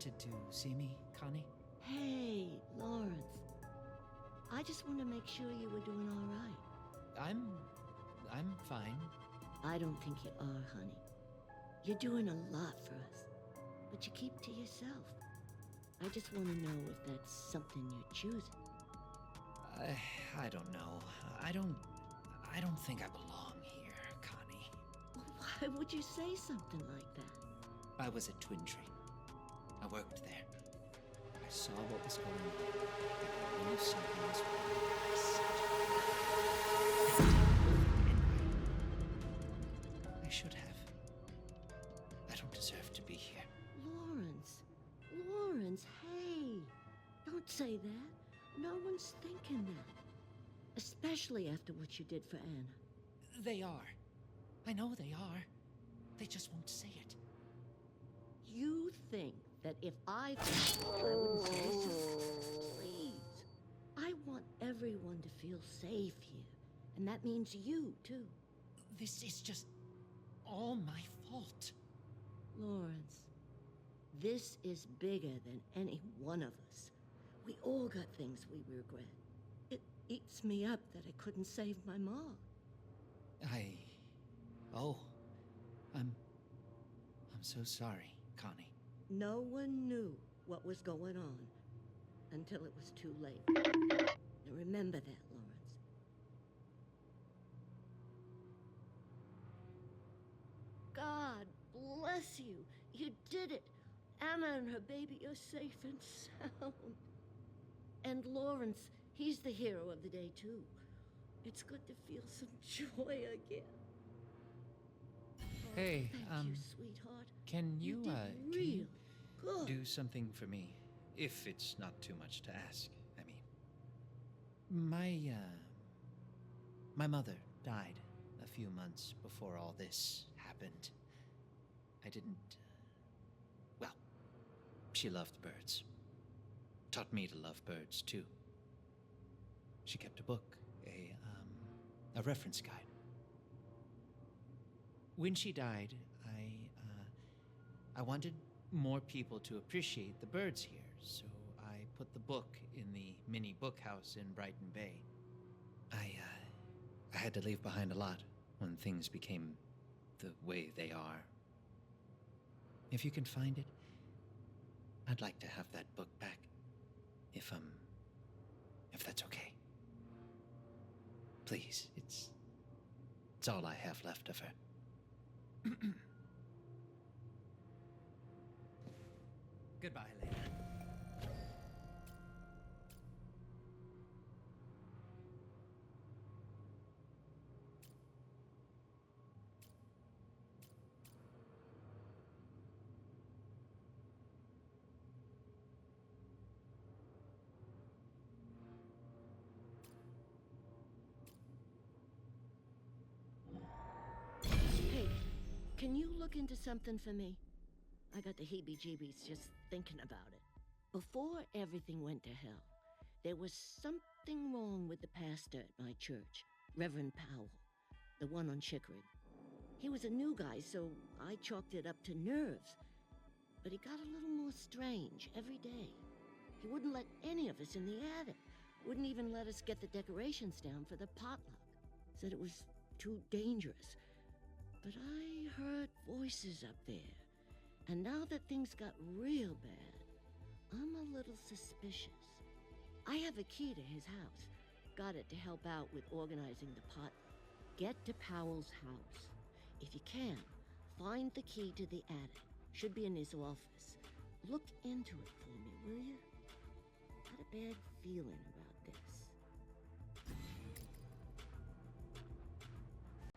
wanted to see me, Connie? Hey, Lawrence. I just want to make sure you were doing all right. I'm fine. I don't think you are, honey. You're doing a lot for us, but you keep to yourself. I just want to know if that's something you're choosing. I don't know. I don't think I belong here, Connie. Well, why would you say something like that? I was at Twin Tree. I worked there. I saw what was going on. I knew something was wrong. I said it. I should have. I don't deserve to be here. Lawrence, hey. Don't say that. No one's thinking that. Especially after what you did for Anna. They are. I know they are. They just won't say it. You think that if I thought I wouldn't say so? Please. I want everyone to feel safe here. And that means you, too. This is just all my fault. Lawrence, this is bigger than any one of us. We all got things we regret. It eats me up that I couldn't save my mom. I'm so sorry, Connie. No one knew what was going on until it was too late. And remember that, Lawrence. God bless you. You did it. Anna and her baby are safe and sound. And Lawrence, he's the hero of the day, too. It's good to feel some joy again. Hey, Thank you, sweetheart. Can you did real good. do something for me? If it's not too much to ask, I mean. My mother died a few months before all this happened. I didn't, well, she loved birds. Taught me to love birds, too. She kept a book, a reference guide. When she died, I wanted more people to appreciate the birds here, so I put the book in the mini book house in Brighton Bay. I had to leave behind a lot when things became the way they are. If you can find it, I'd like to have that book back. If that's okay. Please, it's all I have left of her. Goodbye, Lena. Hey, can you look into something for me? I got the heebie-jeebies just thinking about it. Before everything went to hell, there was something wrong with the pastor at my church, Reverend Powell, the one on Chickering. He was a new guy, so I chalked it up to nerves. But he got a little more strange every day. He wouldn't let any of us in the attic. Wouldn't even let us get the decorations down for the potluck. Said it was too dangerous. But I heard voices up there. And now that things got real bad, I'm a little suspicious. I have a key to his house. Got it to help out with organizing the potluck. Get to Powell's house. If you can, find the key to the attic. Should be in his office. Look into it for me, will you? Got a bad feeling about this.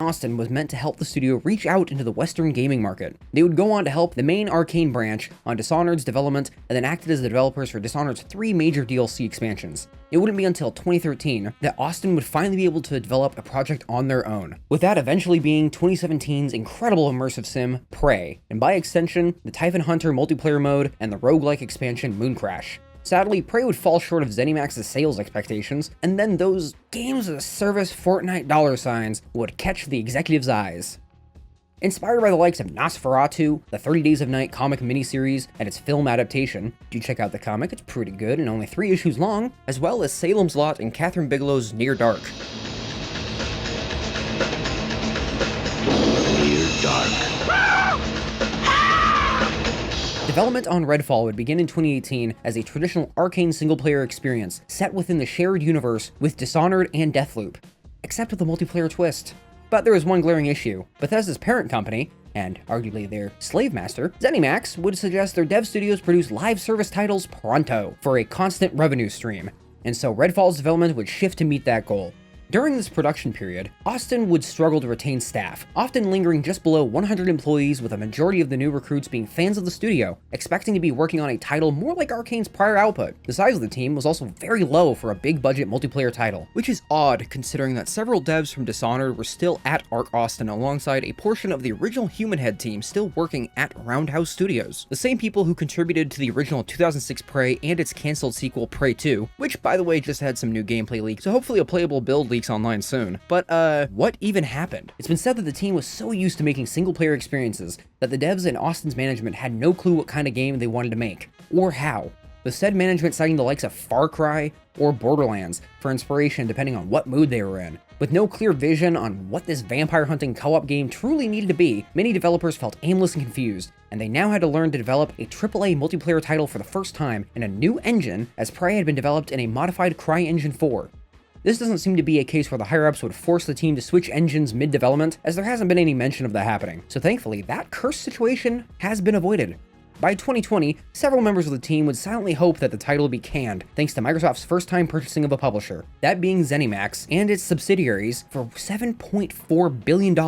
Austin was meant to help the studio reach out into the Western gaming market. They would go on to help the main Arkane branch on Dishonored's development and then acted as the developers for Dishonored's 3 major DLC expansions. It wouldn't be until 2013 that Austin would finally be able to develop a project on their own, with that eventually being 2017's incredible immersive sim, Prey, and by extension, the Typhon Hunter multiplayer mode and the roguelike expansion Mooncrash. Sadly, Prey would fall short of ZeniMax's sales expectations, and then those games as a service Fortnite $ signs would catch the executives' eyes. Inspired by the likes of Nosferatu, the 30 Days of Night comic miniseries, and its film adaptation, do check out the comic, it's pretty good and only 3 issues long, as well as Salem's Lot and Catherine Bigelow's Near Dark. Near Dark. Development on Redfall would begin in 2018 as a traditional Arkane single-player experience set within the shared universe with Dishonored and Deathloop, except with a multiplayer twist. But there was one glaring issue. Bethesda's parent company, and arguably their slave master, ZeniMax, would suggest their dev studios produce live service titles pronto for a constant revenue stream, and so Redfall's development would shift to meet that goal. During this production period, Austin would struggle to retain staff, often lingering just below 100 employees, with a majority of the new recruits being fans of the studio, expecting to be working on a title more like Arkane's prior output. The size of the team was also very low for a big budget multiplayer title, which is odd considering that several devs from Dishonored were still at Ark Austin alongside a portion of the original Human Head team still working at Roundhouse Studios, the same people who contributed to the original 2006 Prey and its cancelled sequel Prey 2, which by the way just had some new gameplay leaks, so hopefully a playable build leaks online soon. But what even happened? It's been said that the team was so used to making single player experiences that the devs and Austin's management had no clue what kind of game they wanted to make, or how. With said management citing the likes of Far Cry or Borderlands for inspiration depending on what mood they were in. With no clear vision on what this vampire hunting co-op game truly needed to be, many developers felt aimless and confused, and they now had to learn to develop a AAA multiplayer title for the first time in a new engine, as Prey had been developed in a modified CryEngine 4. This doesn't seem to be a case where the higher-ups would force the team to switch engines mid-development, as there hasn't been any mention of that happening, so thankfully that cursed situation has been avoided. By 2020, several members of the team would silently hope that the title would be canned, thanks to Microsoft's first-time purchasing of a publisher, that being ZeniMax and its subsidiaries for $7.4 billion,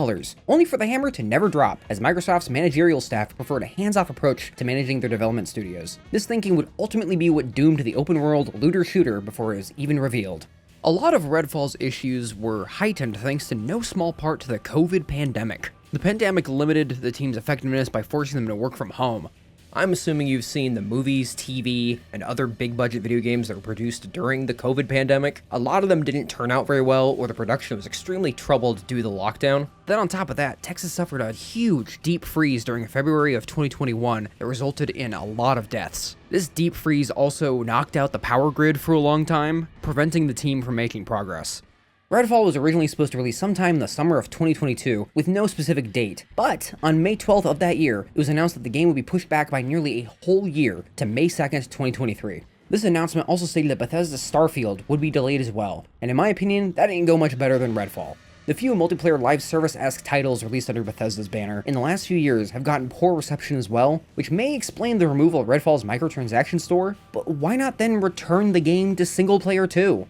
only for the hammer to never drop, as Microsoft's managerial staff preferred a hands-off approach to managing their development studios. This thinking would ultimately be what doomed the open-world looter-shooter before it was even revealed. A lot of Redfall's issues were heightened thanks to no small part to the COVID pandemic. The pandemic limited the team's effectiveness by forcing them to work from home. I'm assuming you've seen the movies, TV, and other big budget video games that were produced during the COVID pandemic. A lot of them didn't turn out very well, or the production was extremely troubled due to the lockdown. Then on top of that, Texas suffered a huge deep freeze during February of 2021 that resulted in a lot of deaths. This deep freeze also knocked out the power grid for a long time, preventing the team from making progress. Redfall was originally supposed to release sometime in the summer of 2022, with no specific date, but on May 12th of that year, it was announced that the game would be pushed back by nearly a whole year to May 2nd, 2023. This announcement also stated that Bethesda's Starfield would be delayed as well, and in my opinion, that didn't go much better than Redfall. The few multiplayer live service-esque titles released under Bethesda's banner in the last few years have gotten poor reception as well, which may explain the removal of Redfall's microtransaction store, but why not then return the game to single-player too?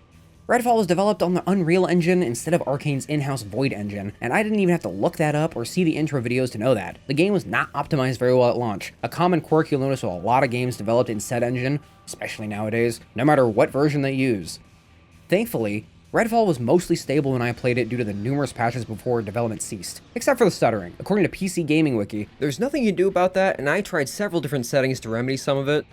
Redfall was developed on the Unreal Engine instead of Arkane's in-house Void engine, and I didn't even have to look that up or see the intro videos to know that. The game was not optimized very well at launch, a common quirk you'll notice with a lot of games developed in said engine, especially nowadays, no matter what version they use. Thankfully, Redfall was mostly stable when I played it due to the numerous patches before development ceased, except for the stuttering. According to PC Gaming Wiki, there's nothing you can do about that, and I tried several different settings to remedy some of it.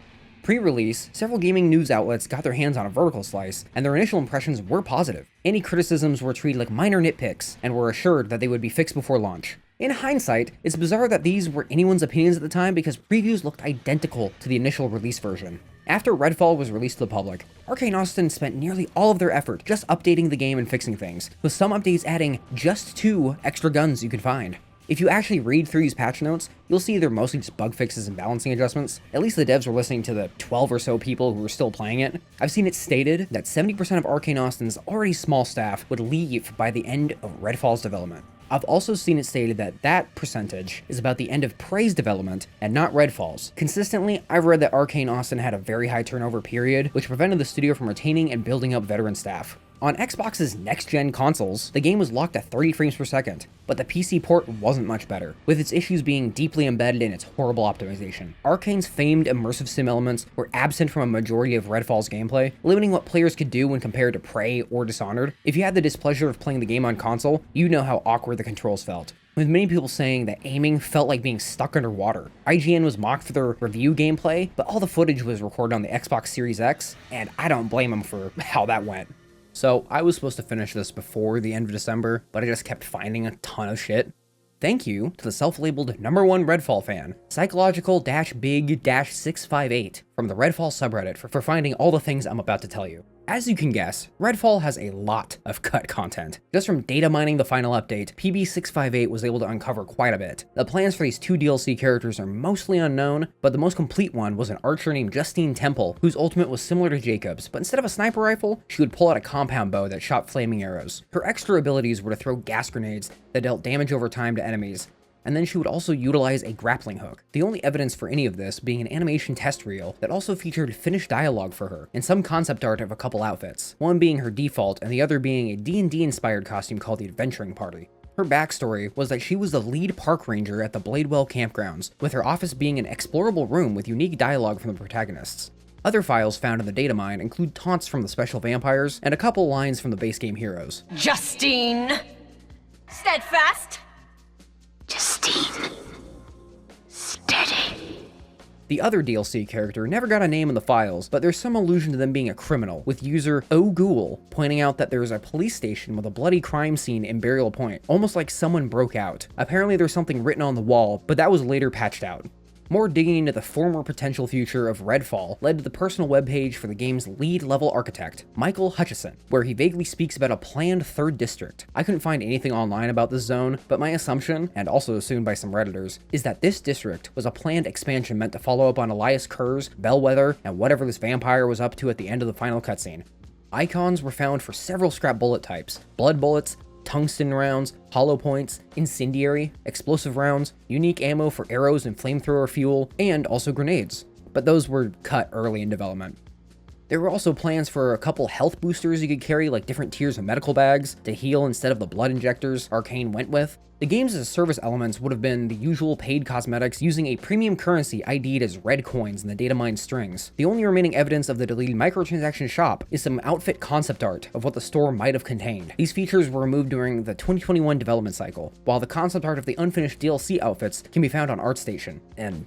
Pre-release, several gaming news outlets got their hands on a vertical slice, and their initial impressions were positive. Any criticisms were treated like minor nitpicks, and were assured that they would be fixed before launch. In hindsight, it's bizarre that these were anyone's opinions at the time because previews looked identical to the initial release version. After Redfall was released to the public, Arkane Austin spent nearly all of their effort just updating the game and fixing things, with some updates adding just 2 extra guns you could find. If you actually read through these patch notes, you'll see they're mostly just bug fixes and balancing adjustments. At least the devs were listening to the 12 or so people who were still playing it. I've seen it stated that 70% of Arkane Austin's already small staff would leave by the end of Redfall's development. I've also seen it stated that that percentage is about the end of Prey's development and not Redfall's. Consistently, I've read that Arkane Austin had a very high turnover period, which prevented the studio from retaining and building up veteran staff. On Xbox's next-gen consoles, the game was locked at 30 frames per second, but the PC port wasn't much better, with its issues being deeply embedded in its horrible optimization. Arkane's famed immersive sim elements were absent from a majority of Redfall's gameplay, limiting what players could do when compared to Prey or Dishonored. If you had the displeasure of playing the game on console, you know how awkward the controls felt, with many people saying that aiming felt like being stuck underwater. IGN was mocked for their review gameplay, but all the footage was recorded on the Xbox Series X, and I don't blame them for how that went. So I was supposed to finish this before the end of December, but I just kept finding a ton of shit. Thank you to the self-labeled #1 Redfall fan, Psychological-Big-658 from the Redfall subreddit for finding all the things I'm about to tell you. As you can guess, Redfall has a lot of cut content. Just from data mining the final update, PB658 was able to uncover quite a bit. The plans for these 2 DLC characters are mostly unknown, but the most complete one was an archer named Justine Temple, whose ultimate was similar to Jacob's, but instead of a sniper rifle, she would pull out a compound bow that shot flaming arrows. Her extra abilities were to throw gas grenades that dealt damage over time to enemies, and then she would also utilize a grappling hook. The only evidence for any of this being an animation test reel that also featured finished dialogue for her, and some concept art of a couple outfits, one being her default and the other being a D&D inspired costume called the Adventuring Party. Her backstory was that she was the lead park ranger at the Bladewell campgrounds, with her office being an explorable room with unique dialogue from the protagonists. Other files found in the data mine include taunts from the special vampires and a couple lines from the base game heroes. Justine! Steadfast! Justine. Steady. The other DLC character never got a name in the files, but there's some allusion to them being a criminal, with user O'Ghoul pointing out that there's a police station with a bloody crime scene in Burial Point, almost like someone broke out. Apparently there's something written on the wall, but that was later patched out. More digging into the former potential future of Redfall led to the personal webpage for the game's lead-level architect, Michael Hutchison, where he vaguely speaks about a planned 3rd district. I couldn't find anything online about this zone, but my assumption, and also assumed by some Redditors, is that this district was a planned expansion meant to follow up on Elias Kerr's, Bellwether, and whatever this vampire was up to at the end of the final cutscene. Icons were found for several scrap bullet types: blood bullets, tungsten rounds, hollow points, incendiary, explosive rounds, unique ammo for arrows and flamethrower fuel, and also grenades, but those were cut early in development. There were also plans for a couple health boosters you could carry, like different tiers of medical bags, to heal instead of the blood injectors Arkane went with. The games as a service elements would have been the usual paid cosmetics using a premium currency ID'd as red coins in the data mine strings. The only remaining evidence of the deleted microtransaction shop is some outfit concept art of what the store might have contained. These features were removed during the 2021 development cycle, while the concept art of the unfinished DLC outfits can be found on ArtStation, and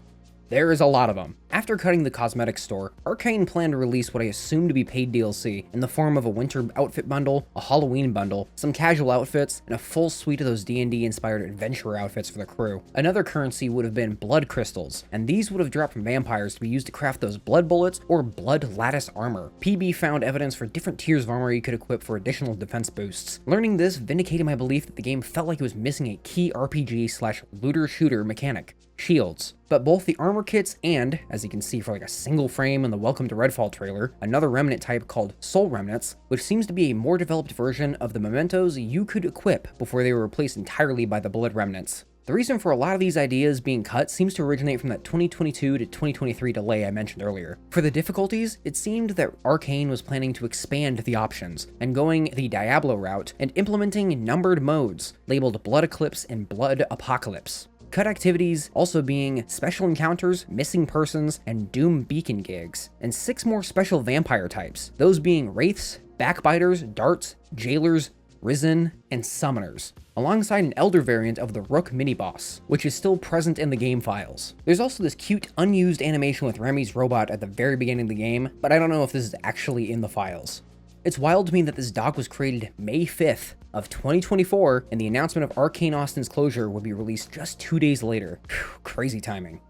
there is a lot of them. After cutting the cosmetics store, Arkane planned to release what I assume to be paid DLC in the form of a winter outfit bundle, a Halloween bundle, some casual outfits, and a full suite of those D&D inspired adventurer outfits for the crew. Another currency would have been blood crystals, and these would have dropped from vampires to be used to craft those blood bullets or blood lattice armor. PB found evidence for different tiers of armor you could equip for additional defense boosts. Learning this vindicated my belief that the game felt like it was missing a key RPG/looter-shooter mechanic: shields. But both the armor kits and, as you can see for like a single frame in the Welcome to Redfall trailer, another remnant type called Soul Remnants, which seems to be a more developed version of the mementos you could equip before they were replaced entirely by the bullet remnants. The reason for a lot of these ideas being cut seems to originate from that 2022 to 2023 delay I mentioned earlier. For the difficulties, it seemed that Arkane was planning to expand the options, and going the Diablo route and implementing numbered modes labeled Blood Eclipse and Blood Apocalypse. Cut activities also being special encounters, missing persons, and doom beacon gigs, and 6 more special vampire types, those being wraiths, backbiters, darts, jailers, risen, and summoners, alongside an elder variant of the Rook mini-boss, which is still present in the game files. There's also this cute, unused animation with Remy's robot at the very beginning of the game, but I don't know if this is actually in the files. It's wild to me that this doc was created May 5th of 2024, and the announcement of Arkane Austin's closure would be released just 2 days later. Whew, crazy timing.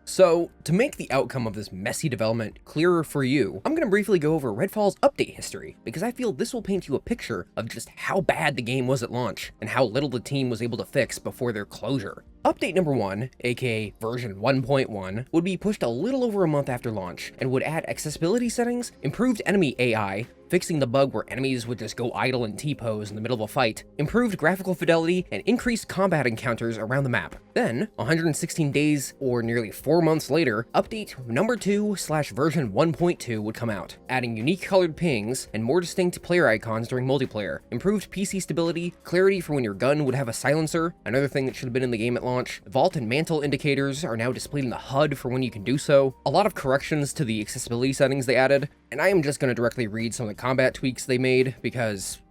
So, to make the outcome of this messy development clearer for you, I'm going to briefly go over Redfall's update history, because I feel this will paint you a picture of just how bad the game was at launch, and how little the team was able to fix before their closure. Update number 1, aka version 1.1, would be pushed a little over a month after launch, and would add accessibility settings, improved enemy AI, fixing the bug where enemies would just go idle and T-pose in the middle of a fight, improved graphical fidelity, and increased combat encounters around the map. Then, 116 days, or nearly 4 months later, update number 2/version 1.2 would come out, adding unique colored pings and more distinct player icons during multiplayer, improved PC stability, clarity for when your gun would have a silencer, another thing that should have been in the game at launch. Vault and mantle indicators are now displayed in the HUD for when you can do so. A lot of corrections to the accessibility settings they added, and I am just going to directly read some of the combat tweaks they made, because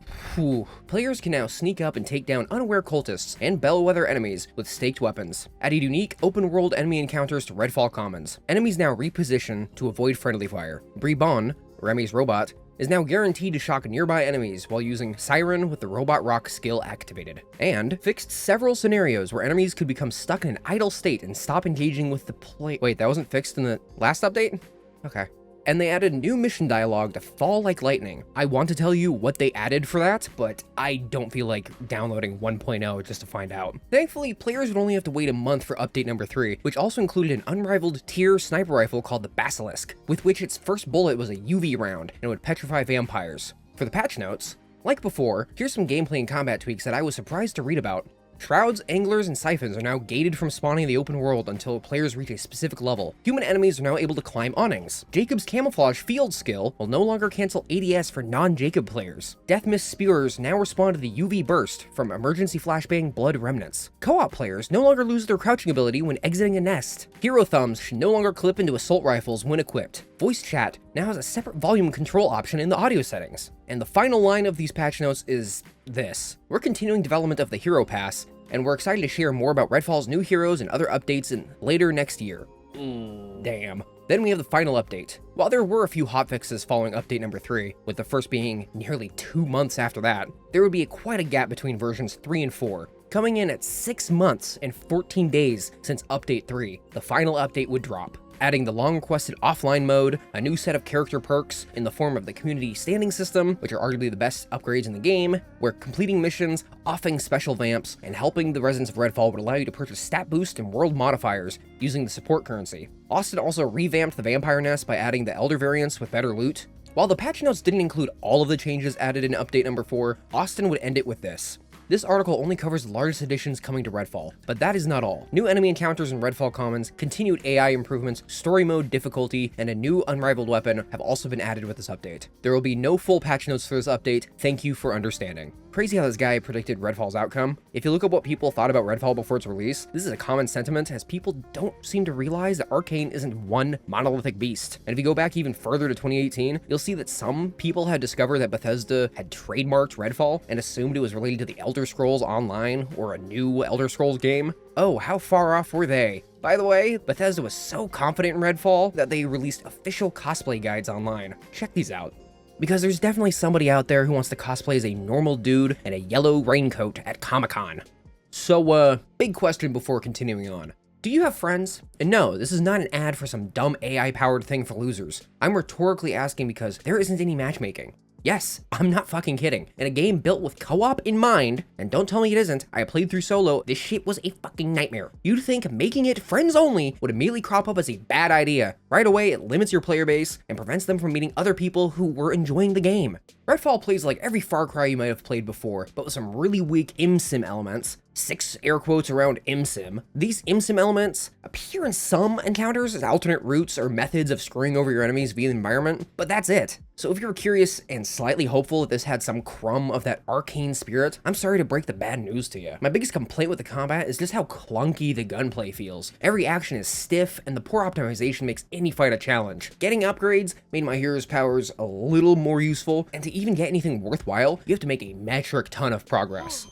players can now sneak up and take down unaware cultists and bellwether enemies with staked weapons. Added unique open-world enemy encounters to Redfall Commons. Enemies now reposition to avoid friendly fire. Bribon, Remy's robot, is now guaranteed to shock nearby enemies while using Siren with the Robot Rock skill activated, and fixed several scenarios where enemies could become stuck in an idle state and stop engaging with the play. Wait, that wasn't fixed in the last update? Okay. And they added new mission dialogue to fall like lightning. I want to tell you what they added for that, but I don't feel like downloading 1.0 just to find out. Thankfully, players would only have to wait a month for update number 3, which also included an unrivaled tier sniper rifle called the Basilisk, with which its first bullet was a UV round and would petrify vampires. For the patch notes, like before, here's some gameplay and combat tweaks that I was surprised to read about. Shrouds, Anglers, and Siphons are now gated from spawning in the open world until players reach a specific level. Human enemies are now able to climb awnings. Jacob's camouflage field skill will no longer cancel ADS for non-Jacob players. Death Mist Spewers now respond to the UV burst from emergency flashbang blood remnants. Co-op players no longer lose their crouching ability when exiting a nest. Hero thumbs should no longer clip into assault rifles when equipped. Voice chat now has a separate volume control option in the audio settings. And the final line of these patch notes is this. We're continuing development of the Hero Pass, and we're excited to share more about Redfall's new heroes and other updates later next year. Damn. Then we have the final update. While there were a few hotfixes following update number 3, with the first being nearly 2 months after that, there would be quite a gap between versions 3 and 4. Coming in at 6 months and 14 days since update 3, the final update would drop, adding the long-requested offline mode, a new set of character perks in the form of the community standing system, which are arguably the best upgrades in the game, where completing missions, offing special vamps, and helping the residents of Redfall would allow you to purchase stat boost and world modifiers using the support currency. Austin also revamped the Vampire Nest by adding the Elder variants with better loot. While the patch notes didn't include all of the changes added in update number 4, Austin would end it with this. This article only covers the largest additions coming to Redfall, but that is not all. New enemy encounters in Redfall Commons, continued AI improvements, story mode difficulty, and a new unrivaled weapon have also been added with this update. There will be no full patch notes for this update. Thank you for understanding. Crazy how this guy predicted Redfall's outcome. If you look at what people thought about Redfall before its release, this is a common sentiment as people don't seem to realize that Arkane isn't one monolithic beast. And if you go back even further to 2018, you'll see that some people had discovered that Bethesda had trademarked Redfall and assumed it was related to the Elder Scrolls Online or a new Elder Scrolls game. Oh, how far off were they? By the way, Bethesda was so confident in Redfall that they released official cosplay guides online. Check these out. Because there's definitely somebody out there who wants to cosplay as a normal dude in a yellow raincoat at Comic-Con. So, big question before continuing on. Do you have friends? And no, this is not an ad for some dumb AI-powered thing for losers. I'm rhetorically asking because there isn't any matchmaking. Yes, I'm not fucking kidding. In a game built with co-op in mind, and don't tell me it isn't, I played through solo, this shit was a fucking nightmare. You'd think making it friends only would immediately crop up as a bad idea. Right away, it limits your player base and prevents them from meeting other people who were enjoying the game. Redfall plays like every Far Cry you might have played before, but with some really weak ImSim elements. 6 air quotes around ImSim. These ImSim elements appear in some encounters as alternate routes or methods of screwing over your enemies via the environment, but that's it. So if you're curious and slightly hopeful that this had some crumb of that Arkane spirit, I'm sorry to break the bad news to you. My biggest complaint with the combat is just how clunky the gunplay feels. Every action is stiff, and the poor optimization makes any fight a challenge. Getting upgrades made my hero's powers a little more useful, and to even get anything worthwhile, you have to make a metric ton of progress.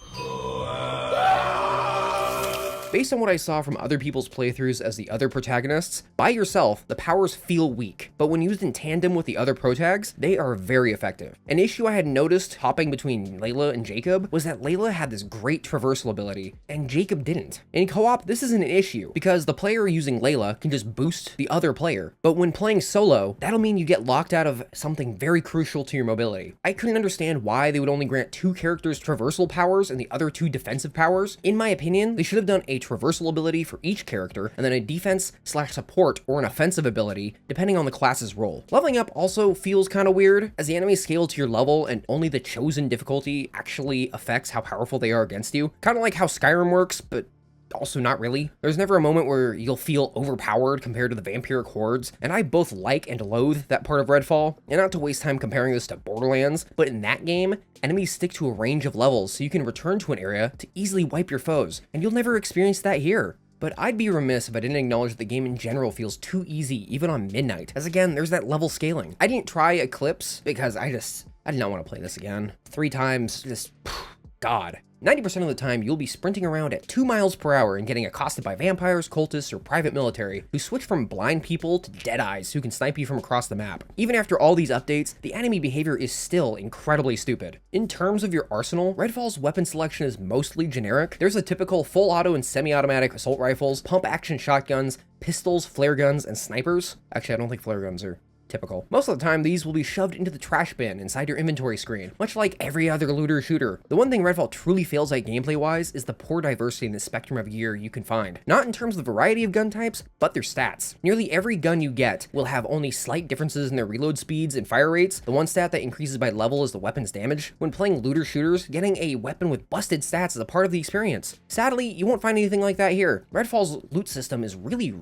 Based on what I saw from other people's playthroughs as the other protagonists, by yourself, the powers feel weak, but when used in tandem with the other protags, they are very effective. An issue I had noticed hopping between Layla and Jacob was that Layla had this great traversal ability, and Jacob didn't. In co-op, this isn't an issue, because the player using Layla can just boost the other player, but when playing solo, that'll mean you get locked out of something very crucial to your mobility. I couldn't understand why they would only grant 2 characters traversal powers and the other 2 defensive powers. In my opinion, they should have done a traversal ability for each character, and then a defense/support or an offensive ability, depending on the class's role. Leveling up also feels kind of weird, as the enemies scale to your level and only the chosen difficulty actually affects how powerful they are against you. Kind of like how Skyrim works, but also not really. There's never a moment where you'll feel overpowered compared to the vampiric hordes, and I both like and loathe that part of Redfall. And not to waste time comparing this to Borderlands, but in that game, enemies stick to a range of levels so you can return to an area to easily wipe your foes, and you'll never experience that here. But I'd be remiss if I didn't acknowledge that the game in general feels too easy, even on Midnight, as again, there's that level scaling. I didn't try Eclipse because I did not want to play this again. 3 times, just god. 90% of the time, you'll be sprinting around at 2 miles per hour and getting accosted by vampires, cultists, or private military who switch from blind people to deadeyes who can snipe you from across the map. Even after all these updates, the enemy behavior is still incredibly stupid. In terms of your arsenal, Redfall's weapon selection is mostly generic. There's a typical full auto and semi-automatic assault rifles, pump action shotguns, pistols, flare guns, and snipers. Actually, I don't think flare guns are typical. Most of the time, these will be shoved into the trash bin inside your inventory screen, much like every other looter shooter. The one thing Redfall truly fails at gameplay-wise is the poor diversity in the spectrum of gear you can find. Not in terms of the variety of gun types, but their stats. Nearly every gun you get will have only slight differences in their reload speeds and fire rates. The one stat that increases by level is the weapon's damage. When playing looter shooters, getting a weapon with busted stats is a part of the experience. Sadly, you won't find anything like that here. Redfall's loot system is really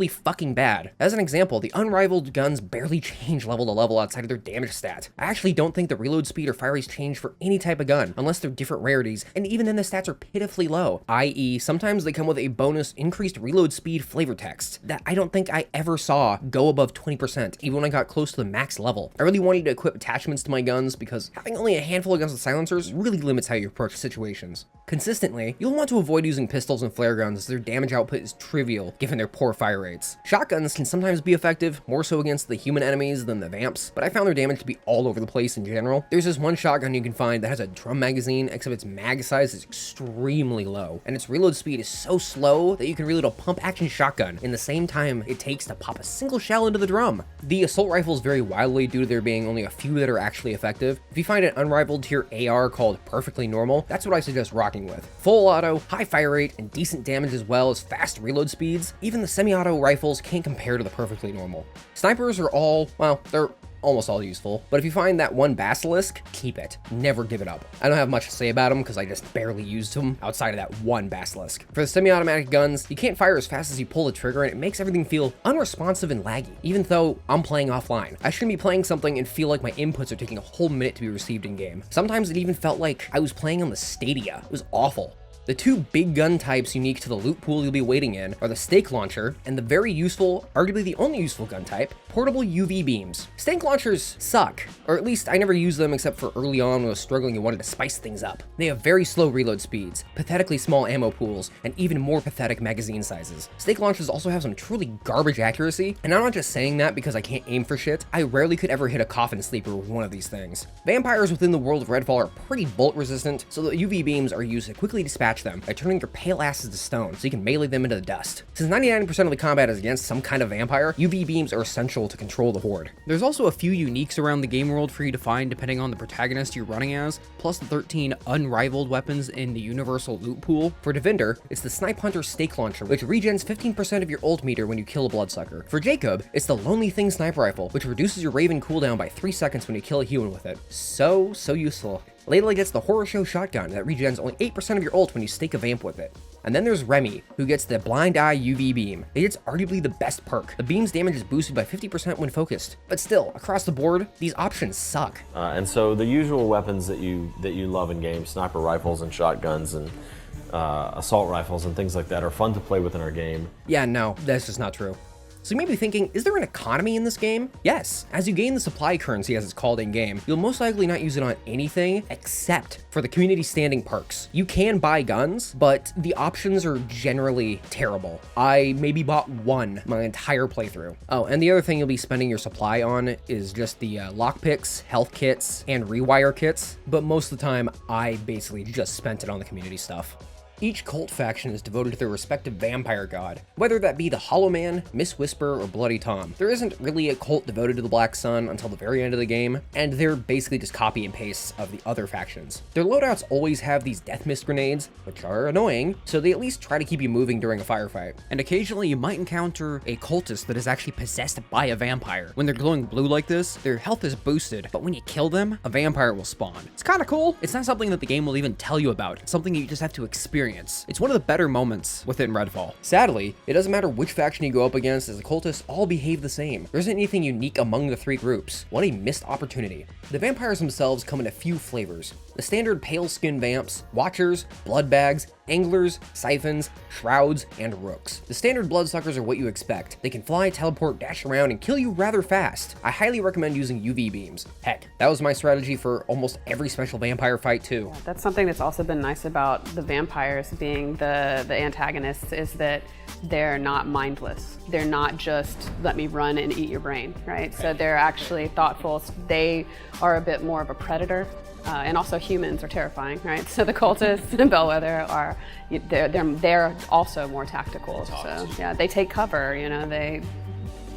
fucking bad. As an example, the unrivaled guns barely change level to level outside of their damage stat. I actually don't think the reload speed or fire rates change for any type of gun, unless they're different rarities, and even then the stats are pitifully low, i.e. sometimes they come with a bonus increased reload speed flavor text that I don't think I ever saw go above 20%, even when I got close to the max level. I really wanted to equip attachments to my guns because having only a handful of guns with silencers really limits how you approach situations. Consistently, you'll want to avoid using pistols and flare guns as their damage output is trivial given their poor fire rates. Shotguns can sometimes be effective, more so against the human enemies than the vamps, but I found their damage to be all over the place in general. There's this one shotgun you can find that has a drum magazine, except its mag size is extremely low, and its reload speed is so slow that you can reload a pump action shotgun in the same time it takes to pop a single shell into the drum. The assault rifles vary wildly due to there being only a few that are actually effective. If you find an unrivaled tier AR called Perfectly Normal, that's what I suggest rocking with. Full auto, high fire rate, and decent damage as well as fast reload speeds. Even the semi-auto rifles can't compare to the Perfectly Normal. Snipers are all, well, they're almost all useful, but if you find that one basilisk, keep it. Never give it up. I don't have much to say about them because I just barely used them outside of that one basilisk. For the semi-automatic guns, you can't fire as fast as you pull the trigger and it makes everything feel unresponsive and laggy, even though I'm playing offline. I shouldn't be playing something and feel like my inputs are taking a whole minute to be received in game. Sometimes it even felt like I was playing on the Stadia. It was awful. The two big gun types unique to the loot pool you'll be waiting in are the stake launcher and the very useful, arguably the only useful gun type, portable UV beams. Stake launchers suck, or at least I never used them except for early on when I was struggling and wanted to spice things up. They have very slow reload speeds, pathetically small ammo pools, and even more pathetic magazine sizes. Stake launchers also have some truly garbage accuracy, and I'm not just saying that because I can't aim for shit. I rarely could ever hit a coffin sleeper with one of these things. Vampires within the world of Redfall are pretty bolt resistant, so the UV beams are used to quickly dispatch them by turning your pale asses to stone so you can melee them into the dust. Since 99% of the combat is against some kind of vampire, UV beams are essential to control the horde. There's also a few uniques around the game world for you to find depending on the protagonist you're running as, plus the 13 unrivaled weapons in the universal loot pool. For Defender, it's the Snipe Hunter Stake Launcher, which regens 15% of your ult meter when you kill a bloodsucker. For Jacob, it's the Lonely Thing Sniper Rifle, which reduces your Raven cooldown by 3 seconds when you kill a human with it. So useful. Layla gets the Horror Show shotgun that regens only 8% of your ult when you stake a vamp with it. And then there's Remy, who gets the Blind Eye UV beam. It's arguably the best perk. The beam's damage is boosted by 50% when focused. But still, across the board, these options suck. And so the usual weapons that you love in games, sniper rifles and shotguns and assault rifles and things like that, are fun to play with in our game. Yeah, no, that's just not true. So you may be thinking, is there an economy in this game? Yes. As you gain the supply currency, as it's called in game, you'll most likely not use it on anything except for the community standing perks. You can buy guns, but the options are generally terrible. I maybe bought one my entire playthrough. Oh, and the other thing you'll be spending your supply on is just the lockpicks, health kits, and rewire kits, but most of the time, I basically just spent it on the community stuff. Each cult faction is devoted to their respective vampire god, whether that be the Hollow Man, Miss Whisper, or Bloody Tom. There isn't really a cult devoted to the Black Sun until the very end of the game, and they're basically just copy and pastes of the other factions. Their loadouts always have these death mist grenades, which are annoying, so they at least try to keep you moving during a firefight. And occasionally you might encounter a cultist that is actually possessed by a vampire. When they're glowing blue like this, their health is boosted, but when you kill them, a vampire will spawn. It's kind of cool. It's not something that the game will even tell you about. It's something you just have to experience. It's one of the better moments within Redfall. Sadly, it doesn't matter which faction you go up against, as the cultists all behave the same. There isn't anything unique among the three groups. What a missed opportunity. The vampires themselves come in a few flavors. the standard pale skin vamps, watchers, blood bags, anglers, siphons, shrouds, and rooks. The standard bloodsuckers are what you expect. They can fly, teleport, dash around, and kill you rather fast. I highly recommend using UV beams. Heck, that was my strategy for almost every special vampire fight too. Yeah, that's something that's also been nice about the vampires being the antagonists, is that they're not mindless. They're not just let me run and eat your brain, right? So they're actually thoughtful. They are a bit more of a predator. And also humans are terrifying, right? So the cultists and Bellwether are, they're also more tactical. So yeah, they take cover, you know, they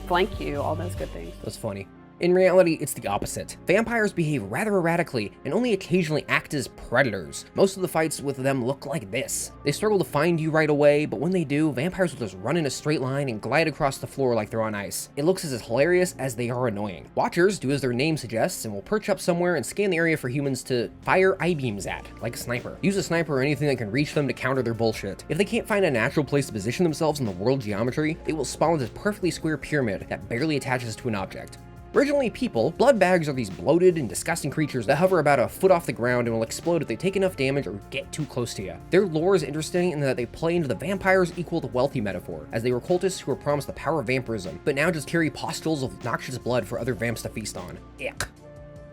flank you, all those good things. That's funny. In reality, it's the opposite. Vampires behave rather erratically and only occasionally act as predators. Most of the fights with them look like this. They struggle to find you right away, but when they do, vampires will just run in a straight line and glide across the floor like they're on ice. It looks as hilarious as they are annoying. Watchers do as their name suggests and will perch up somewhere and scan the area for humans to fire I-beams at, like a sniper. Use a sniper or anything that can reach them to counter their bullshit. If they can't find a natural place to position themselves in the world geometry, they will spawn this perfectly square pyramid that barely attaches to an object. Originally people, blood bags are these bloated and disgusting creatures that hover about a foot off the ground and will explode if they take enough damage or get too close to you. Their lore is interesting in that they play into the vampires equal to wealthy metaphor, as they were cultists who were promised the power of vampirism, but now just carry pustules of noxious blood for other vamps to feast on. Ick.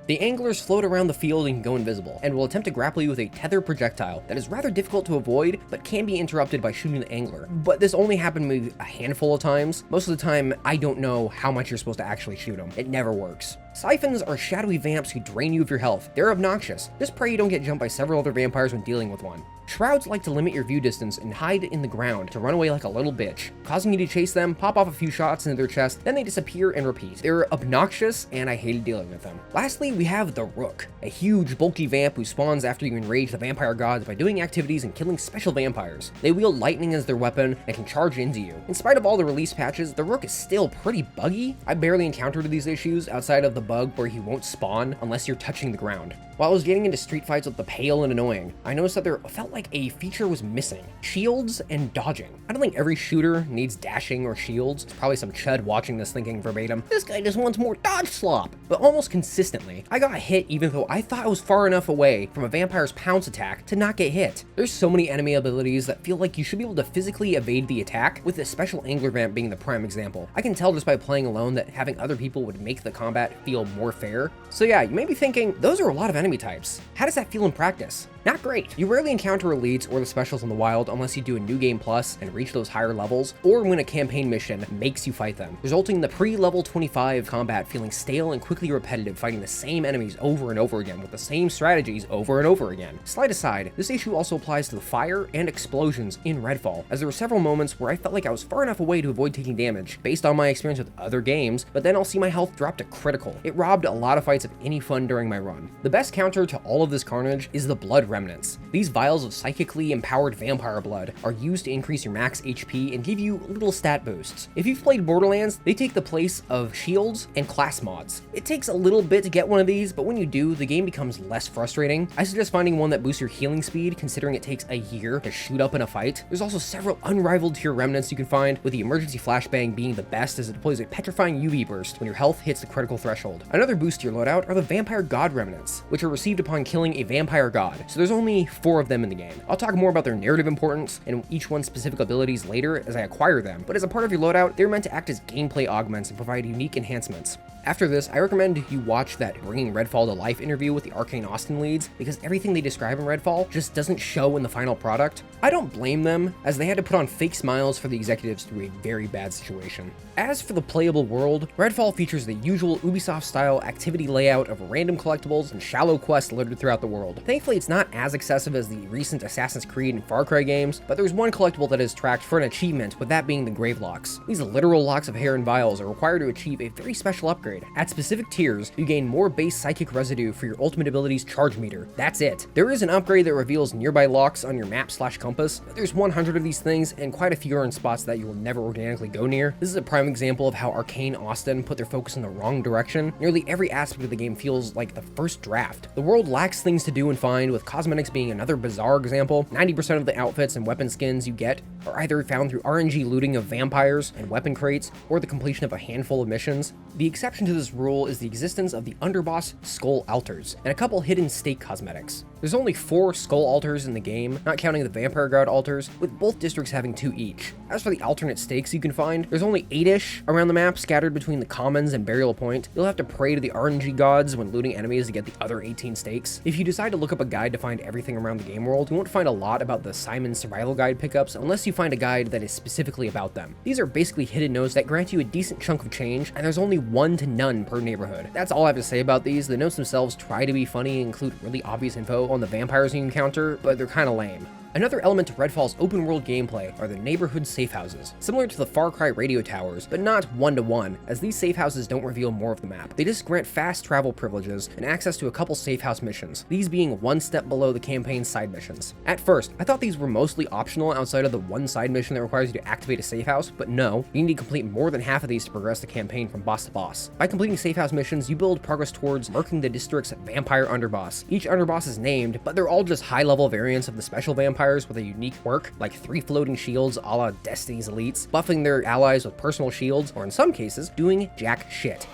The anglers float around the field and can go invisible, and will attempt to grapple you with a tether projectile that is rather difficult to avoid, but can be interrupted by shooting the angler. But this only happened maybe a handful of times. Most of the time, I don't know how much you're supposed to actually shoot them. It never works. Siphons are shadowy vamps who drain you of your health. They're obnoxious. Just pray you don't get jumped by several other vampires when dealing with one. Shrouds like to limit your view distance and hide in the ground to run away like a little bitch, causing you to chase them, pop off a few shots into their chest, then they disappear and repeat. They're obnoxious, and I hated dealing with them. Lastly, we have the Rook, a huge, bulky vamp who spawns after you enrage the vampire gods by doing activities and killing special vampires. They wield lightning as their weapon and can charge into you. In spite of all the release patches, the Rook is still pretty buggy. I barely encountered these issues outside of the bug where he won't spawn unless you're touching the ground. While I was getting into street fights with the pale and annoying, I noticed that there felt like a feature was missing. Shields and dodging. I don't think every shooter needs dashing or shields. It's probably some chud watching this thinking verbatim, this guy just wants more dodge slop. But almost consistently, I got hit even though I thought I was far enough away from a vampire's pounce attack to not get hit. There's so many enemy abilities that feel like you should be able to physically evade the attack, with the special angler vamp being the prime example. I can tell just by playing alone that having other people would make the combat feel more fair. So yeah, you may be thinking, those are a lot of enemy types. How does that feel in practice? Not great. You rarely encounter elites or the specials in the wild unless you do a new game plus and reach those higher levels, or when a campaign mission makes you fight them, resulting in the pre-level 25 combat feeling stale and quickly repetitive, fighting the same enemies over and over again with the same strategies over and over again. Slight aside, this issue also applies to the fire and explosions in Redfall, as there were several moments where I felt like I was far enough away to avoid taking damage based on my experience with other games, but then I'll see my health drop to critical. It robbed a lot of fights of any fun during my run. The best counter to all of this carnage is the blood remnants. These vials of psychically empowered vampire blood are used to increase your max HP and give you little stat boosts. If you've played Borderlands, they take the place of shields and class mods. It takes a little bit to get one of these, but when you do, the game becomes less frustrating. I suggest finding one that boosts your healing speed, considering it takes a year to shoot up in a fight. There's also several unrivaled tier remnants you can find, with the emergency flashbang being the best as it deploys a petrifying UV burst when your health hits the critical threshold. Another boost to your loadout are the vampire god remnants, which are received upon killing a vampire god, so there's only 4 of them in the game. I'll talk more about their narrative importance and each one's specific abilities later as I acquire them, but as a part of your loadout, they're meant to act as gameplay augments and provide unique enhancements. After this, I recommend you watch that Bringing Redfall to Life interview with the Arkane Austin leads, because everything they describe in Redfall just doesn't show in the final product. I don't blame them, as they had to put on fake smiles for the executives through a very bad situation. As for the playable world, Redfall features the usual Ubisoft-style activity layout of random collectibles and shallow quests littered throughout the world. Thankfully, it's not as excessive as the recent Assassin's Creed and Far Cry games, but there's one collectible that is tracked for an achievement, with that being the Grave Locks. These literal locks of hair and vials are required to achieve a very special upgrade. At specific tiers, you gain more base psychic residue for your ultimate ability's charge meter. That's it. There is an upgrade that reveals nearby locks on your map/compass, but there's 100 of these things, and quite a few are in spots that you will never organically go near. This is a prime example of how Arkane Austin put their focus in the wrong direction. Nearly every aspect of the game feels like the first draft. The world lacks things to do and find, with cosmetics being another bizarre example. 90% of the outfits and weapon skins you get are either found through RNG looting of vampires and weapon crates, or the completion of a handful of missions. The exception to this rule is the existence of the underboss skull altars, and a couple hidden state cosmetics. There's only 4 skull altars in the game, not counting the vampire god altars, with both districts having 2 each. As for the alternate stakes you can find, there's only 8-ish around the map scattered between the commons and burial point. You'll have to pray to the RNG gods when looting enemies to get the other 18 stakes. If you decide to look up a guide to find everything around the game world, you won't find a lot about the Simon's survival guide pickups unless you find a guide that is specifically about them. These are basically hidden notes that grant you a decent chunk of change, and there's only 1 to none per neighborhood. That's all I have to say about these. The notes themselves try to be funny and include really obvious info on the vampires you encounter, but they're kinda lame. Another element to Redfall's open-world gameplay are the neighborhood safe houses, similar to the Far Cry radio towers, but not one-to-one, as these safe houses don't reveal more of the map. They just grant fast travel privileges and access to a couple safe house missions, these being one step below the campaign's side missions. At first, I thought these were mostly optional outside of the one side mission that requires you to activate a safe house, but no, you need to complete more than half of these to progress the campaign from boss to boss. By completing safe house missions, you build progress towards marking the district's vampire underboss. Each underboss is named, but they're all just high-level variants of the special vampires with a unique quirk, like 3 floating shields a la Destiny's Elites, buffing their allies with personal shields, or in some cases, doing jack shit.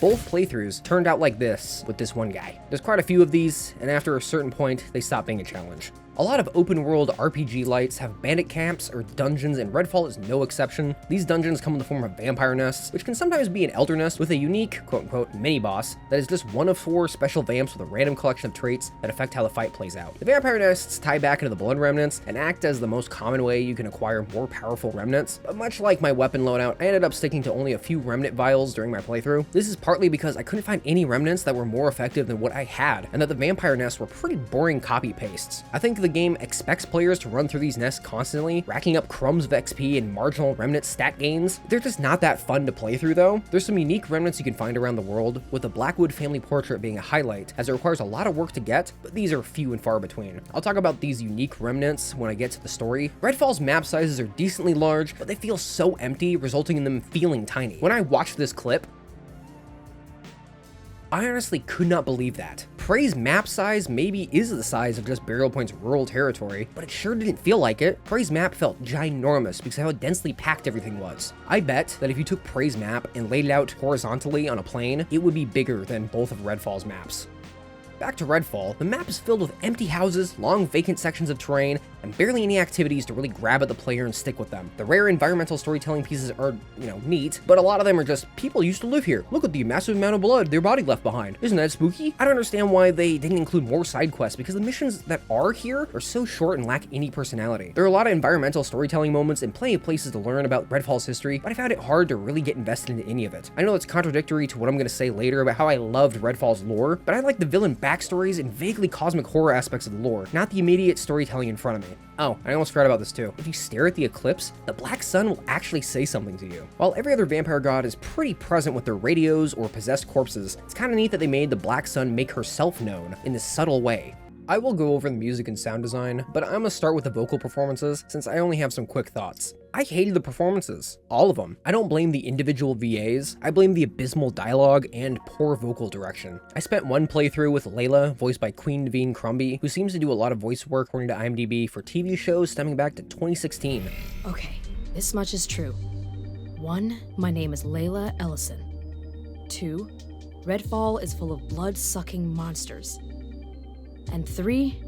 Both playthroughs turned out like this with this one guy. There's quite a few of these, and after a certain point, they stop being a challenge. A lot of open-world RPG lights have bandit camps or dungeons, and Redfall is no exception. These dungeons come in the form of vampire nests, which can sometimes be an elder nest with a unique, quote-unquote, mini-boss that is just one of 4 special vamps with a random collection of traits that affect how the fight plays out. The vampire nests tie back into the blood remnants and act as the most common way you can acquire more powerful remnants, but much like my weapon loadout, I ended up sticking to only a few remnant vials during my playthrough. This is partly because I couldn't find any remnants that were more effective than what I had, and that the vampire nests were pretty boring copy-pastes. I think the game expects players to run through these nests constantly, racking up crumbs of XP and marginal remnant stat gains. They're just not that fun to play through though. There's some unique remnants you can find around the world, with the Blackwood family portrait being a highlight, as it requires a lot of work to get, but these are few and far between. I'll talk about these unique remnants when I get to the story. Redfall's map sizes are decently large, but they feel so empty, resulting in them feeling tiny. When I watched this clip, I honestly could not believe that. Prey's map size maybe is the size of just Burial Point's rural territory, but it sure didn't feel like it. Prey's map felt ginormous because of how densely packed everything was. I bet that if you took Prey's map and laid it out horizontally on a plane, it would be bigger than both of Redfall's maps. Back to Redfall, the map is filled with empty houses, long vacant sections of terrain, and barely any activities to really grab at the player and stick with them. The rare environmental storytelling pieces are, neat, but a lot of them are just, people used to live here. Look at the massive amount of blood their body left behind. Isn't that spooky? I don't understand why they didn't include more side quests, because the missions that are here are so short and lack any personality. There are a lot of environmental storytelling moments and plenty of places to learn about Redfall's history, but I found it hard to really get invested into any of it. I know that's contradictory to what I'm going to say later about how I loved Redfall's lore, but I like the villain backstories and vaguely cosmic horror aspects of the lore, not the immediate storytelling in front of me. Oh, I almost forgot about this too. If you stare at the eclipse, the black sun will actually say something to you. While every other vampire god is pretty present with their radios or possessed corpses, it's kind of neat that they made the black sun make herself known in this subtle way. I will go over the music and sound design, but I'm gonna start with the vocal performances since I only have some quick thoughts. I hated the performances, all of them. I don't blame the individual VAs, I blame the abysmal dialogue and poor vocal direction. I spent one playthrough with Layla, voiced by Queen Naveen Crumby, who seems to do a lot of voice work according to IMDb for TV shows stemming back to 2016. Okay, this much is true. 1, my name is Layla Ellison. 2, Redfall is full of blood-sucking monsters. And 3,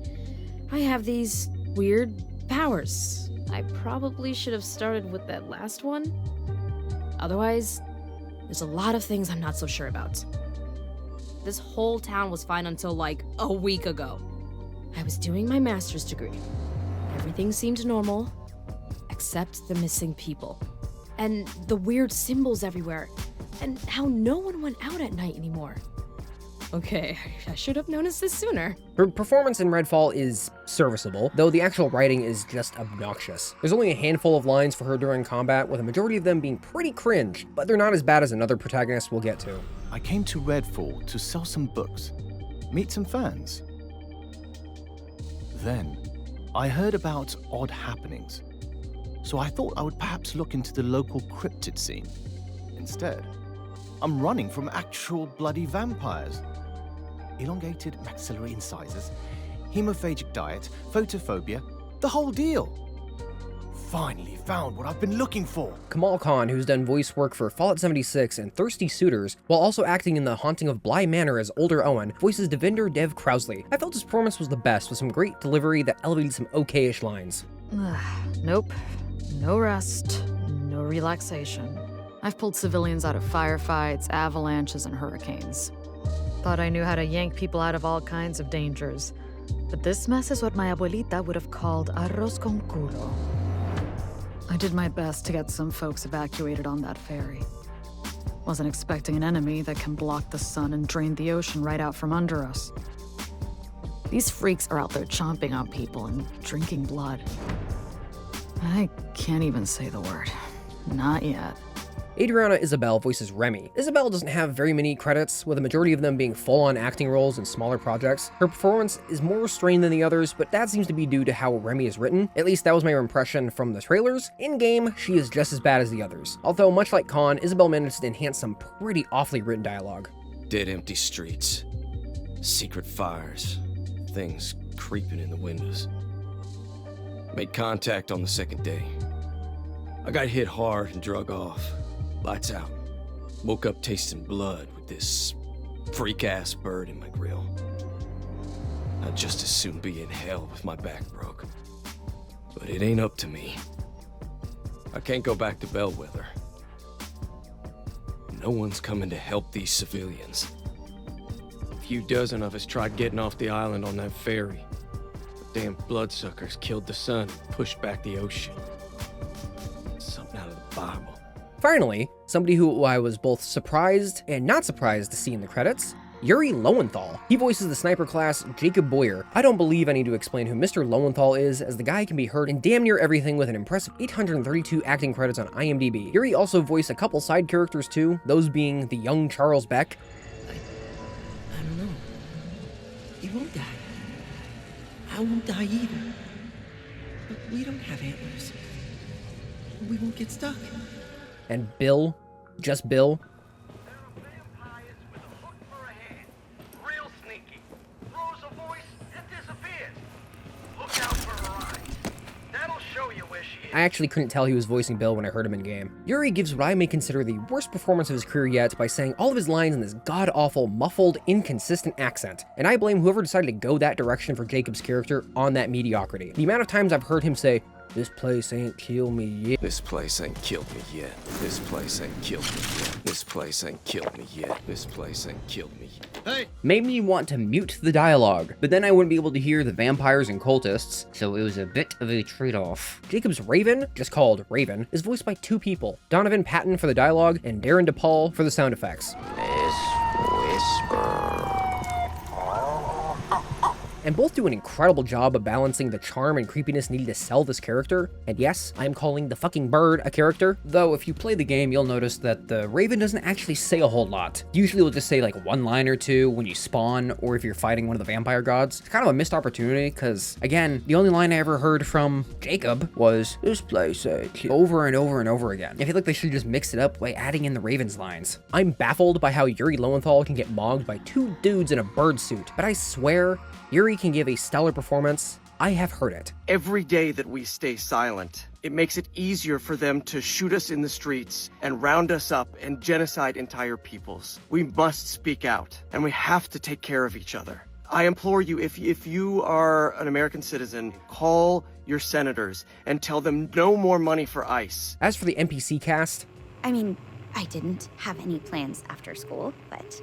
I have these weird powers. I probably should have started with that last one. Otherwise, there's a lot of things I'm not so sure about. This whole town was fine until like a week ago. I was doing my master's degree. Everything seemed normal, except the missing people. And the weird symbols everywhere. And how no one went out at night anymore. Okay, I should have noticed this sooner. Her performance in Redfall is serviceable, though the actual writing is just obnoxious. There's only a handful of lines for her during combat, with a majority of them being pretty cringe, but they're not as bad as another protagonist we'll get to. I came to Redfall to sell some books, meet some fans. Then, I heard about odd happenings, so I thought I would perhaps look into the local cryptid scene. Instead, I'm running from actual bloody vampires. Elongated maxillary incisors, hemophagic diet, photophobia, the whole deal. Finally found what I've been looking for. Kamal Khan, who's done voice work for Fallout 76 and Thirsty Suitors, while also acting in The Haunting of Bly Manor as Older Owen, voices Devinder Dev Krausley. I felt his performance was the best, with some great delivery that elevated some okay-ish lines. Nope. No rest, no relaxation. I've pulled civilians out of firefights, avalanches, and hurricanes. Thought I knew how to yank people out of all kinds of dangers. But this mess is what my abuelita would have called arroz con culo. I did my best to get some folks evacuated on that ferry. Wasn't expecting an enemy that can block the sun and drain the ocean right out from under us. These freaks are out there chomping on people and drinking blood. I can't even say the word. Not yet. Adriana Isabel voices Remy. Isabel doesn't have very many credits, with a majority of them being full-on acting roles in smaller projects. Her performance is more restrained than the others, but that seems to be due to how Remy is written. At least that was my impression from the trailers. In-game, she is just as bad as the others. Although, much like Khan, Isabel managed to enhance some pretty awfully written dialogue. Dead empty streets. Secret fires. Things creeping in the windows. Made contact on the second day. I got hit hard and drug off. Lights out. Woke up tasting blood with this freak-ass bird in my grill. I'd just as soon be in hell if my back broke. But it ain't up to me. I can't go back to Bellwether. No one's coming to help these civilians. A few dozen of us tried getting off the island on that ferry. The damn bloodsuckers killed the sun and pushed back the ocean. Something out of the Bible. Finally, somebody who I was both surprised and not surprised to see in the credits, Yuri Lowenthal. He voices the sniper class Jacob Boyer. I don't believe I need to explain who Mr. Lowenthal is, as the guy can be heard in damn near everything with an impressive 832 acting credits on IMDb. Yuri also voiced a couple side characters too, those being the young Charles Beck. I don't know. He won't die. I won't die either. But we don't have antlers. We won't get stuck. And Bill, just Bill. Vampires with a hook for a hand. Real sneaky. Throws a voice and disappears. Look out for her eyes. That'll show you where she is. I actually couldn't tell he was voicing Bill when I heard him in game. Yuri gives what I may consider the worst performance of his career yet by saying all of his lines in this god-awful, muffled, inconsistent accent. And I blame whoever decided to go that direction for Jacob's character on that mediocrity. The amount of times I've heard him say, "This place ain't killed me yet. This place ain't killed me yet. This place ain't killed me yet. This place ain't killed me yet. This place ain't killed me yet." Hey! Made me want to mute the dialogue, but then I wouldn't be able to hear the vampires and cultists, so it was a bit of a trade-off. Jacob's Raven, just called Raven, is voiced by two people, Donovan Patton for the dialogue and Darren DePaul for the sound effects. And both do an incredible job of balancing the charm and creepiness needed to sell this character. And yes, I'm calling the fucking bird a character, though if you play the game, you'll notice that the Raven doesn't actually say a whole lot. Usually it'll just say like one line or two when you spawn, or if you're fighting one of the vampire gods. It's kind of a missed opportunity, because again, the only line I ever heard from Jacob was, "This place," over and over and over again. I feel like they should just mix it up by adding in the Raven's lines. I'm baffled by how Yuri Lowenthal can get mogged by two dudes in a bird suit, but I swear, Yuri can give a stellar performance. I have heard it. Every day that we stay silent, it makes it easier for them to shoot us in the streets and round us up and genocide entire peoples. We must speak out, and we have to take care of each other. I implore you, if you are an American citizen, call your senators and tell them no more money for ICE. As for the NPC cast, I mean, I didn't have any plans after school, but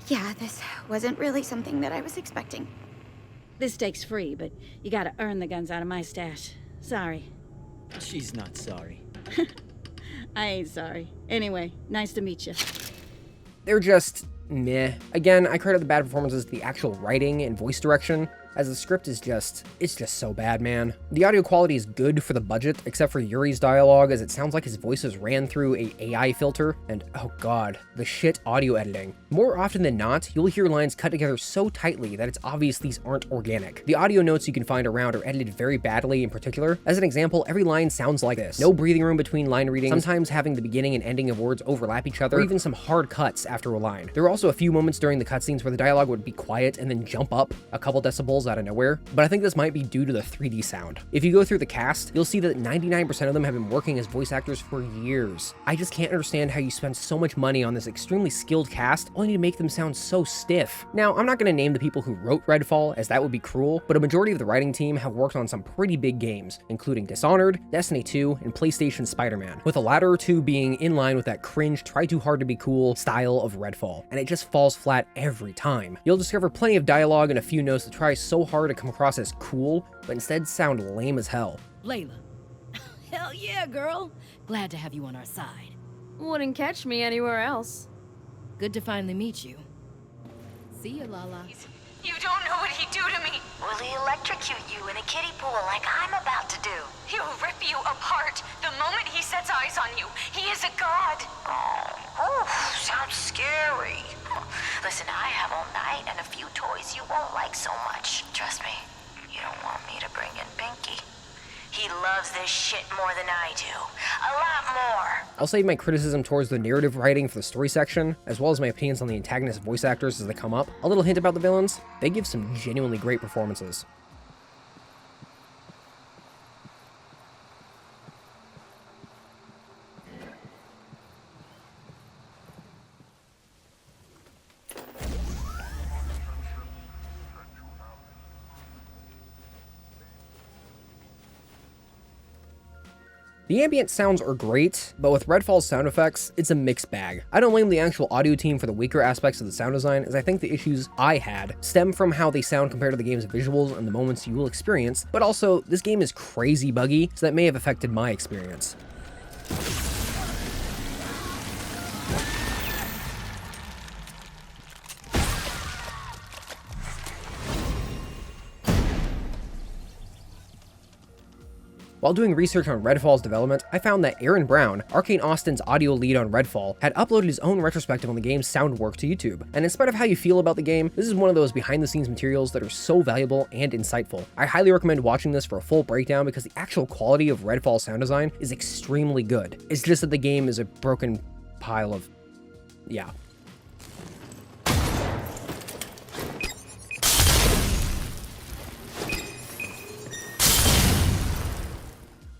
yeah, this wasn't really something that I was expecting. This steak's free, but you gotta earn the guns out of my stash. Sorry. She's not sorry. I ain't sorry. Anyway, nice to meet you. they're just meh. Again, I credit the bad performances to the actual writing and voice direction. as the script is it's just so bad, man. The audio quality is good for the budget, except for Yuri's dialogue, as it sounds like his voice is ran through a AI filter, and oh god, the shit audio editing. More often than not, you'll hear lines cut together so tightly that it's obvious these aren't organic. The audio notes you can find around are edited very badly in particular. As an example, every line sounds like this. No breathing room between line readings, sometimes having the beginning and ending of words overlap each other, or even some hard cuts after a line. There were also a few moments during the cutscenes where the dialogue would be quiet and then jump up a couple decibels out of nowhere, but I think this might be due to the 3D sound. If you go through the cast, you'll see that 99% of them have been working as voice actors for years. I just can't understand how you spend so much money on this extremely skilled cast only to make them sound so stiff. Now, I'm not going to name the people who wrote Redfall, as that would be cruel, but a majority of the writing team have worked on some pretty big games, including Dishonored, Destiny 2, and PlayStation Spider-Man, with the latter two being in line with that cringe, try too hard to be cool style of Redfall, and it just falls flat every time. You'll discover plenty of dialogue and a few notes that try so hard to come across as cool, but instead sound lame as hell. Layla. Hell yeah, girl. Glad to have you on our side. Wouldn't catch me anywhere else. Good to finally meet you. See ya, Lala. You don't know what he'd do to me. Will he electrocute you in a kiddie pool like I'm about to do? He'll rip you apart the moment he sets eyes on you. He is a god. Oh, sounds scary. Listen, I have all night and a few toys you won't like so much. Trust me, you don't want me to bring in Pinky. He loves this shit more than I do. A lot more. I'll save my criticism towards the narrative writing for the story section, as well as my opinions on the antagonist voice actors as they come up. A little hint about the villains: they give some genuinely great performances. The ambient sounds are great, but with Redfall's sound effects, it's a mixed bag. I don't blame the actual audio team for the weaker aspects of the sound design, as I think the issues I had stem from how they sound compared to the game's visuals and the moments you will experience, but also, this game is crazy buggy, so that may have affected my experience. While doing research on Redfall's development, I found that Aaron Brown, Arkane Austin's audio lead on Redfall, had uploaded his own retrospective on the game's sound work to YouTube. And in spite of how you feel about the game, this is one of those behind-the-scenes materials that are so valuable and insightful. I highly recommend watching this for a full breakdown because the actual quality of Redfall's sound design is extremely good. It's just that the game is a broken pile of... yeah.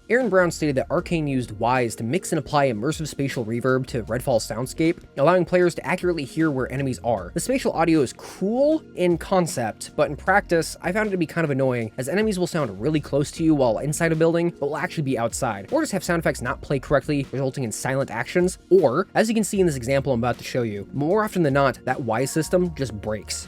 Aaron Brown stated that Arkane used Wise to mix and apply immersive spatial reverb to Redfall's soundscape, allowing players to accurately hear where enemies are. The spatial audio is cool in concept, but in practice, I found it to be kind of annoying, as enemies will sound really close to you while inside a building, but will actually be outside, or just have sound effects not play correctly, resulting in silent actions, or, as you can see in this example I'm about to show you, more often than not, that Wise system just breaks.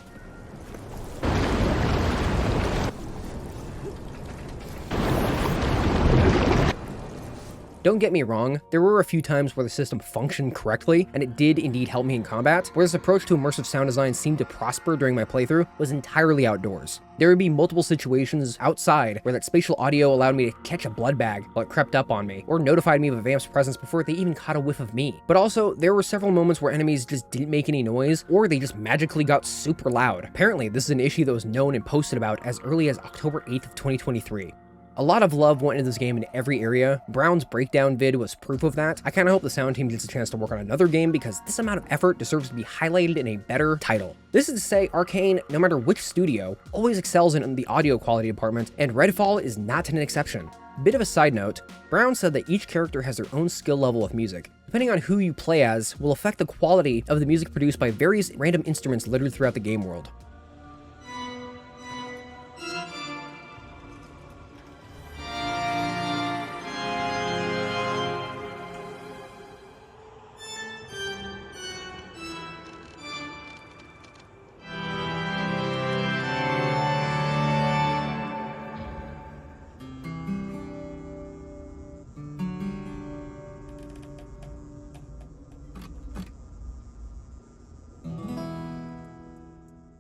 Don't get me wrong, there were a few times where the system functioned correctly, and it did indeed help me in combat, where this approach to immersive sound design seemed to prosper during my playthrough was entirely outdoors. There would be multiple situations outside where that spatial audio allowed me to catch a blood bag while it crept up on me, or notified me of a vamp's presence before they even caught a whiff of me. But also, there were several moments where enemies just didn't make any noise, or they just magically got super loud. Apparently, this is an issue that was known and posted about as early as October 8th of 2023. A lot of love went into this game in every area. Brown's breakdown vid was proof of that. I kinda hope the sound team gets a chance to work on another game because this amount of effort deserves to be highlighted in a better title. This is to say, Arkane, no matter which studio, always excels in the audio quality department, and Redfall is not an exception. Bit of a side note, Brown said that each character has their own skill level with music. Depending on who you play as, will affect the quality of the music produced by various random instruments littered throughout the game world.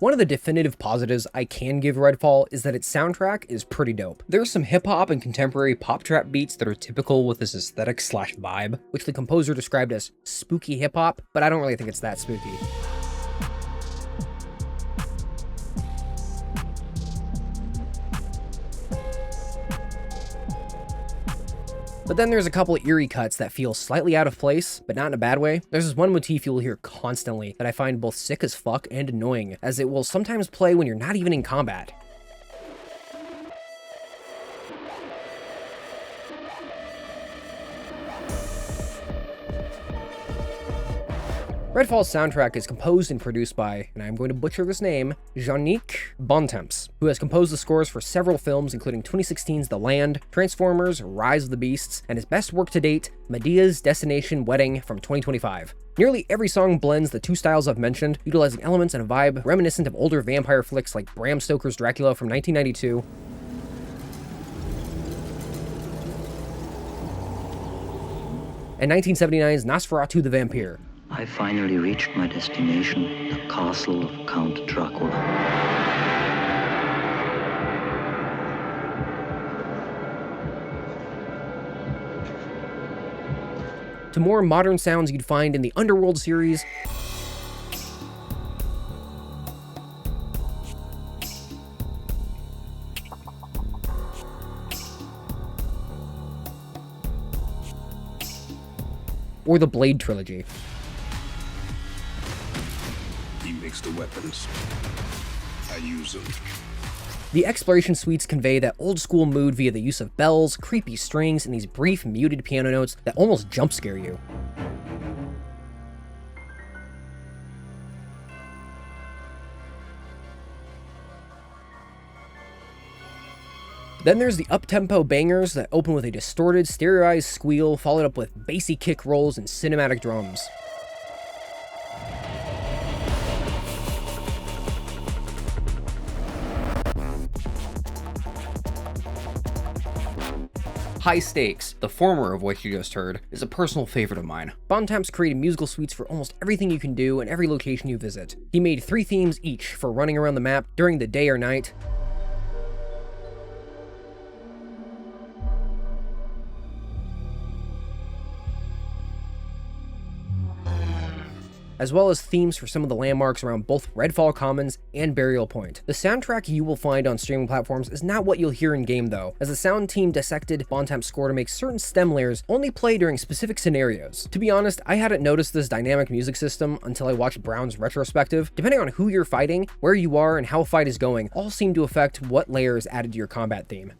One of the definitive positives I can give Redfall is that its soundtrack is pretty dope. There's some hip-hop and contemporary pop trap beats that are typical with this aesthetic/vibe, which the composer described as spooky hip-hop, but I don't really think it's that spooky. But then there's a couple of eerie cuts that feel slightly out of place, but not in a bad way. There's this one motif you'll hear constantly that I find both sick as fuck and annoying, as it will sometimes play when you're not even in combat. Redfall's soundtrack is composed and produced by, and I'm going to butcher this name, Yannick Bontemps, who has composed the scores for several films including 2016's The Land, Transformers, Rise of the Beasts, and his best work to date, Medea's Destination Wedding from 2025. Nearly every song blends the two styles I've mentioned, utilizing elements and a vibe reminiscent of older vampire flicks like Bram Stoker's Dracula from 1992, and 1979's Nosferatu the Vampire. I finally reached my destination, the castle of Count Dracula. To more modern sounds you'd find in the Underworld series, or the Blade trilogy. He makes the weapons. I use them. The exploration suites convey that old-school mood via the use of bells, creepy strings, and these brief, muted piano notes that almost jump scare you. Then there's the up-tempo bangers that open with a distorted, stereoized squeal followed up with bassy kick rolls and cinematic drums. High Stakes, the former of which you just heard, is a personal favorite of mine. Bontemps created musical suites for almost everything you can do and every location you visit. He made 3 themes each for running around the map during the day or night, as well as themes for some of the landmarks around both Redfall Commons and Burial Point. The soundtrack you will find on streaming platforms is not what you'll hear in-game though, as the sound team dissected Bontemps' score to make certain stem layers only play during specific scenarios. To be honest, I hadn't noticed this dynamic music system until I watched Brown's Retrospective. Depending on who you're fighting, where you are, and how a fight is going, all seem to affect what layer is added to your combat theme.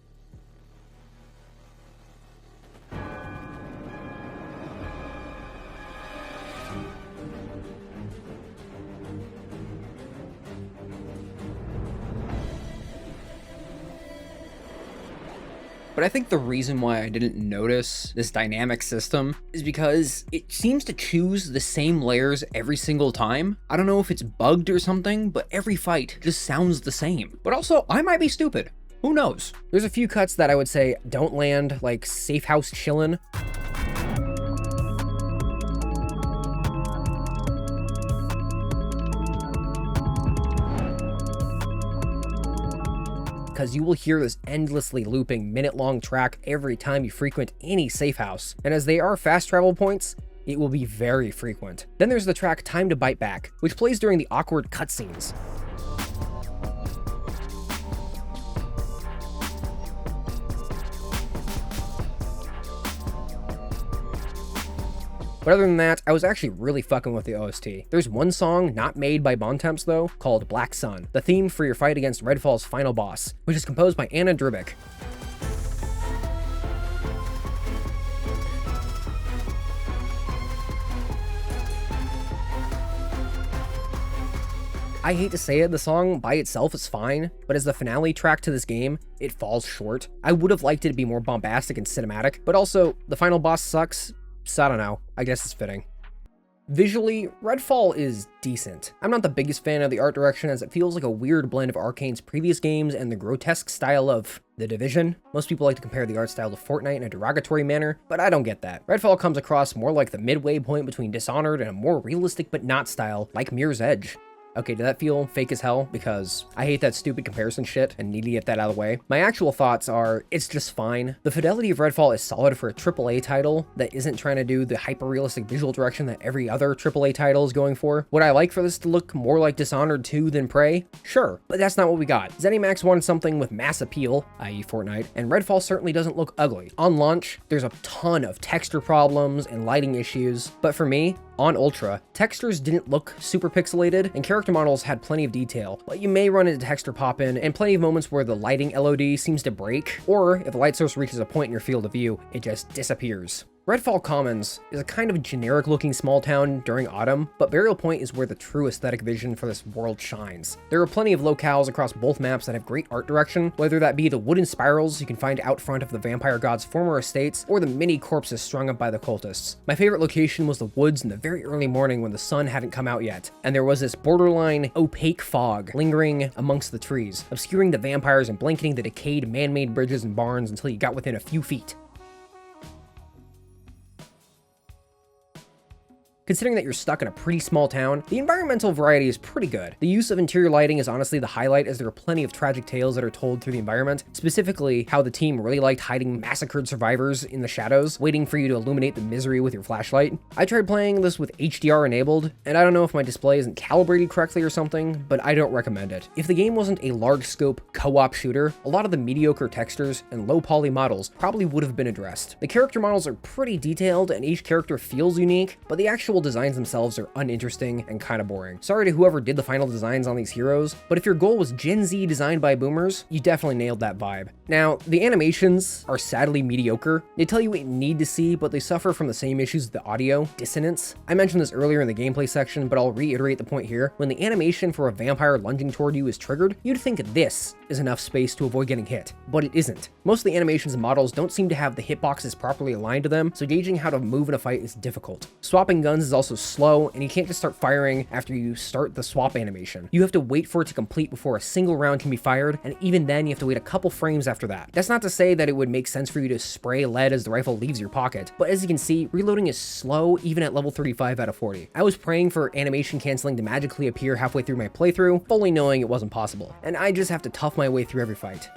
But I think the reason why I didn't notice this dynamic system is because it seems to choose the same layers every single time. I don't know if it's bugged or something, but every fight just sounds the same. But also, I might be stupid. Who knows? There's a few cuts that I would say don't land, like Safe House Chillin'. Because you will hear this endlessly looping minute-long track every time you frequent any safe house, and as they are fast travel points, it will be very frequent. Then there's the track Time to Bite Back, which plays during the awkward cutscenes. But other than that, I was actually really fucking with the OST. There's one song not made by Bontemps though, called Black Sun, the theme for your fight against Redfall's final boss, which is composed by Anna Dribik. I hate to say it, the song by itself is fine, but as the finale track to this game, it falls short. I would have liked it to be more bombastic and cinematic, but also, the final boss sucks, so I don't know, I guess it's fitting. Visually, Redfall is decent. I'm not the biggest fan of the art direction as it feels like a weird blend of Arkane's previous games and the grotesque style of The Division. Most people like to compare the art style to Fortnite in a derogatory manner, but I don't get that. Redfall comes across more like the midway point between Dishonored and a more realistic but not style like Mirror's Edge. Okay, did that feel fake as hell? Because I hate that stupid comparison shit and need to get that out of the way. My actual thoughts are, it's just fine. The fidelity of Redfall is solid for a AAA title that isn't trying to do the hyper-realistic visual direction that every other AAA title is going for. Would I like for this to look more like Dishonored 2 than Prey? Sure, but that's not what we got. ZeniMax wanted something with mass appeal, i.e. Fortnite, and Redfall certainly doesn't look ugly. On launch, there's a ton of texture problems and lighting issues, but for me, on Ultra, textures didn't look super pixelated, and character models had plenty of detail, but you may run into texture pop-in and plenty of moments where the lighting LOD seems to break, or if a light source reaches a point in your field of view, it just disappears. Redfall Commons is a kind of generic-looking small town during autumn, but Burial Point is where the true aesthetic vision for this world shines. There are plenty of locales across both maps that have great art direction, whether that be the wooden spirals you can find out front of the vampire god's former estates, or the many corpses strung up by the cultists. My favorite location was the woods in the very early morning when the sun hadn't come out yet, and there was this borderline opaque fog lingering amongst the trees, obscuring the vampires and blanketing the decayed man-made bridges and barns until you got within a few feet. Considering that you're stuck in a pretty small town, the environmental variety is pretty good. The use of interior lighting is honestly the highlight, as there are plenty of tragic tales that are told through the environment, specifically how the team really liked hiding massacred survivors in the shadows, waiting for you to illuminate the misery with your flashlight. I tried playing this with HDR enabled, and I don't know if my display isn't calibrated correctly or something, but I don't recommend it. If the game wasn't a large scope co-op shooter, a lot of the mediocre textures and low poly models probably would have been addressed. The character models are pretty detailed and each character feels unique, but the actual designs themselves are uninteresting and kind of boring. Sorry to whoever did the final designs on these heroes, but if your goal was Gen Z designed by boomers, you definitely nailed that vibe. Now, the animations are sadly mediocre. They tell you what you need to see, but they suffer from the same issues as the audio dissonance. I mentioned this earlier in the gameplay section, but I'll reiterate the point here. When the animation for a vampire lunging toward you is triggered, you'd think this is enough space to avoid getting hit, but it isn't. Most of the animations and models don't seem to have the hitboxes properly aligned to them, so gauging how to move in a fight is difficult. Swapping guns is also slow, and you can't just start firing after you start the swap animation. You have to wait for it to complete before a single round can be fired, and even then you have to wait a couple frames after that. That's not to say that it would make sense for you to spray lead as the rifle leaves your pocket, but as you can see, reloading is slow even at level 35 out of 40. I was praying for animation canceling to magically appear halfway through my playthrough, fully knowing it wasn't possible, and I just have to tough my way through every fight.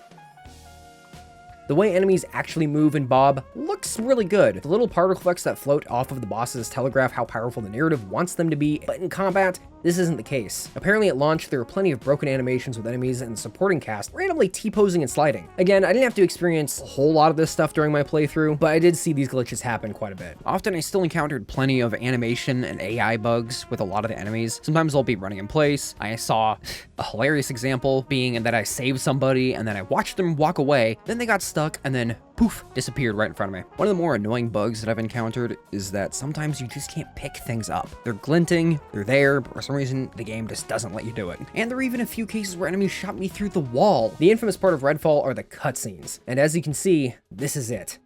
The way enemies actually move in Bob looks really good. The little particle effects that float off of the bosses telegraph how powerful the narrative wants them to be, but in combat, this isn't the case. Apparently at launch, there were plenty of broken animations with enemies and the supporting cast randomly T-posing and sliding. Again, I didn't have to experience a whole lot of this stuff during my playthrough, but I did see these glitches happen quite a bit. Often I still encountered plenty of animation and AI bugs with a lot of the enemies. Sometimes they'll be running in place. I saw a hilarious example being that I saved somebody and then I watched them walk away, then they got stuck and then poof, disappeared right in front of me. One of the more annoying bugs that I've encountered is that sometimes you just can't pick things up. They're glinting, they're there, but for some reason the game just doesn't let you do it. And there are even a few cases where enemies shot me through the wall. The infamous part of Redfall are the cutscenes, and as you can see, this is it.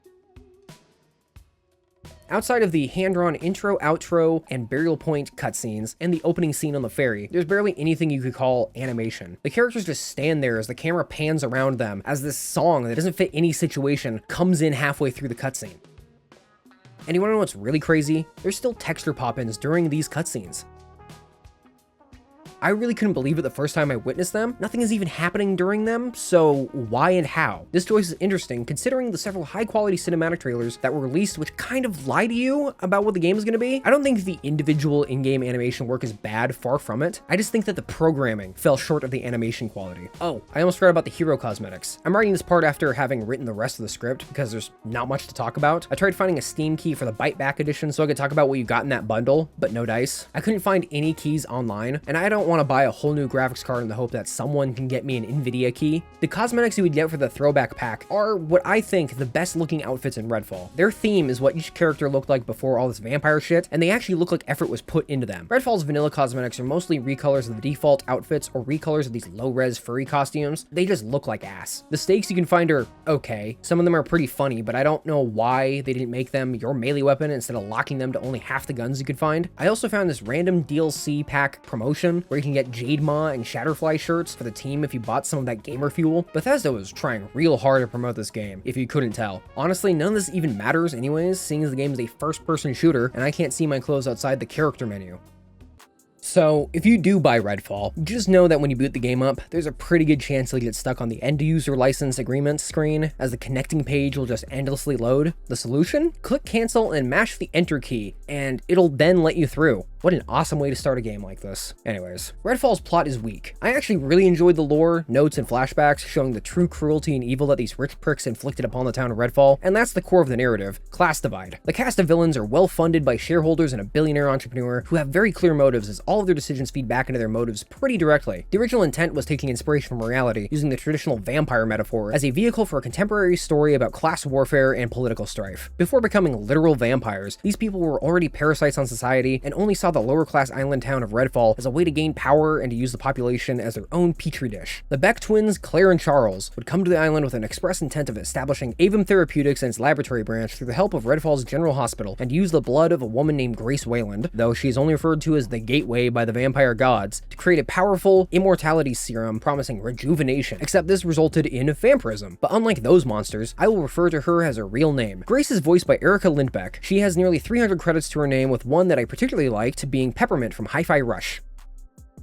Outside of the hand-drawn intro, outro, and burial point cutscenes, and the opening scene on the ferry, there's barely anything you could call animation. The characters just stand there as the camera pans around them as this song that doesn't fit any situation comes in halfway through the cutscene. And you wanna know what's really crazy? There's still texture pop-ins during these cutscenes. I really couldn't believe it the first time I witnessed them. Nothing is even happening during them, so why and how? This choice is interesting considering the several high-quality cinematic trailers that were released which kind of lie to you about what the game is going to be. I don't think the individual in-game animation work is bad, far from it. I just think that the programming fell short of the animation quality. Oh, I almost forgot about the hero cosmetics. I'm writing this part after having written the rest of the script because there's not much to talk about. I tried finding a Steam key for the Bite Back edition so I could talk about what you got in that bundle, but no dice. I couldn't find any keys online, and I don't want to buy a whole new graphics card in the hope that someone can get me an Nvidia key. The cosmetics you would get for the throwback pack are what I think the best looking outfits in Redfall. Their theme is what each character looked like before all this vampire shit, and they actually look like effort was put into them. Redfall's vanilla cosmetics are mostly recolors of the default outfits or recolors of these low-res furry costumes. They just look like ass. The stakes you can find are okay. Some of them are pretty funny, but I don't know why they didn't make them your melee weapon instead of locking them to only half the guns you could find. I also found this random DLC pack promotion where you can get Jade Maw and Shatterfly shirts for the team if you bought some of that gamer fuel. Bethesda was trying real hard to promote this game, if you couldn't tell. Honestly, none of this even matters anyways, seeing as the game is a first-person shooter and I can't see my clothes outside the character menu. So, if you do buy Redfall, just know that when you boot the game up, there's a pretty good chance you'll get stuck on the end-user license agreement screen, as the connecting page will just endlessly load. The solution? Click cancel and mash the enter key, and it'll then let you through. What an awesome way to start a game like this. Anyways, Redfall's plot is weak. I actually really enjoyed the lore, notes, and flashbacks showing the true cruelty and evil that these rich pricks inflicted upon the town of Redfall, and that's the core of the narrative, class divide. The cast of villains are well funded by shareholders and a billionaire entrepreneur who have very clear motives, as all of their decisions feed back into their motives pretty directly. The original intent was taking inspiration from reality, using the traditional vampire metaphor as a vehicle for a contemporary story about class warfare and political strife. Before becoming literal vampires, these people were already parasites on society and only saw the lower-class island town of Redfall as a way to gain power and to use the population as their own petri dish. The Beck twins, Claire and Charles, would come to the island with an express intent of establishing Avum Therapeutics and its laboratory branch through the help of Redfall's General Hospital, and use the blood of a woman named Grace Wayland, though she is only referred to as the Gateway by the vampire gods, to create a powerful immortality serum promising rejuvenation, except this resulted in vampirism. But unlike those monsters, I will refer to her as her real name. Grace is voiced by Erica Lindbeck. She has nearly 300 credits to her name, with one that I particularly liked being Peppermint from Hi-Fi Rush.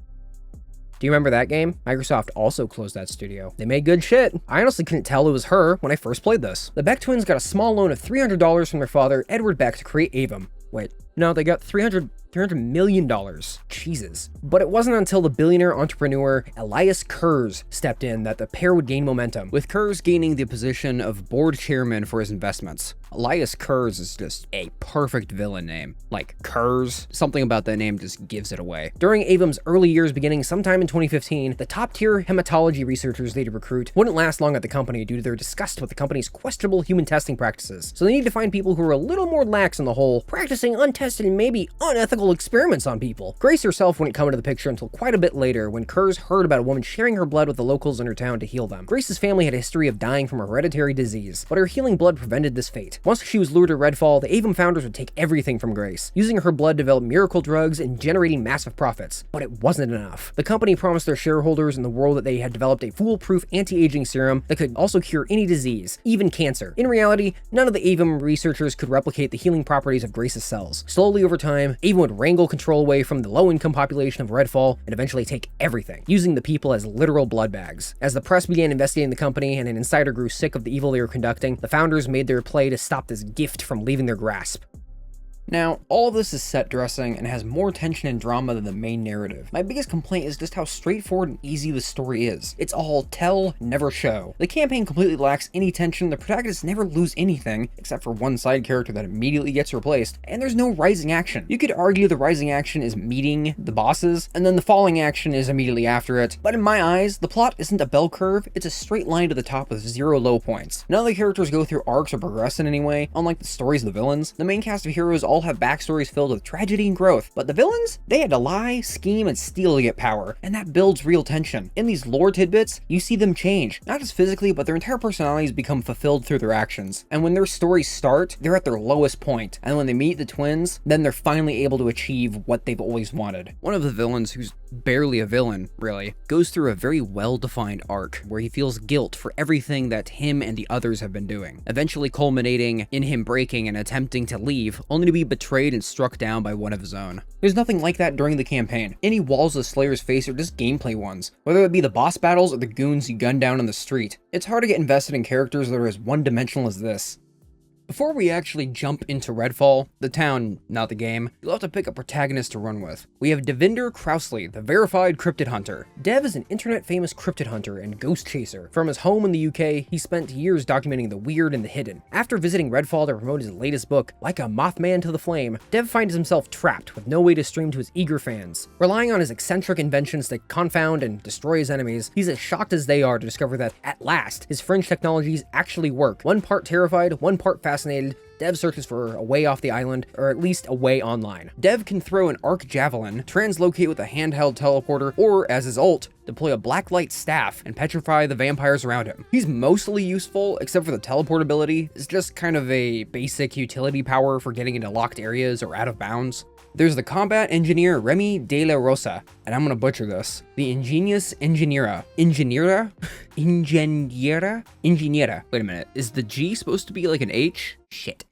Do you remember that game? Microsoft also closed that studio. They made good shit. I honestly couldn't tell it was her when I first played this. The Beck twins got a small loan of $300 from their father, Edward Beck, to create Avum. Wait, no, they got $300 million. Jesus. But it wasn't until the billionaire entrepreneur Elias Kurz stepped in that the pair would gain momentum, with Kurz gaining the position of board chairman for his investments. Elias Kurz is just a perfect villain name. Like Kurz, something about that name just gives it away. During Avum's early years beginning sometime in 2015, the top-tier hematology researchers they'd recruit wouldn't last long at the company due to their disgust with the company's questionable human testing practices. So they need to find people who are a little more lax on the whole, practicing untested and maybe unethical experiments on people. Grace herself wouldn't come into the picture until quite a bit later, when Kurz heard about a woman sharing her blood with the locals in her town to heal them. Grace's family had a history of dying from a hereditary disease, but her healing blood prevented this fate. Once she was lured to Redfall, the Avum founders would take everything from Grace, using her blood to develop miracle drugs and generating massive profits. But it wasn't enough. The company promised their shareholders in the world that they had developed a foolproof anti-aging serum that could also cure any disease, even cancer. In reality, none of the Avum researchers could replicate the healing properties of Grace's cells. Slowly over time, Avum would wrangle control away from the low-income population of Redfall and eventually take everything, using the people as literal blood bags. As the press began investigating the company and an insider grew sick of the evil they were conducting, the founders made their play to stop this gift from leaving their grasp. Now, all of this is set dressing and has more tension and drama than the main narrative. My biggest complaint is just how straightforward and easy the story is. It's all tell, never show. The campaign completely lacks any tension, the protagonists never lose anything, except for one side character that immediately gets replaced, and there's no rising action. You could argue the rising action is meeting the bosses, and then the falling action is immediately after it, but in my eyes, the plot isn't a bell curve, it's a straight line to the top with 0 low points. None of the characters go through arcs or progress in any way, unlike the stories of the villains. The main cast of heroes all have backstories filled with tragedy and growth, but the villains? They had to lie, scheme, and steal to get power, and that builds real tension. In these lore tidbits, you see them change, not just physically, but their entire personalities become fulfilled through their actions. And when their stories start, they're at their lowest point, and when they meet the twins, then they're finally able to achieve what they've always wanted. One of the villains, who's barely a villain, really, goes through a very well-defined arc where he feels guilt for everything that him and the others have been doing, eventually culminating in him breaking and attempting to leave, only to be betrayed and struck down by one of his own. There's nothing like that during the campaign. Any walls the Slayers face are just gameplay ones, whether it be the boss battles or the goons you gun down on the street. It's hard to get invested in characters that are as one-dimensional as this. Before we actually jump into Redfall, the town, not the game, you'll have to pick a protagonist to run with. We have Devinder Crowsley, the verified cryptid hunter. Dev is an internet-famous cryptid hunter and ghost chaser. From his home in the UK, he spent years documenting the weird and the hidden. After visiting Redfall to promote his latest book, Like a Mothman to the Flame, Dev finds himself trapped with no way to stream to his eager fans. Relying on his eccentric inventions to confound and destroy his enemies, he's as shocked as they are to discover that, at last, his fringe technologies actually work. One part terrified, one part fascinated, Dev searches for a way off the island, or at least a way online. Dev can throw an arc javelin, translocate with a handheld teleporter, or, as his ult, deploy a blacklight staff and petrify the vampires around him. He's mostly useful, except for the teleport ability. It's just kind of a basic utility power for getting into locked areas or out of bounds. There's the combat engineer Remy De La Rosa, and I'm gonna butcher this. The ingenious engineera. Ingeniera? Wait a minute, is the G supposed to be like an H? Shit.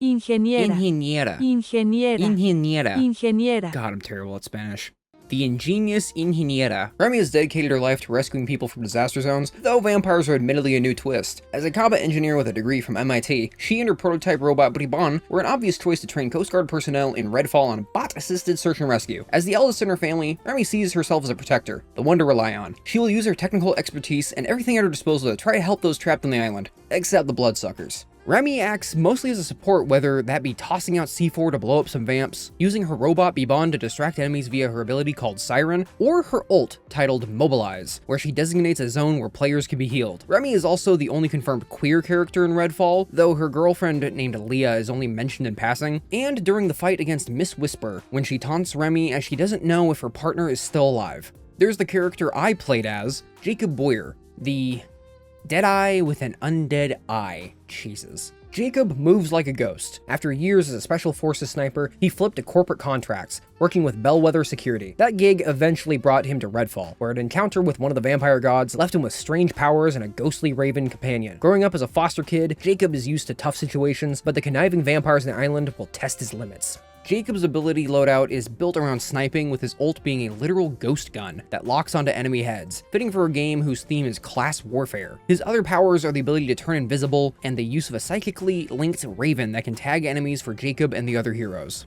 Ingeniera. Ingeniera. Ingeniera. Ingeniera. Ingeniera. God, I'm terrible at Spanish. The ingenious ingeniera. Remy has dedicated her life to rescuing people from disaster zones, though vampires are admittedly a new twist. As a combat engineer with a degree from MIT, she and her prototype robot Bribon were an obvious choice to train Coast Guard personnel in Redfall on bot-assisted search and rescue. As the eldest in her family, Remy sees herself as a protector, the one to rely on. She will use her technical expertise and everything at her disposal to try to help those trapped on the island, except the bloodsuckers. Remy acts mostly as a support, whether that be tossing out C4 to blow up some vamps, using her robot Bibon to distract enemies via her ability called Siren, or her ult titled Mobilize, where she designates a zone where players can be healed. Remy is also the only confirmed queer character in Redfall, though her girlfriend named Leah is only mentioned in passing, and during the fight against Miss Whisper, when she taunts Remy as she doesn't know if her partner is still alive. There's the character I played as, Jacob Boyer, the Deadeye with an undead eye. Jesus. Jacob moves like a ghost. After years as a special forces sniper, he flipped to corporate contracts, working with Bellwether Security. That gig eventually brought him to Redfall, where an encounter with one of the vampire gods left him with strange powers and a ghostly raven companion. Growing up as a foster kid, Jacob is used to tough situations, but the conniving vampires on the island will test his limits. Jacob's ability loadout is built around sniping, with his ult being a literal ghost gun that locks onto enemy heads, fitting for a game whose theme is class warfare. His other powers are the ability to turn invisible and the use of a psychically linked raven that can tag enemies for Jacob and the other heroes.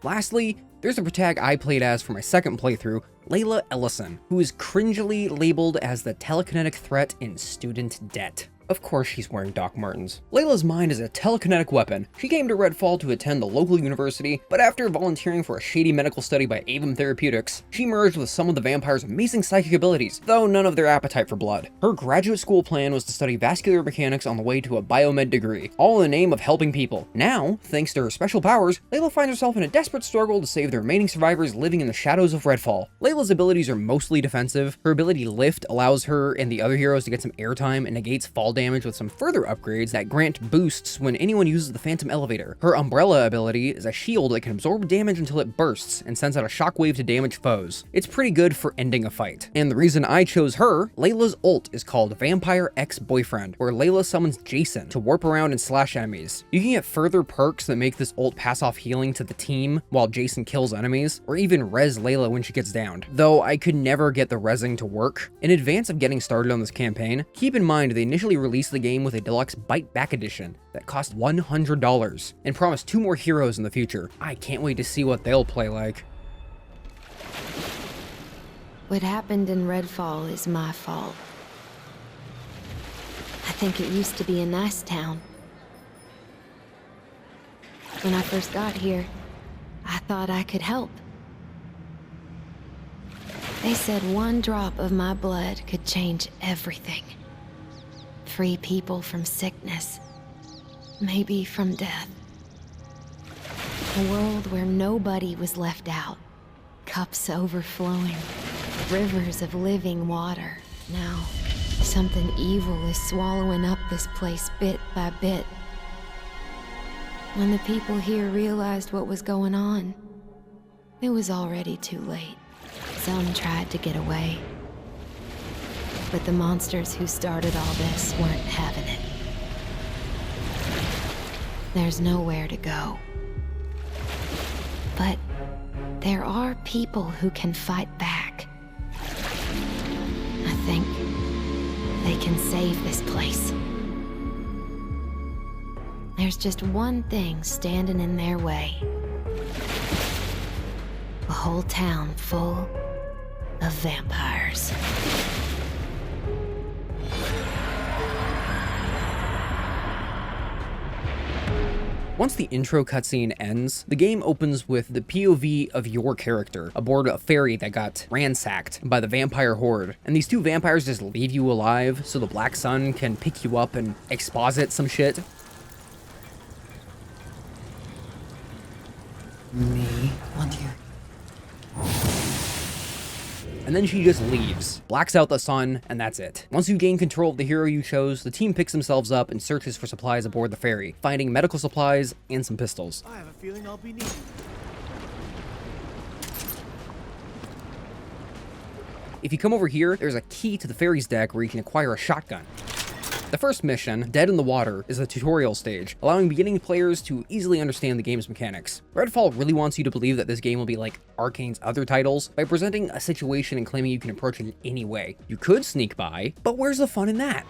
Lastly, there's the protag I played as for my second playthrough, Layla Ellison, who is cringily labeled as the telekinetic threat in Student Debt. Of course she's wearing Doc Martens. Layla's mind is a telekinetic weapon. She came to Redfall to attend the local university, but after volunteering for a shady medical study by Avon Therapeutics, she merged with some of the vampires' amazing psychic abilities, though none of their appetite for blood. Her graduate school plan was to study vascular mechanics on the way to a biomed degree, all in the name of helping people. Now, thanks to her special powers, Layla finds herself in a desperate struggle to save the remaining survivors living in the shadows of Redfall. Layla's abilities are mostly defensive. Her ability Lift allows her and the other heroes to get some airtime and negates fall damage with some further upgrades that grant boosts when anyone uses the Phantom Elevator. Her Umbrella ability is a shield that can absorb damage until it bursts and sends out a shockwave to damage foes. It's pretty good for ending a fight. And the reason I chose her, Layla's ult is called Vampire Ex-Boyfriend, where Layla summons Jason to warp around and slash enemies. You can get further perks that make this ult pass off healing to the team while Jason kills enemies, or even res Layla when she gets downed, though I could never get the resing to work. In advance of getting started on this campaign, keep in mind they initially released the game with a deluxe Bite Back edition that cost $100 and promised 2 more heroes in the future. I can't wait to see what they'll play like. What happened in Redfall is my fault. I think it used to be a nice town. When I first got here, I thought I could help. They said one drop of my blood could change everything. Free people from sickness, maybe from death. A world where nobody was left out. Cups overflowing, rivers of living water. Now, something evil is swallowing up this place bit by bit. When the people here realized what was going on, it was already too late. Some tried to get away. But the monsters who started all this weren't having it. There's nowhere to go. But there are people who can fight back. I think they can save this place. There's just one thing standing in their way. A whole town full of vampires. Once the intro cutscene ends, the game opens with the POV of your character aboard a ferry that got ransacked by the vampire horde. And these 2 vampires just leave you alive so the Black Sun can pick you up and exposit some shit. Me want you. And then she just leaves, blacks out the sun, and that's it. Once you gain control of the hero you chose, the team picks themselves up and searches for supplies aboard the ferry, finding medical supplies and some pistols. I have a feeling I'll be needing. If you come over here, there's a key to the ferry's deck where you can acquire a shotgun. The first mission, Dead in the Water, is a tutorial stage, allowing beginning players to easily understand the game's mechanics. Redfall really wants you to believe that this game will be like Arkane's other titles by presenting a situation and claiming you can approach it in any way. You could sneak by, but where's the fun in that?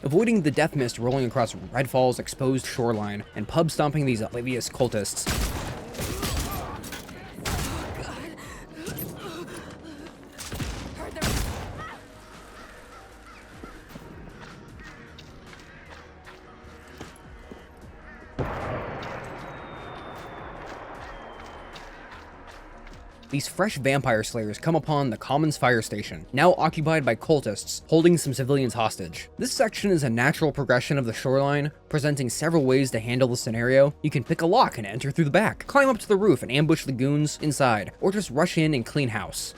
Avoiding the death mist rolling across Redfall's exposed shoreline, and pub stomping these oblivious cultists. These fresh vampire slayers come upon the Commons fire station, now occupied by cultists holding some civilians hostage. This section is a natural progression of the shoreline, presenting several ways to handle the scenario. You can pick a lock and enter through the back, climb up to the roof and ambush the goons inside, or just rush in and clean house.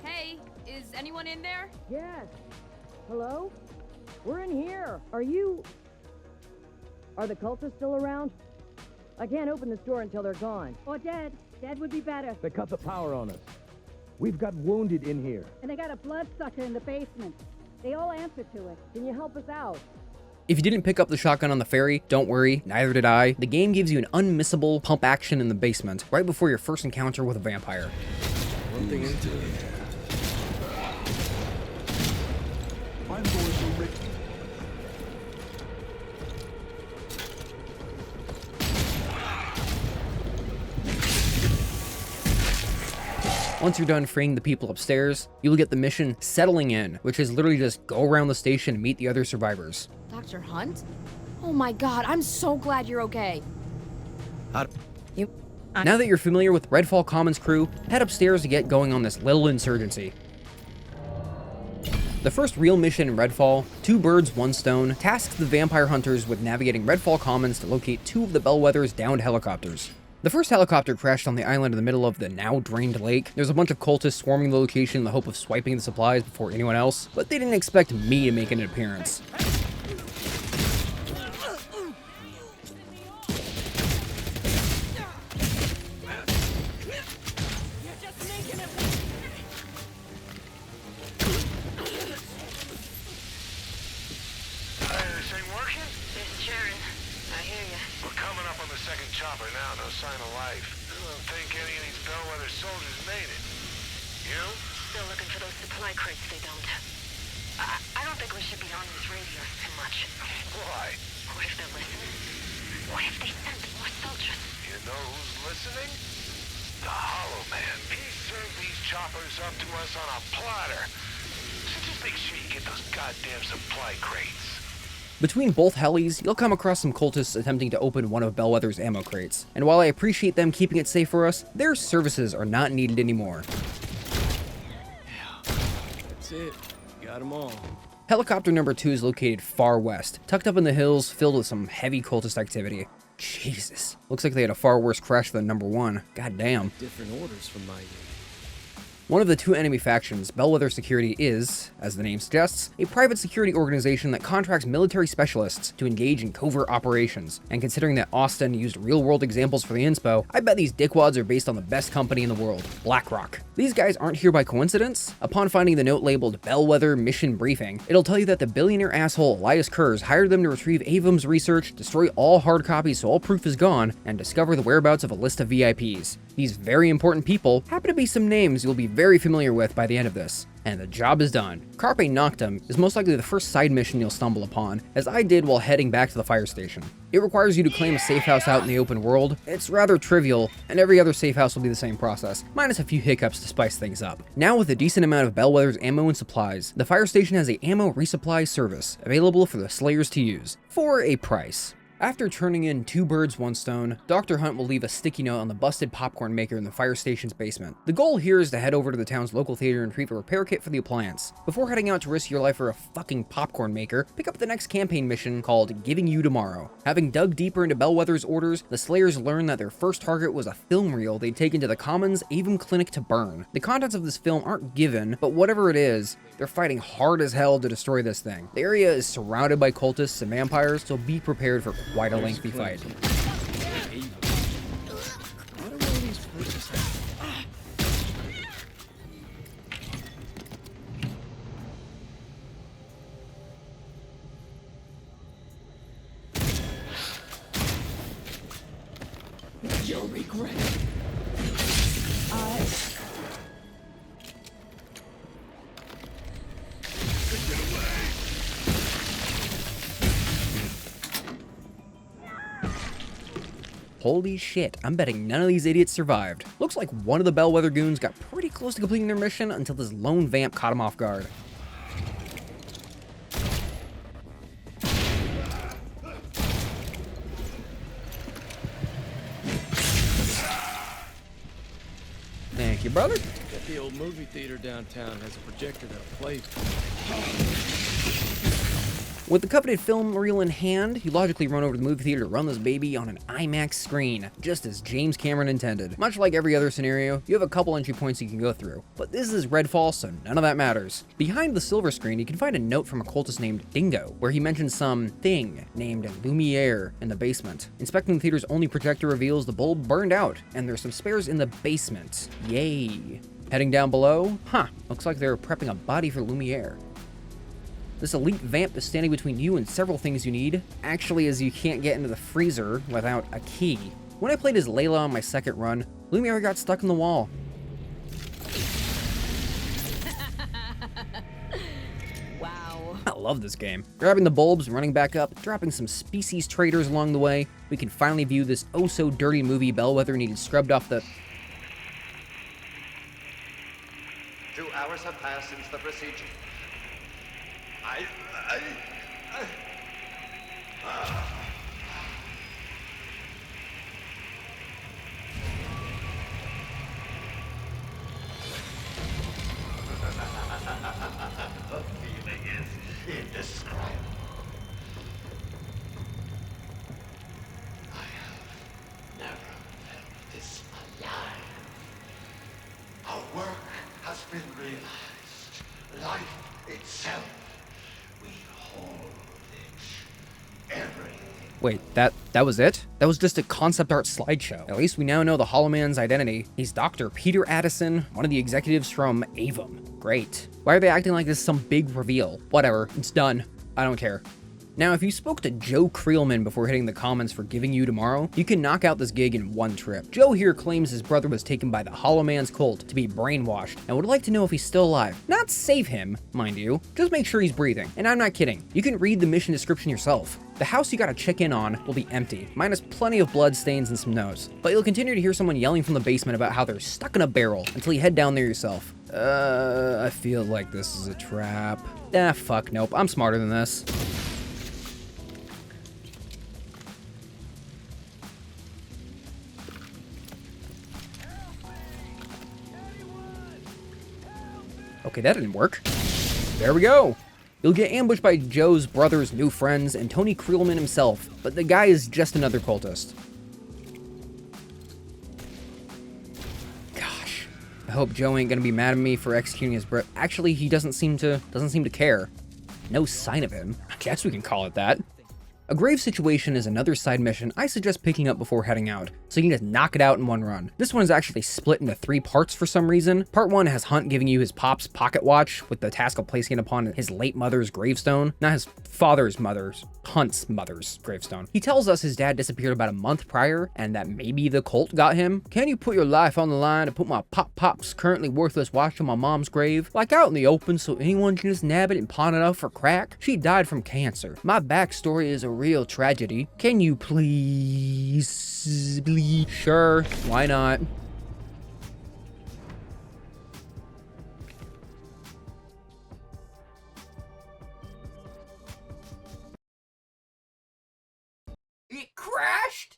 Hey, is anyone in there? Yes. Hello? We're in here. Are the cultists still around? I can't open this door until they're gone. Or dead. Dead would be better. They cut the power on us. We've got wounded in here. And they got a bloodsucker in the basement. They all answer to it. Can you help us out? If you didn't pick up the shotgun on the ferry, don't worry, neither did I. The game gives you an unmissable pump action in the basement, right before your first encounter with a vampire. One thing into it. I'm going to Rick. Once you're done freeing the people upstairs, you'll get the mission Settling In, which is literally just go around the station and meet the other survivors. Dr. Hunt? Oh my god, I'm so glad you're okay. Now that you're familiar with Redfall Commons crew, head upstairs to get going on this little insurgency. The first real mission in Redfall, Two Birds, One Stone, tasks the vampire hunters with navigating Redfall Commons to locate two of the Bellwether's downed helicopters. The first helicopter crashed on the island in the middle of the now-drained lake. There's a bunch of cultists swarming the location in the hope of swiping the supplies before anyone else, but they didn't expect me to make an appearance. Chopper now, no sign of life. I don't think any of these Bellwether soldiers made it. You? Still looking for those supply crates they dumped. I don't think we should be on these radios too much. Why? What if they're listening? What if they sent more soldiers? You know who's listening? The Hollow Man. He served these choppers up to us on a platter. So just make sure you get those goddamn supply crates. Between both helis, you'll come across some cultists attempting to open one of Bellwether's ammo crates, and while I appreciate them keeping it safe for us, their services are not needed anymore. That's it. Got them all. Helicopter number 2 is located far west, tucked up in the hills, filled with some heavy cultist activity. Jesus. Looks like they had a far worse crash than number 1. God damn. Different orders from my unit. One of the two enemy factions, Bellwether Security, is, as the name suggests, a private security organization that contracts military specialists to engage in covert operations. And considering that Austin used real-world examples for the inspo, I bet these dickwads are based on the best company in the world, BlackRock. These guys aren't here by coincidence. Upon finding the note labeled Bellwether Mission Briefing, it'll tell you that the billionaire asshole Elias Kurz hired them to retrieve Avum's research, destroy all hard copies so all proof is gone, and discover the whereabouts of a list of VIPs. These very important people happen to be some names you'll be very familiar with by the end of this. And the job is done. Carpe Noctem is most likely the first side mission you'll stumble upon, as I did while heading back to the fire station. It requires you to claim a safe house out in the open world. It's rather trivial, and every other safe house will be the same process, minus a few hiccups to spice things up. Now with a decent amount of Bellwether's ammo and supplies, the fire station has a ammo resupply service available for the Slayers to use, for a price. After turning in 2 birds, 1 stone, Dr. Hunt will leave a sticky note on the busted popcorn maker in the fire station's basement. The goal here is to head over to the town's local theater and retrieve a repair kit for the appliance. Before heading out to risk your life for a fucking popcorn maker, pick up the next campaign mission called Giving You Tomorrow. Having dug deeper into Bellwether's orders, the Slayers learn that their first target was a film reel they'd taken to the Commons Avon Clinic to burn. The contents of this film aren't given, but whatever it is, they're fighting hard as hell to destroy this thing. The area is surrounded by cultists and vampires, so be prepared for quite a lengthy fight. You'll regret it. Holy shit, I'm betting none of these idiots survived. Looks like one of the Bellwether goons got pretty close to completing their mission until this lone vamp caught him off guard. Thank you, brother. Bet the old movie theater downtown has a projector that'll play. With the coveted film reel in hand, you logically run over to the movie theater to run this baby on an IMAX screen, just as James Cameron intended. Much like every other scenario, you have a couple entry points you can go through, but this is Redfall, so none of that matters. Behind the silver screen, you can find a note from a cultist named Dingo, where he mentions some thing named Lumiere in the basement. Inspecting the theater's only projector reveals the bulb burned out, and there's some spares in the basement. Yay. Heading down below, looks like they're prepping a body for Lumiere. This elite vamp is standing between you and several things you need, actually, as you can't get into the freezer without a key. When I played as Layla on my second run, Lumiere got stuck in the wall. Wow. I love this game. Grabbing the bulbs and running back up, dropping some species traders along the way, we can finally view this oh-so-dirty movie Bellwether needed scrubbed off the... 2 hours have passed since the procedure. The feeling is indescribable. I have never felt this alive. Our work has been realized. Life itself. We hold it. Everything. Wait, that was it? That was just a concept art slideshow. At least we now know the Hollow Man's identity. He's Dr. Peter Addison, one of the executives from Avon. Great. Why are they acting like this is some big reveal? Whatever, it's done. I don't care. Now, if you spoke to Joe Creelman before hitting the comments for Giving You Tomorrow, you can knock out this gig in one trip. Joe here claims his brother was taken by the Hollow Man's cult to be brainwashed and would like to know if he's still alive. Not save him, mind you, just make sure he's breathing. And I'm not kidding, you can read the mission description yourself. The house you gotta check in on will be empty, minus plenty of blood stains and some notes. But you'll continue to hear someone yelling from the basement about how they're stuck in a barrel until you head down there yourself. I feel like this is a trap. Fuck, nope, I'm smarter than this. Okay, that didn't work. There we go. You'll get ambushed by Joe's brother's new friends and Tony Creelman himself, but the guy is just another cultist. Gosh, I hope Joe ain't gonna be mad at me for executing his brother. Actually, he doesn't seem to care. No sign of him. I guess we can call it that. A grave situation is another side mission I suggest picking up before heading out, so you can just knock it out in one run. This one is actually split into 3 parts for some reason. Part 1 has Hunt giving you his pop's pocket watch with the task of placing it upon his late mother's gravestone. Not his father's mother's, Hunt's mother's gravestone. He tells us his dad disappeared about a month prior and that maybe the cult got him. Can you put your life on the line to put my pop's currently worthless watch on my mom's grave? Like out in the open so anyone can just nab it and pawn it off for crack? She died from cancer. My backstory is a real tragedy. Can you please? Sure, why not? it crashed!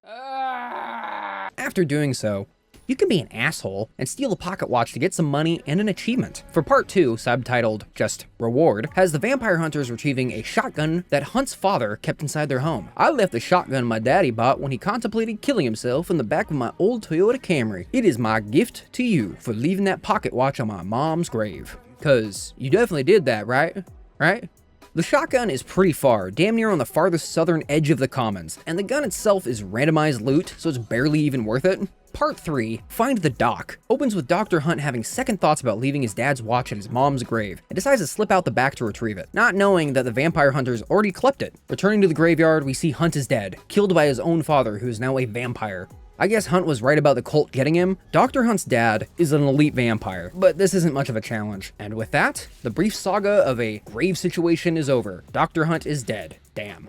After doing so, you can be an asshole and steal a pocket watch to get some money and an achievement. For part 2, subtitled just Reward, has the vampire hunters retrieving a shotgun that Hunt's father kept inside their home. I left the shotgun my daddy bought when he contemplated killing himself in the back of my old Toyota Camry. It is my gift to you for leaving that pocket watch on my mom's grave. Cause you definitely did that, right? Right? The shotgun is pretty far, damn near on the farthest southern edge of the commons, and the gun itself is randomized loot, so it's barely even worth it. Part 3, Find the Dock, opens with Dr. Hunt having second thoughts about leaving his dad's watch at his mom's grave, and decides to slip out the back to retrieve it, not knowing that the vampire hunters already clept it. Returning to the graveyard, we see Hunt is dead, killed by his own father, who is now a vampire. I guess Hunt was right about the cult getting him. Dr. Hunt's dad is an elite vampire, but this isn't much of a challenge. And with that, the brief saga of a grave situation is over. Dr. Hunt is dead. Damn.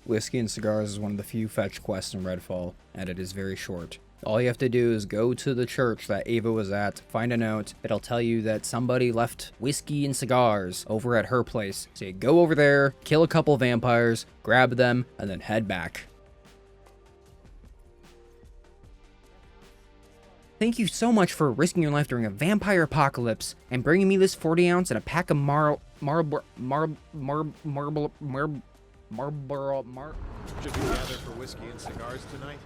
Whiskey and Cigars is one of the few fetch quests in Redfall, and it is very short. All you have to do is go to the church that Ava was at, find a note, it'll tell you that somebody left whiskey and cigars over at her place. So you go over there, kill a couple vampires, grab them, and then head back. Thank you so much for risking your life during a vampire apocalypse and bringing me this 40 ounce and a pack of Marlboro. Should we gather for whiskey and cigars tonight?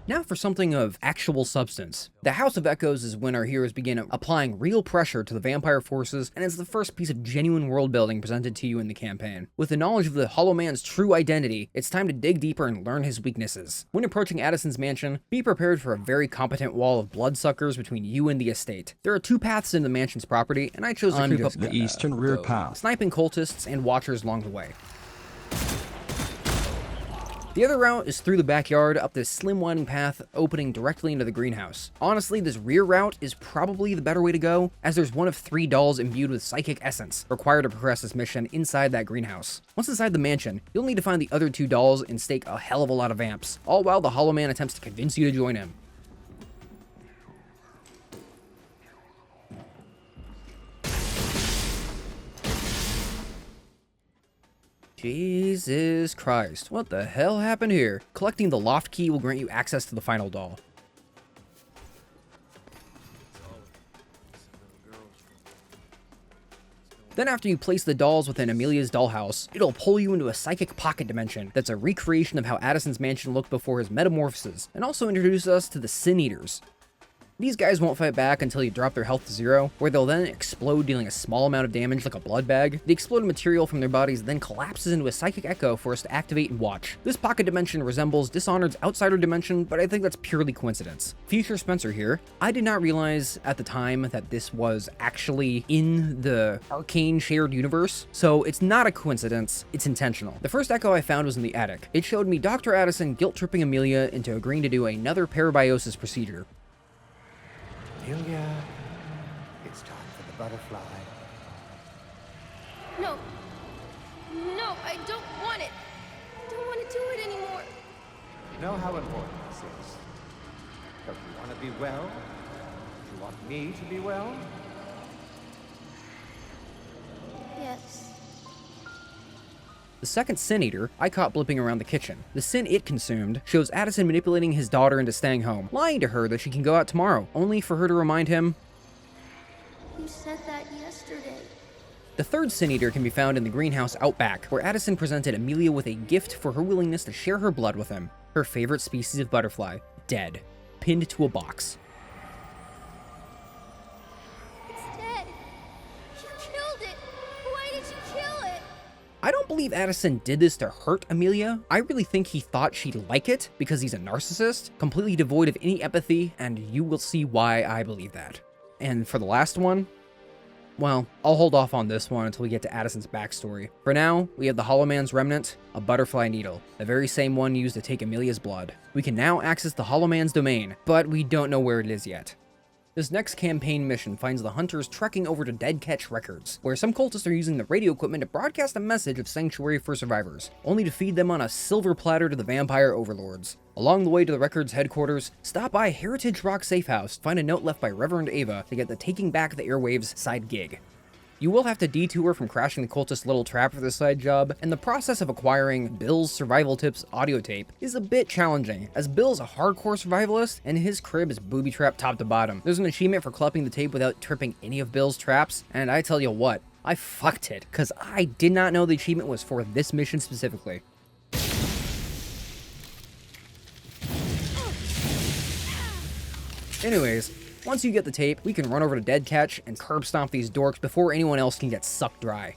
Now for something of actual substance. The House of Echoes is when our heroes begin applying real pressure to the vampire forces, and it's the first piece of genuine world building presented to you in the campaign. With the knowledge of the Hollow Man's true identity, it's time to dig deeper and learn his weaknesses. When approaching Addison's mansion, be prepared for a very competent wall of bloodsuckers between you and the estate. There are 2 paths into the mansion's property, and I chose to creep up the eastern rear path, sniping cultists and watchers along the way. The other route is through the backyard up this slim winding path opening directly into the greenhouse. Honestly, this rear route is probably the better way to go, as there's one of 3 dolls imbued with psychic essence required to progress this mission inside that greenhouse. Once inside the mansion, you'll need to find the other 2 dolls and stake a hell of a lot of vamps, all while the Hollow Man attempts to convince you to join him. Jesus Christ, what the hell happened here? Collecting the loft key will grant you access to the final doll. Then after you place the dolls within Amelia's dollhouse, it'll pull you into a psychic pocket dimension that's a recreation of how Addison's mansion looked before his metamorphosis, and also introduce us to the Sin Eaters. These guys won't fight back until you drop their health to 0, where they'll then explode, dealing a small amount of damage like a blood bag. The exploded material from their bodies then collapses into a psychic echo for us to activate and watch. This pocket dimension resembles Dishonored's Outsider dimension, but I think that's purely coincidence. Future Spencer here. I did not realize at the time that this was actually in the Arkane shared universe, so it's not a coincidence, it's intentional. The first echo I found was in the attic. It showed me Dr. Addison guilt-tripping Amelia into agreeing to do another parabiosis procedure. Amelia, it's time for the butterfly. No. No, I don't want it. I don't want to do it anymore. You know how important this is. Don't you want to be well? Do you want me to be well? Yes. The second Sin Eater I caught blipping around the kitchen. The sin it consumed shows Addison manipulating his daughter into staying home, lying to her that she can go out tomorrow, only for her to remind him, You said that yesterday. The third Sin Eater can be found in the greenhouse out back, where Addison presented Amelia with a gift for her willingness to share her blood with him. Her favorite species of butterfly, dead, pinned to a box. It's dead. You killed it. Why did you kill it? I don't believe Addison did this to hurt Amelia. I really think he thought she'd like it because he's a narcissist, completely devoid of any empathy, and you will see why I believe that. And for the last one, well, I'll hold off on this one until we get to Addison's backstory. For now, we have the Hollow Man's remnant, a butterfly needle, the very same one used to take Amelia's blood. We can now access the Hollow Man's domain, but we don't know where it is yet. This next campaign mission finds the hunters trekking over to Dead Catch Records, where some cultists are using the radio equipment to broadcast a message of sanctuary for survivors, only to feed them on a silver platter to the vampire overlords. Along the way to the Records headquarters, stop by Heritage Rock Safe House, find a note left by Reverend Ava to get the Taking Back the Airwaves side gig. You will have to detour from crashing the cultist little trap for this side job, and the process of acquiring Bill's survival tips audio tape is a bit challenging, as Bill's a hardcore survivalist, and his crib is booby-trapped top to bottom. There's an achievement for collecting the tape without tripping any of Bill's traps, and I tell you what, I fucked it, because I did not know the achievement was for this mission specifically. Anyways, once you get the tape, we can run over to Dead Catch and curb stomp these dorks before anyone else can get sucked dry.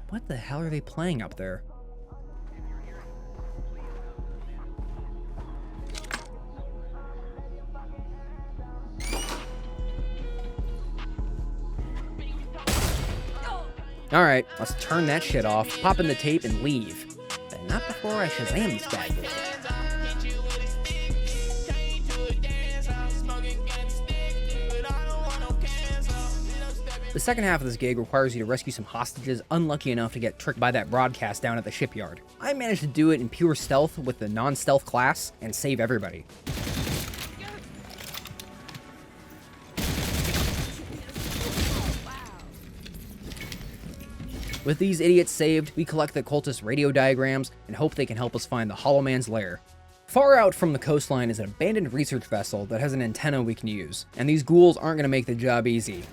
What the hell are they playing up there? Alright, let's turn that shit off, pop in the tape, and leave. But not before I Shazam these bad boys. The second half of this gig requires you to rescue some hostages unlucky enough to get tricked by that broadcast down at the shipyard. I managed to do it in pure stealth with the non-stealth class and save everybody. With these idiots saved, we collect the cultist radio diagrams and hope they can help us find the Hollow Man's lair. Far out from the coastline is an abandoned research vessel that has an antenna we can use, and these ghouls aren't going to make the job easy.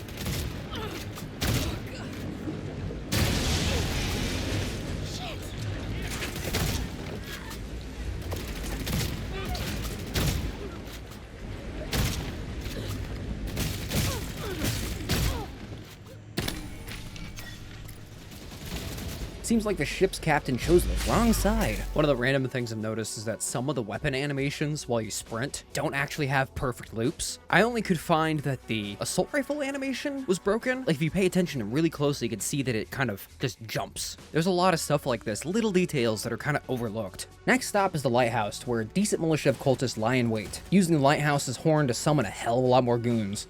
Seems like the ship's captain chose the wrong side. One of the random things I've noticed is that some of the weapon animations while you sprint don't actually have perfect loops. I only could find that the assault rifle animation was broken. Like if you pay attention really closely, you can see that it kind of just jumps. There's a lot of stuff like this, little details that are kind of overlooked. Next stop is the lighthouse, where a decent militia of cultists lie in wait, using the lighthouse's horn to summon a hell of a lot more goons.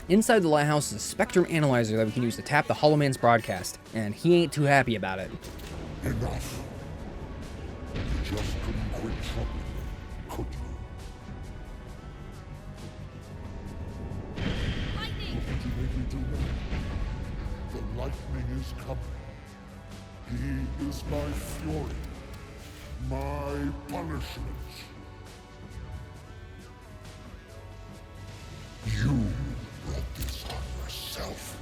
Inside the lighthouse is a spectrum analyzer that we can use to tap the Hollow Man's broadcast, and he ain't too happy about it. Enough. You just couldn't quit troubling me, could you? Lightning! What did you make me do now? The lightning is coming. He is my fury, my punishment. You brought this on yourself.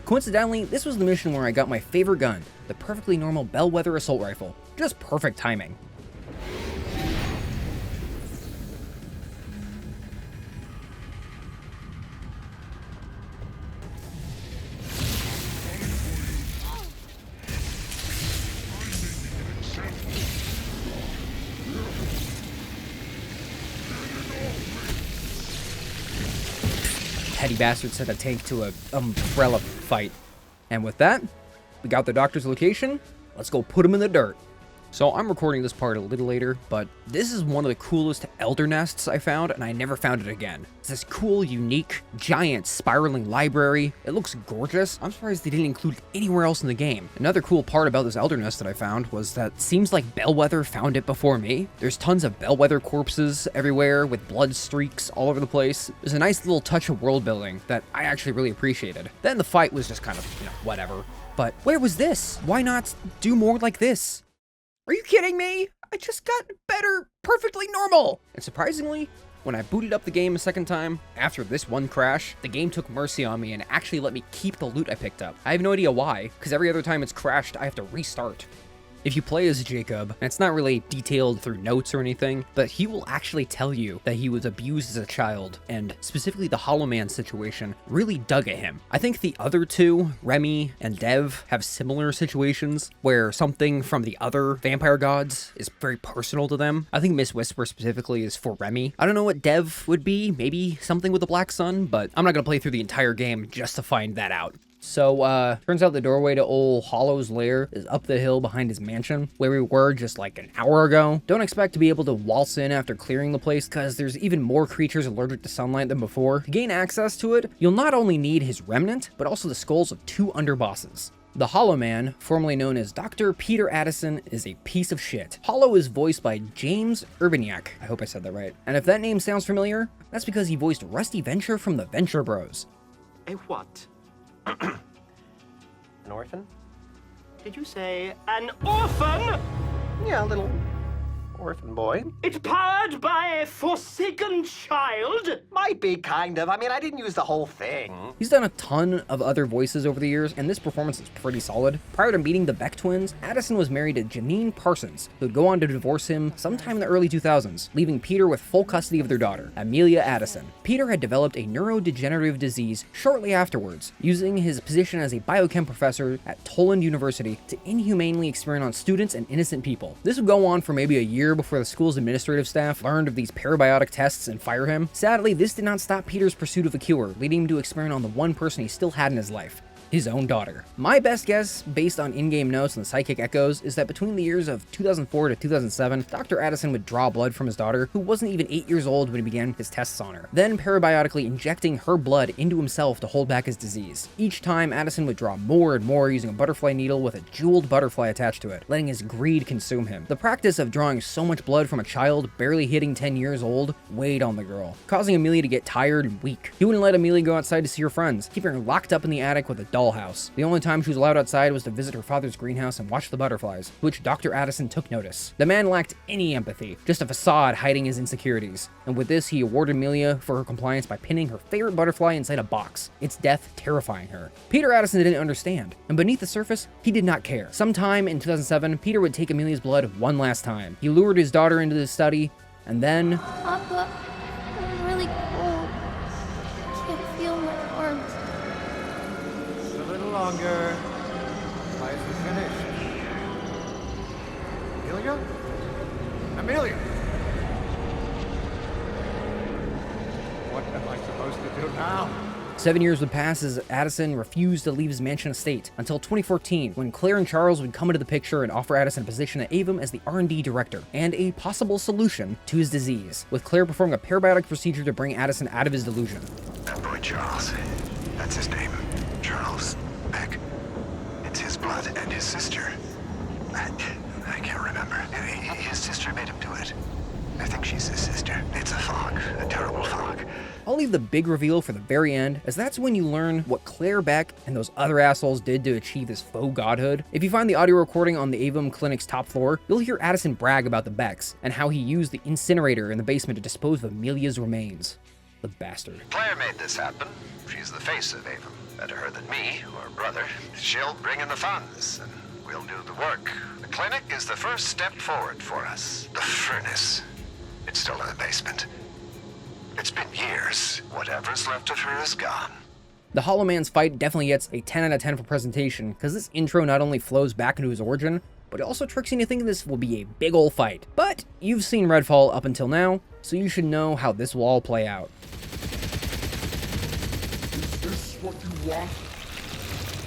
Coincidentally, this was the mission where I got my favorite gun, the perfectly normal bellwether assault rifle. Just perfect timing. Petty bastard sent a tank to a umbrella fight. And with that, we got the doctor's location. Let's go put him in the dirt. So I'm recording this part a little later, but this is one of the coolest elder nests I found, and I never found it again. It's this cool, unique, giant spiraling library. It looks gorgeous. I'm surprised they didn't include it anywhere else in the game. Another cool part about this elder nest that I found was that it seems like Bellwether found it before me. There's tons of Bellwether corpses everywhere with blood streaks all over the place. There's a nice little touch of world building that I actually really appreciated. Then the fight was just kind of, whatever. But where was this? Why not do more like this? Are you kidding me? I just got better, perfectly normal! And surprisingly, when I booted up the game a second time, after this one crash, the game took mercy on me and actually let me keep the loot I picked up. I have no idea why, because every other time it's crashed, I have to restart. If you play as Jacob, and it's not really detailed through notes or anything, but he will actually tell you that he was abused as a child, and specifically the Hollow Man situation really dug at him. I think the other two, Remy and Dev, have similar situations where something from the other vampire gods is very personal to them. I think Miss Whisper specifically is for Remy. I don't know what Dev would be, maybe something with the Black Sun, but I'm not gonna play through the entire game just to find that out. So, turns out the doorway to old Hollow's lair is up the hill behind his mansion, where we were just like an hour ago. Don't expect to be able to waltz in after clearing the place, because there's even more creatures allergic to sunlight than before. To gain access to it, you'll not only need his remnant, but also the skulls of 2 underbosses. The Hollow Man, formerly known as Dr. Peter Addison, is a piece of shit. Hollow is voiced by James Urbaniak. I hope I said that right. And if that name sounds familiar, that's because he voiced Rusty Venture from the Venture Bros. A what? An orphan? Did you say an orphan? Yeah, a little orphan boy. It's powered by a forsaken child? Might be, kind of. I mean, I didn't use the whole thing. He's done a ton of other voices over the years, and this performance is pretty solid. Prior to meeting the Beck twins, Addison was married to Janine Parsons, who would go on to divorce him sometime in the early 2000s, leaving Peter with full custody of their daughter, Amelia Addison. Peter had developed a neurodegenerative disease shortly afterwards, using his position as a biochem professor at Toland University to inhumanely experiment on students and innocent people. This would go on for maybe a year before the school's administrative staff learned of these parabiotic tests and fire him. Sadly, this did not stop Peter's pursuit of a cure, leading him to experiment on the one person he still had in his life: his own daughter. My best guess, based on in-game notes and psychic echoes, is that between the years of 2004 to 2007, Dr. Addison would draw blood from his daughter, who wasn't even 8 years old when he began his tests on her, then parabiotically injecting her blood into himself to hold back his disease. Each time, Addison would draw more and more using a butterfly needle with a jeweled butterfly attached to it, letting his greed consume him. The practice of drawing so much blood from a child barely hitting 10 years old weighed on the girl, causing Amelia to get tired and weak. He wouldn't let Amelia go outside to see her friends, keeping her locked up in the attic with a dollhouse. The only time she was allowed outside was to visit her father's greenhouse and watch the butterflies, to which Dr. Addison took notice. The man lacked any empathy, just a facade hiding his insecurities, and with this he awarded Amelia for her compliance by pinning her favorite butterfly inside a box, its death terrifying her. Peter Addison didn't understand, and beneath the surface, he did not care. Sometime in 2007, Peter would take Amelia's blood one last time. He lured his daughter into the study, and then... Papa, I'm really cold. I can't feel my arms. A little longer. Life is finished. Amelia? Amelia! What am I supposed to do now? 7 years would pass as Addison refused to leave his mansion estate until 2014, when Claire and Charles would come into the picture and offer Addison a position at Avon as the R&D director and a possible solution to his disease, with Claire performing a parabiotic procedure to bring Addison out of his delusion. That boy Charles, that's his name. Charles Beck. It's his blood and his sister. I can't remember. His sister made him do it. I think she's his sister. It's a fog, a terrible fog. I'll leave the big reveal for the very end, as that's when you learn what Claire Beck and those other assholes did to achieve this faux godhood. If you find the audio recording on the Avon Clinic's top floor, you'll hear Addison brag about the Becks and how he used the incinerator in the basement to dispose of Amelia's remains. The bastard. Claire made this happen. She's the face of Avon. Better her than me, or brother. She'll bring in the funds, and we'll do the work. The clinic is the first step forward for us. The furnace. It's still in the basement. It's been years. Whatever's left of her is gone. The Hollow Man's fight definitely gets a 10 out of 10 for presentation, because this intro not only flows back into his origin, but it also tricks you into thinking this will be a big ol' fight. But you've seen Redfall up until now, so you should know how this will all play out. Is this what you want?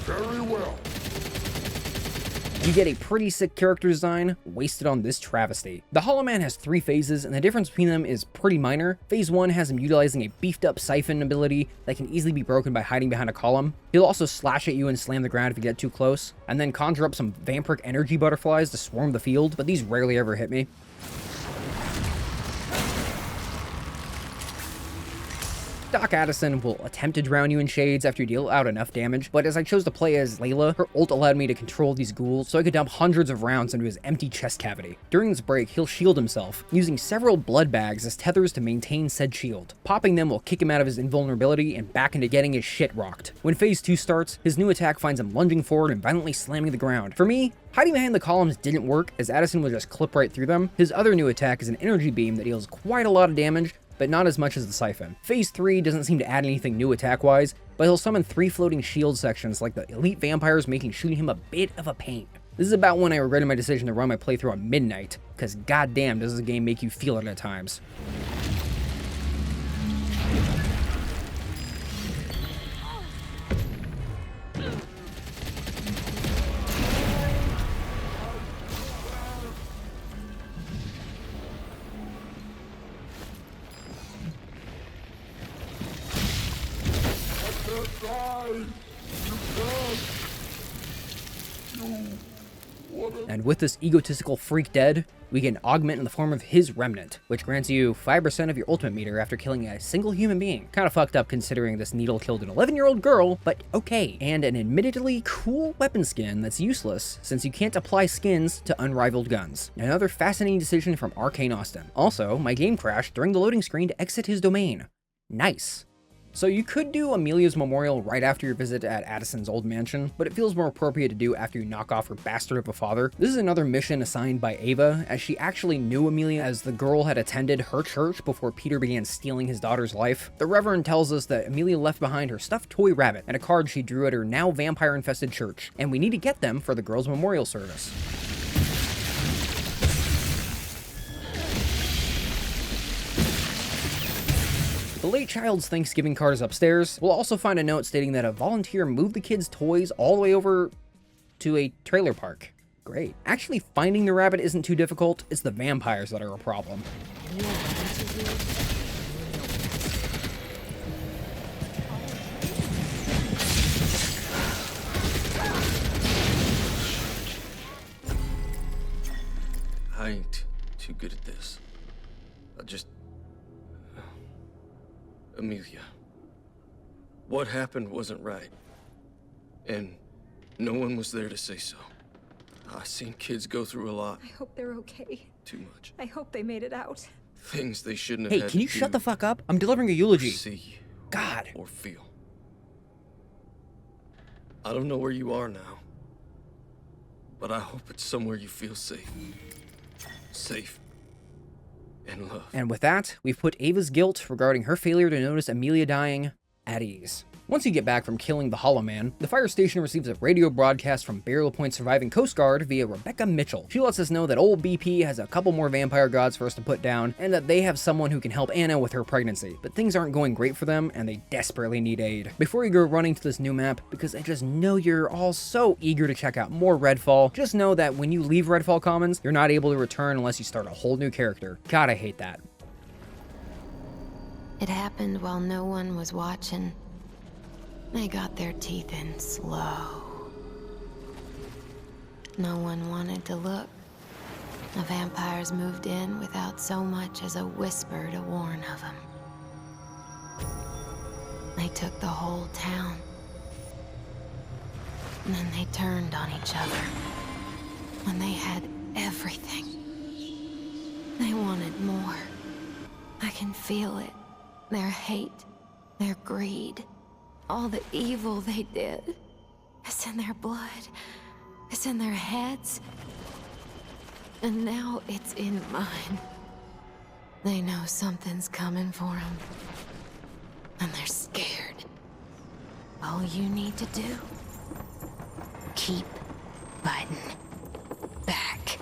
Very well. You get a pretty sick character design wasted on this travesty. The Hollow Man has 3 phases, and the difference between them is pretty minor. Phase 1 has him utilizing a beefed up siphon ability that can easily be broken by hiding behind a column. He'll also slash at you and slam the ground if you get too close, and then conjure up some vampiric energy butterflies to swarm the field, but these rarely ever hit me. Doc Addison will attempt to drown you in shades after you deal out enough damage, but as I chose to play as Layla, her ult allowed me to control these ghouls so I could dump hundreds of rounds into his empty chest cavity. During this break, he'll shield himself, using several blood bags as tethers to maintain said shield. Popping them will kick him out of his invulnerability and back into getting his shit rocked. When phase 2 starts, his new attack finds him lunging forward and violently slamming the ground. For me, hiding behind the columns didn't work, as Addison would just clip right through them. His other new attack is an energy beam that deals quite a lot of damage, but not as much as the Siphon. Phase 3 doesn't seem to add anything new attack-wise, but he'll summon 3 floating shield sections like the elite vampires, making shooting him a bit of a pain. This is about when I regretted my decision to run my playthrough on midnight, because goddamn does this game make you feel it at times. And with this egotistical freak dead, we get an augment in the form of his remnant, which grants you 5% of your ultimate meter after killing a single human being. Kinda fucked up considering this needle killed an 11-year-old girl, but okay. And an admittedly cool weapon skin that's useless, since you can't apply skins to unrivaled guns. Another fascinating decision from Arkane Austin. Also, my game crashed during the loading screen to exit his domain. Nice. So you could do Amelia's memorial right after your visit at Addison's old mansion, but it feels more appropriate to do after you knock off her bastard of a father. This is another mission assigned by Ava, as she actually knew Amelia as the girl had attended her church before Peter began stealing his daughter's life. The Reverend tells us that Amelia left behind her stuffed toy rabbit and a card she drew at her now vampire-infested church, and we need to get them for the girl's memorial service. The late child's Thanksgiving card is upstairs. We'll also find a note stating that a volunteer moved the kids' toys all the way over to a trailer park. Great. Actually, finding the rabbit isn't too difficult. It's the vampires that are a problem. I ain't too good at this. Amelia. What happened wasn't right. And no one was there to say so. I've seen kids go through a lot. I hope they're okay. Too much. I hope they made it out. Things they shouldn't have Hey, had can you to shut do, the fuck up? I'm delivering a eulogy. see, God. or feel. I don't know where you are now, but I hope it's somewhere you feel safe. Safe. And love. And with that, we've put Ava's guilt regarding her failure to notice Amelia dying at ease. Once you get back from killing the Hollow Man, the fire station receives a radio broadcast from Burial Point surviving Coast Guard via Rebecca Mitchell. She lets us know that old BP has a couple more vampire gods for us to put down, and that they have someone who can help Anna with her pregnancy. But things aren't going great for them, and they desperately need aid. Before you go running to this new map, because I just know you're all so eager to check out more Redfall, just know that when you leave Redfall Commons, you're not able to return unless you start a whole new character. God, I hate that. It happened while no one was watching. They got their teeth in slow. No one wanted to look. The vampires moved in without so much as a whisper to warn of them. They took the whole town. And then they turned on each other. When they had everything. They wanted more. I can feel it. Their hate, their greed. All the evil they did. It's in their blood. It's in their heads. And now it's in mine. They know something's coming for them. And they're scared. All you need to do, keep fighting back.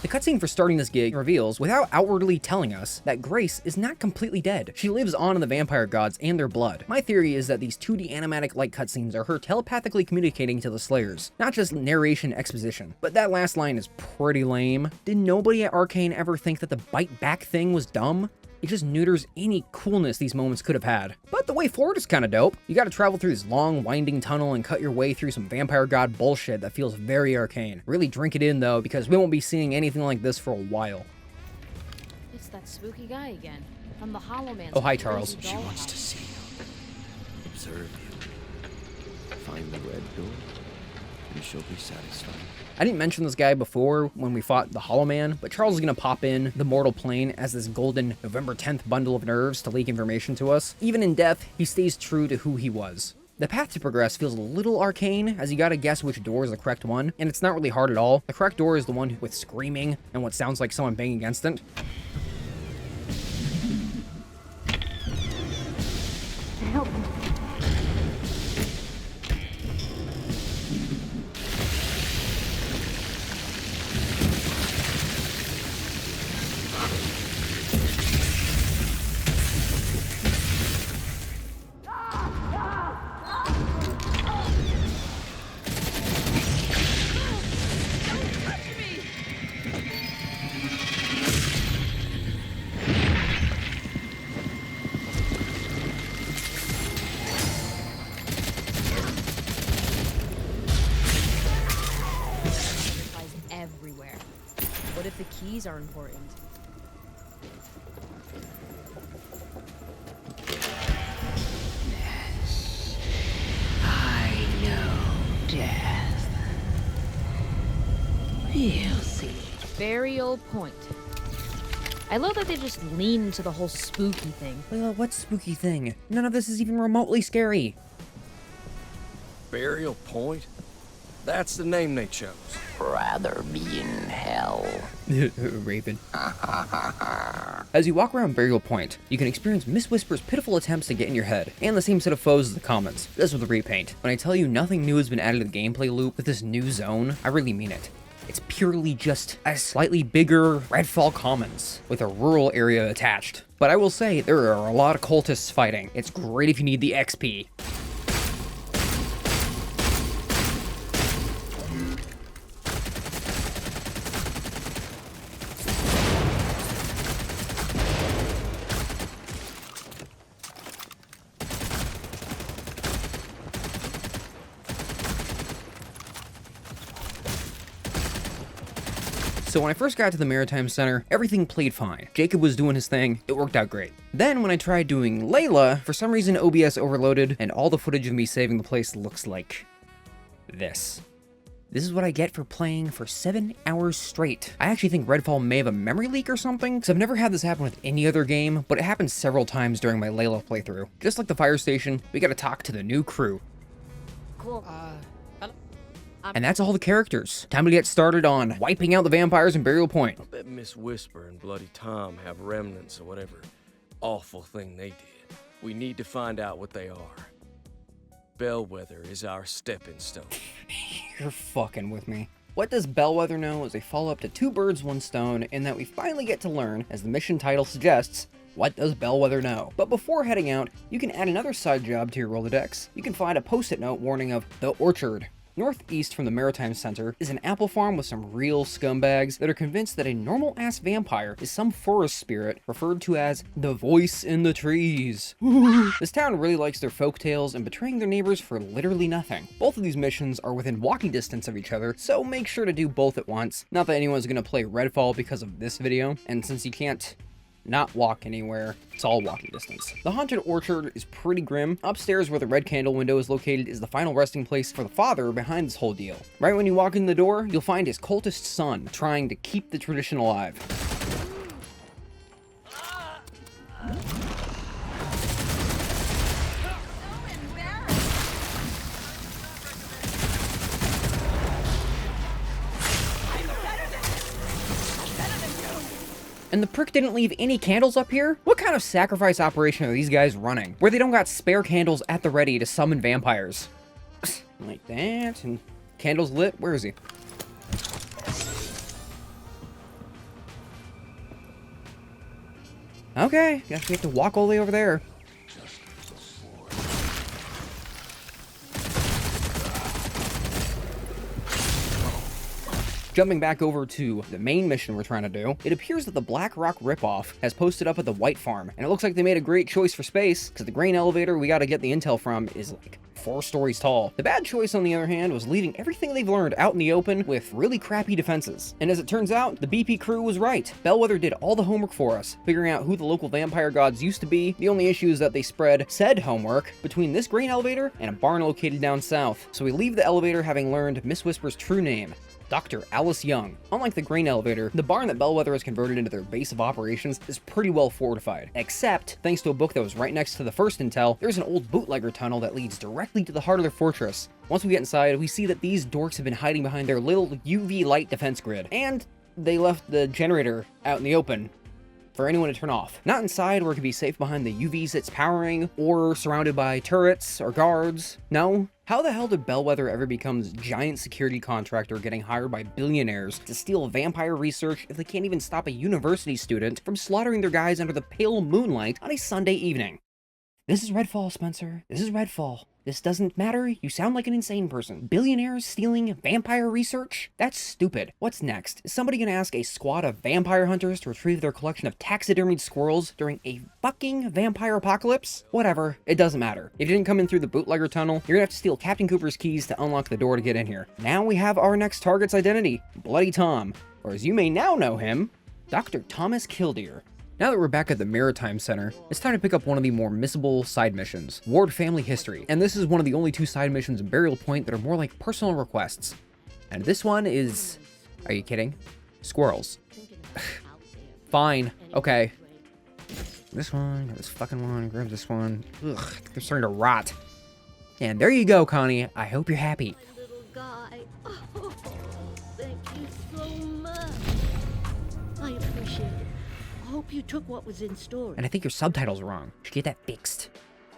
The cutscene for starting this gig reveals, without outwardly telling us, that Grace is not completely dead. She lives on in the vampire gods and their blood. My theory is that these 2D animatic-like cutscenes are her telepathically communicating to the Slayers, not just narration exposition. But that last line is pretty lame. Did nobody at Arkane ever think that the bite back thing was dumb? It just neuters any coolness these moments could have had. But the way forward is kinda dope. You gotta travel through this long, winding tunnel and cut your way through some vampire god bullshit that feels very Arkane. Really drink it in though, because we won't be seeing anything like this for a while. It's that spooky guy again. from the Hollow Man's Oh, hi, Charles. crazy She doll wants house. to see you, observe you, find the red door, and she'll be satisfied. I didn't mention this guy before when we fought the Hollow Man, but Charles is going to pop in the mortal plane as this golden November 10th bundle of nerves to leak information to us. Even in death, he stays true to who he was. The path to progress feels a little arcane, as you gotta guess which door is the correct one, and it's not really hard at all. The correct door is the one with screaming and what sounds like someone banging against it. Help me. Everywhere. What if the keys are important? I know death. We'll see. Burial Point. I love that they just lean into the whole spooky thing. What spooky thing? None of this is even remotely scary. Burial Point? That's the name they chose. Rather be in hell. Raven. As you walk around Burial Point, you can experience Miss Whisper's pitiful attempts to get in your head, and the same set of foes as the commons. This with the repaint. When I tell you nothing new has been added to the gameplay loop with this new zone, I really mean it. It's purely just a slightly bigger Redfall Commons, with a rural area attached. But I will say, there are a lot of cultists fighting. It's great if you need the XP. So when I first got to the Maritime Center, everything played fine. Jacob was doing his thing, it worked out great. Then when I tried doing Layla, for some reason OBS overloaded, and all the footage of me saving the place looks like this. This is what I get for playing for 7 hours straight. I actually think Redfall may have a memory leak or something, because I've never had this happen with any other game, but it happened several times during my Layla playthrough. Just like the fire station, we gotta talk to the new crew. Cool. And that's all the characters. Time to get started on wiping out the vampires in Burial Point. I bet Miss Whisper and Bloody Tom have remnants of whatever awful thing they did. We need to find out what they are. Bellwether is our stepping stone. You're fucking with me. What does Bellwether know is a follow-up to Two Birds, One Stone, in that we finally get to learn, as the mission title suggests, what does Bellwether know? But before heading out, you can add another side job to your Rolodex. You can find a post-it note warning of The Orchard. Northeast from the Maritime Center is an apple farm with some real scumbags that are convinced that a normal-ass vampire is some forest spirit referred to as the voice in the trees. This town really likes their folktales and betraying their neighbors for literally nothing. Both of these missions are within walking distance of each other, so make sure to do both at once. Not that anyone's gonna play Redfall because of this video, and since you can't not walk anywhere, it's all walking distance. The Haunted Orchard is pretty grim. Upstairs where the red candle window is located is the final resting place for the father behind this whole deal. Right when you walk in the door, you'll find his cultist son trying to keep the tradition alive. And the prick didn't leave any candles up here? What kind of sacrifice operation are these guys running, where they don't got spare candles at the ready to summon vampires? Like that, and candles lit? Where is he? Okay, guess we have to walk all the way over there. Jumping back over to the main mission we're trying to do, it appears that the Black Rock ripoff has posted up at the White Farm, and it looks like they made a great choice for space, because the grain elevator we gotta get the intel from is like 4 stories tall. The bad choice, on the other hand, was leaving everything they've learned out in the open with really crappy defenses. And as it turns out, the BP crew was right. Bellwether did all the homework for us, figuring out who the local vampire gods used to be. The only issue is that they spread said homework between this grain elevator and a barn located down south. So we leave the elevator having learned Miss Whisper's true name, Dr. Alice Young. Unlike the grain elevator, the barn that Bellwether has converted into their base of operations is pretty well fortified. Except, thanks to a book that was right next to the first intel, there's an old bootlegger tunnel that leads directly to the heart of their fortress. Once we get inside, we see that these dorks have been hiding behind their little UV light defense grid, and they left the generator out in the open for anyone to turn off. Not inside where it could be safe behind the UVs it's powering, or surrounded by turrets or guards. No. How the hell did Bellwether ever become this giant security contractor getting hired by billionaires to steal vampire research if they can't even stop a university student from slaughtering their guys under the pale moonlight on a Sunday evening? This is Redfall, Spencer. This is Redfall. This doesn't matter. You sound like an insane person. Billionaires stealing vampire research? That's stupid. What's next? Is somebody gonna ask a squad of vampire hunters to retrieve their collection of taxidermied squirrels during a fucking vampire apocalypse? Whatever. It doesn't matter. If you didn't come in through the bootlegger tunnel, you're gonna have to steal Captain Cooper's keys to unlock the door to get in here. Now we have our next target's identity, Bloody Tom, or as you may now know him, Dr. Thomas Killdeer. Now that we're back at the Maritime Center, it's time to pick up one of the more missable side missions, Ward Family History. And this is one of the only 2 side missions in Burial Point that are more like personal requests. And this one is... Are you kidding? Squirrels. Fine. Okay. This one, this fucking one, grab this one. Ugh, they're starting to rot. And there you go, Connie. I hope you're happy. Little guy. Oh, thank you so much. I appreciate it. I hope you took what was in storage. And I think your subtitle's wrong. Should get that fixed.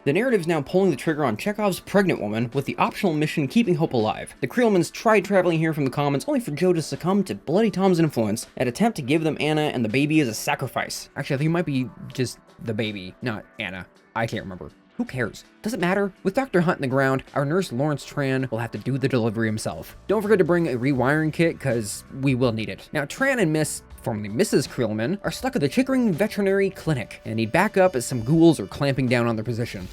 The narrative's now pulling the trigger on Chekhov's pregnant woman with the optional mission Keeping Hope Alive. The Creelmans tried traveling here from the commons only for Joe to succumb to Bloody Tom's influence and attempt to give them Anna and the baby as a sacrifice. Actually, I think it might be just the baby, not Anna. I can't remember. Who cares? Doesn't matter. With Dr. Hunt in the ground, our nurse Lawrence Tran will have to do the delivery himself. Don't forget to bring a rewiring kit, because we will need it. Now, Tran and formerly Mrs. Creelman, are stuck at the Chickering Veterinary Clinic and need backup as some ghouls are clamping down on their position.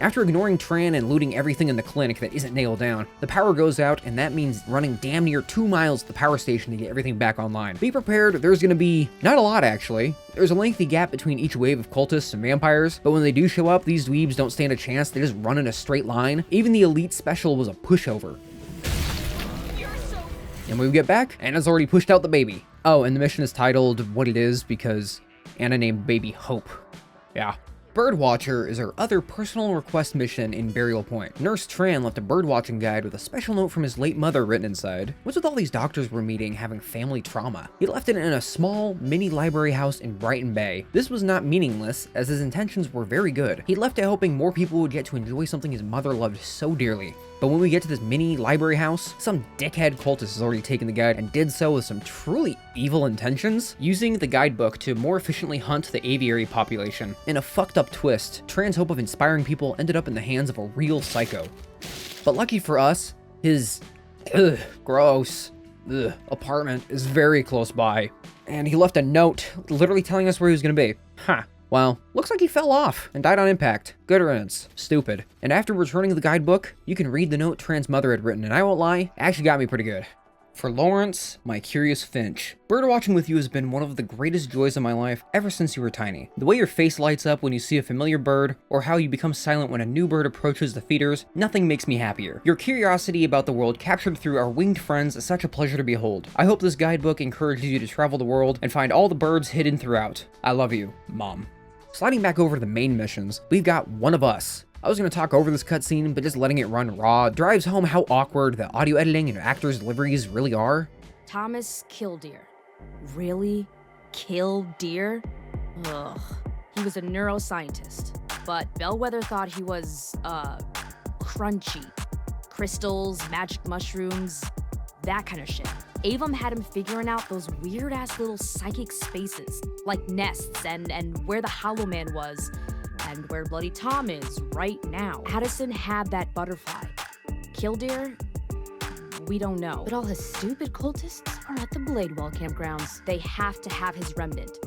After ignoring Tran and looting everything in the clinic that isn't nailed down, the power goes out, and that means running damn near 2 miles to the power station to get everything back online. Be prepared, there's gonna be not a lot actually. There's a lengthy gap between each wave of cultists and vampires, but when they do show up, these dweebs don't stand a chance, they just run in a straight line. Even the elite special was a pushover. And when we get back, Anna's already pushed out the baby. Oh, and the mission is titled what it is because Anna named baby Hope. Yeah. Birdwatcher is our other personal request mission in Burial Point. Nurse Tran left a birdwatching guide with a special note from his late mother written inside. What's with all these doctors we're meeting having family trauma? He left it in a small, mini library house in Brighton Bay. This was not meaningless, as his intentions were very good. He left it hoping more people would get to enjoy something his mother loved so dearly. But when we get to this mini library house, some dickhead cultist has already taken the guide and did so with some truly evil intentions, using the guidebook to more efficiently hunt the aviary population. In a fucked up twist, Tran's hope of inspiring people ended up in the hands of a real psycho. But lucky for us, his gross apartment is very close by. And he left a note literally telling us where he was gonna be. Huh. Well, looks like he fell off and died on impact. Good riddance. Stupid. And after returning the guidebook, you can read the note Tran's mother had written, and I won't lie, it actually got me pretty good. For Lawrence, my curious finch. Birdwatching with you has been one of the greatest joys of my life ever since you were tiny. The way your face lights up when you see a familiar bird, or how you become silent when a new bird approaches the feeders, nothing makes me happier. Your curiosity about the world captured through our winged friends is such a pleasure to behold. I hope this guidebook encourages you to travel the world and find all the birds hidden throughout. I love you, Mom. Sliding back over to the main missions, we've got One of Us. I was going to talk over this cutscene, but just letting it run raw drives home how awkward the audio editing and actors' deliveries really are. Thomas Killdeer. Really? Killdeer? Ugh. He was a neuroscientist, but Bellwether thought he was, crunchy. Crystals, magic mushrooms, that kind of shit. Avum had him figuring out those weird-ass little psychic spaces, like nests and where the Hollow Man was, and where Bloody Tom is right now. Addison had that butterfly. Killdeer? We don't know. But all his stupid cultists are at the Bladewell campgrounds. They have to have his remnant.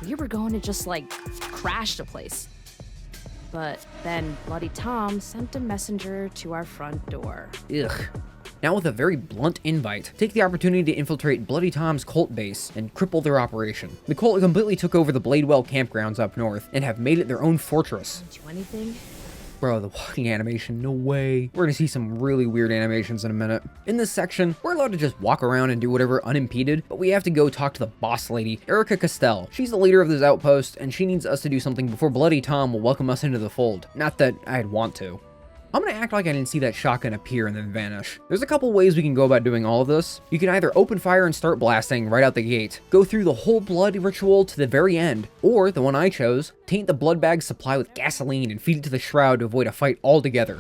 We were going to just, like, crash the place. But then Bloody Tom sent a messenger to our front door. Ugh. Now with a very blunt invite, take the opportunity to infiltrate Bloody Tom's cult base and cripple their operation. The cult completely took over the Bladewell campgrounds up north and have made it their own fortress. Do anything? Bro, the walking animation, no way. We're gonna see some really weird animations in a minute. In this section, we're allowed to just walk around and do whatever unimpeded, but we have to go talk to the boss lady, Erica Castell. She's the leader of this outpost, and she needs us to do something before Bloody Tom will welcome us into the fold. Not that I'd want to. I'm gonna act like I didn't see that shotgun appear and then vanish. There's a couple ways we can go about doing all of this. You can either open fire and start blasting right out the gate, go through the whole blood ritual to the very end, or the one I chose, taint the blood bag supply with gasoline and feed it to the shroud to avoid a fight altogether.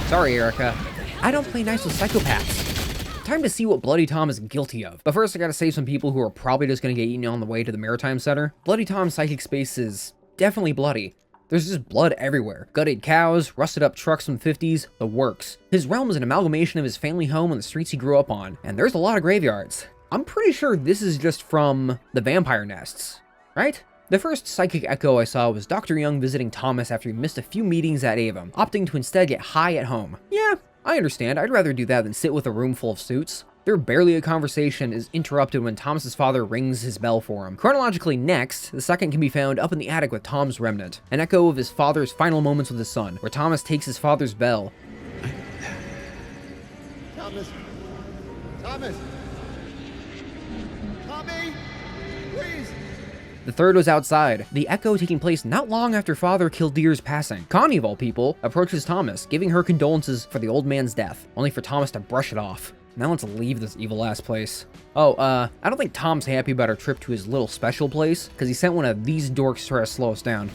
Sorry, Erica. I don't play nice with psychopaths. Time to see what Bloody Tom is guilty of. But first I gotta save some people who are probably just gonna get eaten on the way to the Maritime Center. Bloody Tom's psychic space is definitely bloody. There's just blood everywhere. Gutted cows, rusted up trucks from the 50s, the works. His realm is an amalgamation of his family home and the streets he grew up on, and there's a lot of graveyards. I'm pretty sure this is just from the vampire nests, right? The first psychic echo I saw was Dr. Young visiting Thomas after he missed a few meetings at Avum, opting to instead get high at home. Yeah, I understand. I'd rather do that than sit with a room full of suits. Their barely a conversation is interrupted when Thomas's father rings his bell for him. Chronologically next, the second can be found up in the attic with Tom's remnant, an echo of his father's final moments with his son, where Thomas takes his father's bell. Thomas! Thomas! Tommy! Please! The third was outside, the echo taking place not long after Father Killdeer's passing. Connie, of all people, approaches Thomas, giving her condolences for the old man's death, only for Thomas to brush it off. Now let's leave this evil-ass place. Oh, I don't think Tom's happy about our trip to his little special place, because he sent one of these dorks to try to slow us down.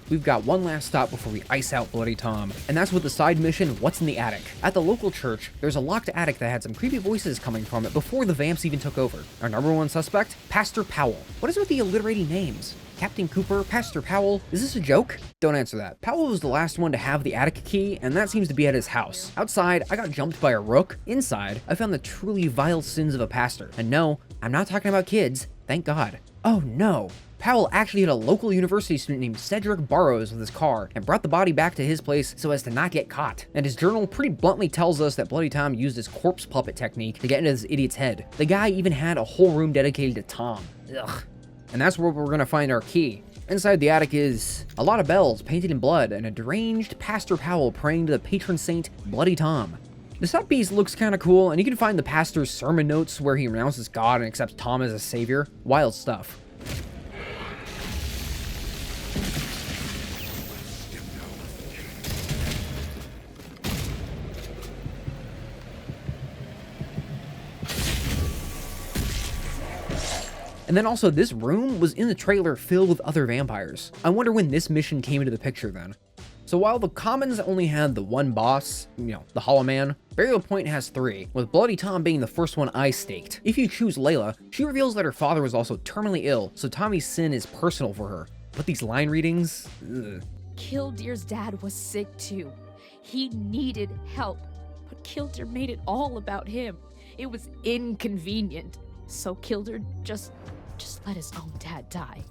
We've got one last stop before we ice out Bloody Tom, and that's with the side mission, What's in the Attic? At the local church, there's a locked attic that had some creepy voices coming from it before the vamps even took over. Our number one suspect? Pastor Powell. What is with the alliterating names? Captain Cooper, Pastor Powell, is this a joke? Don't answer that. Powell was the last one to have the attic key, and that seems to be at his house. Outside, I got jumped by a rook. Inside, I found the truly vile sins of a pastor. And no, I'm not talking about kids, thank God. Oh no. Powell actually had a local university student named Cedric Burrows with his car and brought the body back to his place so as to not get caught. And his journal pretty bluntly tells us that Bloody Tom used his corpse puppet technique to get into this idiot's head. The guy even had a whole room dedicated to Tom. Ugh. And that's where we're gonna find our key. Inside the attic is a lot of bells painted in blood and a deranged Pastor Powell praying to the patron saint Bloody Tom. The set piece looks kinda cool, and you can find the pastor's sermon notes where he renounces God and accepts Tom as a savior. Wild stuff. And then also, this room was in the trailer filled with other vampires. I wonder when this mission came into the picture then. So while the Commons only had the one boss, the Hollow Man, Burial Point has 3, with Bloody Tom being the first one I staked. If you choose Layla, she reveals that her father was also terminally ill, so Tommy's sin is personal for her. But these line readings? Ugh. Killdeer's dad was sick too. He needed help, but Killdeer made it all about him. It was inconvenient. So Killdeer just let his own dad die.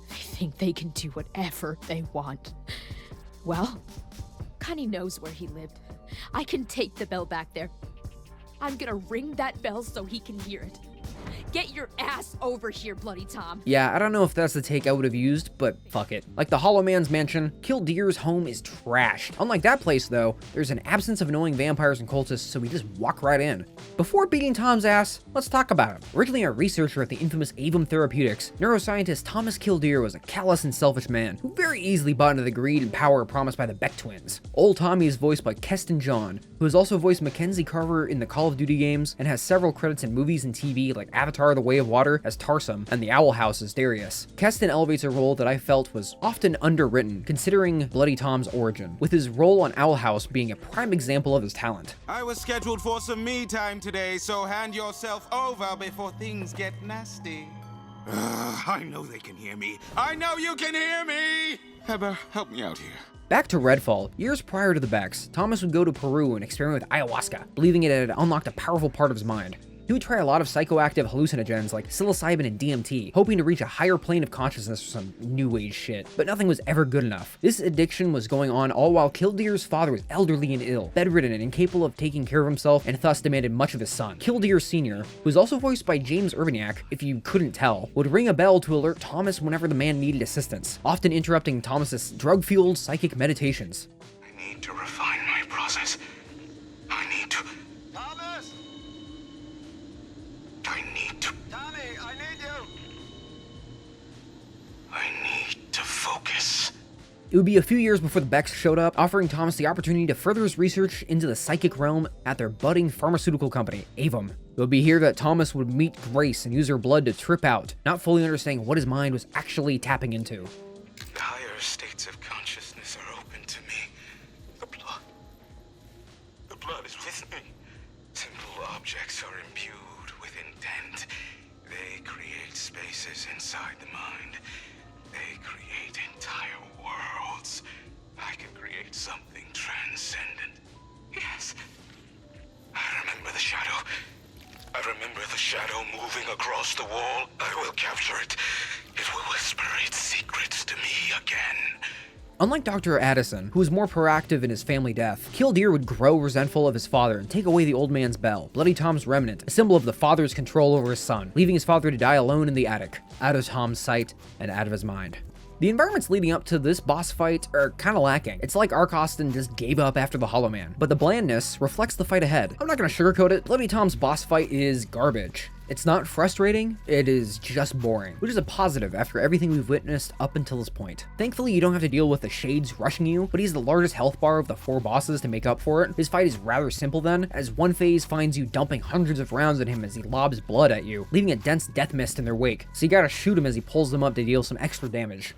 They think they can do whatever they want. Well, Connie knows where he lived. I can take the bell back there. I'm gonna ring that bell so he can hear it. Get your ass over here, Bloody Tom. Yeah, I don't know if that's the take I would have used, but fuck it. Like the Hollow Man's mansion, Killdeer's home is trashed. Unlike that place though, there's an absence of annoying vampires and cultists, so we just walk right in. Before beating Tom's ass, let's talk about him. Originally a researcher at the infamous Avum Therapeutics, neuroscientist Thomas Killdeer was a callous and selfish man who very easily bought into the greed and power promised by the Beck twins. Old Tommy is voiced by Keston John, who has also voiced Mackenzie Carver in the Call of Duty games and has several credits in movies and TV like Avatar Avatar The Way of Water as Tarsum and the Owl House as Darius. Keston elevates a role that I felt was often underwritten, considering Bloody Tom's origin, with his role on Owl House being a prime example of his talent. I was scheduled for some me time today, so hand yourself over before things get nasty. I know they can hear me. I know you can hear me! Heber, help me out here. Back to Redfall, years prior to the Becks, Thomas would go to Peru and experiment with ayahuasca, believing it had unlocked a powerful part of his mind. He would try a lot of psychoactive hallucinogens like psilocybin and DMT, hoping to reach a higher plane of consciousness or some new age shit, but nothing was ever good enough. This addiction was going on all while Kildear's father was elderly and ill, bedridden and incapable of taking care of himself, and thus demanded much of his son. Kildear Sr., who was also voiced by James Urbaniak, if you couldn't tell, would ring a bell to alert Thomas whenever the man needed assistance, often interrupting Thomas's drug-fueled psychic meditations. I need to refine my process. I need to... Thomas! I need to... Tommy, I need you! I need to focus. It would be a few years before the Becks showed up, offering Thomas the opportunity to further his research into the psychic realm at their budding pharmaceutical company, Avum. It would be here that Thomas would meet Grace and use her blood to trip out, not fully understanding what his mind was actually tapping into. The higher states of consciousness are open to me. The blood is with me. Simple objects are imbued with intent. They create spaces inside the mind. They create entire worlds. I can create something transcendent. Yes. I remember the shadow. I remember the shadow moving across the wall. I will capture it. It will whisper its secrets to me again. Unlike Dr. Addison, who was more proactive in his family death, Kildear would grow resentful of his father and take away the old man's bell, Bloody Tom's remnant, a symbol of the father's control over his son, leaving his father to die alone in the attic, out of Tom's sight and out of his mind. The environments leading up to this boss fight are kinda lacking. It's like Arkane just gave up after the Hollow Man, but the blandness reflects the fight ahead. I'm not gonna sugarcoat it, Bloody Tom's boss fight is garbage. It's not frustrating, it is just boring, which is a positive after everything we've witnessed up until this point. Thankfully, you don't have to deal with the shades rushing you, but he's the largest health bar of the 4 bosses to make up for it. His fight is rather simple then, as one phase finds you dumping hundreds of rounds at him as he lobs blood at you, leaving a dense death mist in their wake, so you gotta shoot him as he pulls them up to deal some extra damage.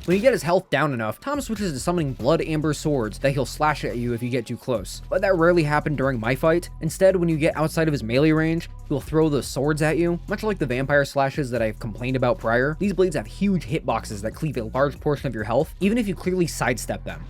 When you get his health down enough, Tom switches to summoning blood amber swords that he'll slash at you if you get too close. But that rarely happened during my fight. Instead, when you get outside of his melee range, he'll throw those swords at you. Much like the vampire slashes that I've complained about prior, these blades have huge hitboxes that cleave a large portion of your health, even if you clearly sidestep them.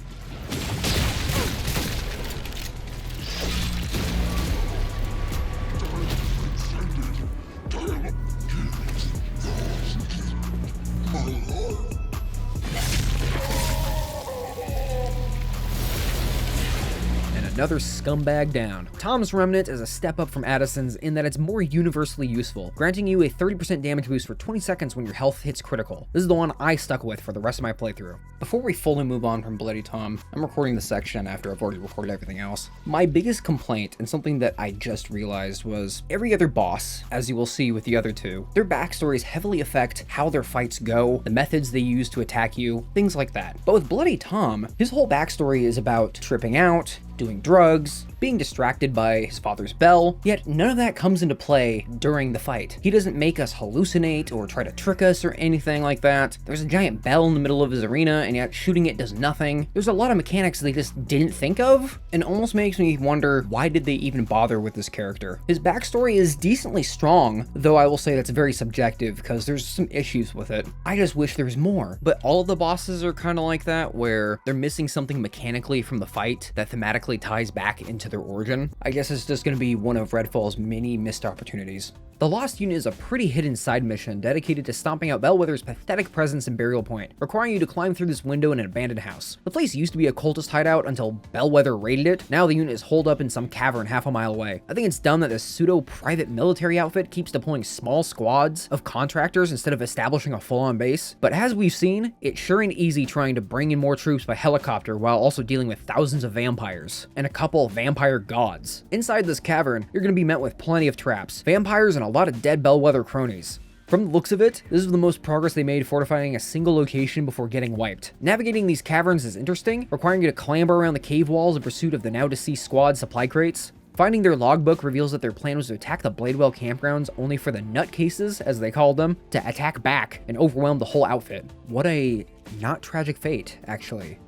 Another scumbag down. Tom's Remnant is a step up from Addison's in that it's more universally useful, granting you a 30% damage boost for 20 seconds when your health hits critical. This is the one I stuck with for the rest of my playthrough. Before we fully move on from Bloody Tom, I'm recording this section after I've already recorded everything else. My biggest complaint, and something that I just realized, was every other boss, as you will see with the other two, their backstories heavily affect how their fights go, the methods they use to attack you, things like that. But with Bloody Tom, his whole backstory is about tripping out, doing drugs, being distracted by his father's bell, yet none of that comes into play during the fight. He doesn't make us hallucinate or try to trick us or anything like that. There's a giant bell in the middle of his arena, and yet shooting it does nothing. There's a lot of mechanics they just didn't think of, and almost makes me wonder, why did they even bother with this character? His backstory is decently strong, though I will say that's very subjective because there's some issues with it. I just wish there was more. But all of the bosses are kind of like that, where they're missing something mechanically from the fight that thematically ties back into their origin. I guess it's just going to be one of Redfall's many missed opportunities. The Lost Unit is a pretty hidden side mission dedicated to stomping out Bellwether's pathetic presence in Burial Point, requiring you to climb through this window in an abandoned house. The place used to be a cultist hideout until Bellwether raided it. Now the unit is holed up in some cavern half a mile away. I think it's dumb that this pseudo-private military outfit keeps deploying small squads of contractors instead of establishing a full-on base. But as we've seen, it sure ain't easy trying to bring in more troops by helicopter while also dealing with thousands of vampires and a couple of vampire gods. Inside this cavern, you're going to be met with plenty of traps, vampires, and a lot of dead Bellwether cronies. From the looks of it, this is the most progress they made fortifying a single location before getting wiped. Navigating these caverns is interesting, requiring you to clamber around the cave walls in pursuit of the now deceased squad supply crates. Finding their logbook reveals that their plan was to attack the Bladewell campgrounds only for the nutcases, as they called them, to attack back and overwhelm the whole outfit. What a not tragic fate, actually.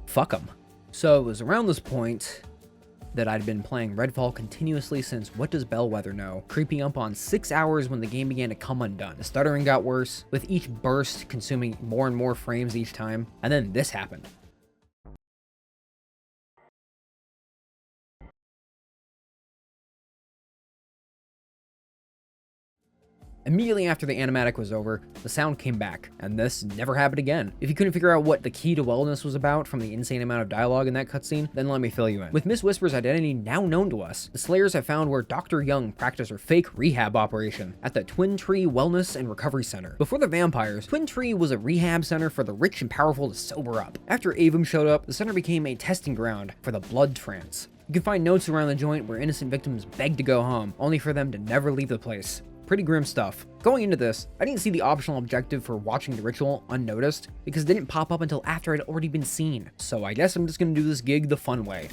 Fuck them. So it was around this point that I'd been playing Redfall continuously since What Does Bellwether Know, creeping up on 6 hours when the game began to come undone. The stuttering got worse, with each burst consuming more and more frames each time, and then this happened. Immediately after the animatic was over, the sound came back, and this never happened again. If you couldn't figure out what the key to wellness was about from the insane amount of dialogue in that cutscene, then let me fill you in. With Miss Whisper's identity now known to us, the Slayers have found where Dr. Young practiced her fake rehab operation at the Twin Tree Wellness and Recovery Center. Before the vampires, Twin Tree was a rehab center for the rich and powerful to sober up. After Avum showed up, the center became a testing ground for the blood trance. You can find notes around the joint where innocent victims begged to go home, only for them to never leave the place. Pretty grim stuff. Going into this, I didn't see the optional objective for watching the ritual unnoticed because it didn't pop up until after it had already been seen. So I guess I'm just gonna do this gig the fun way.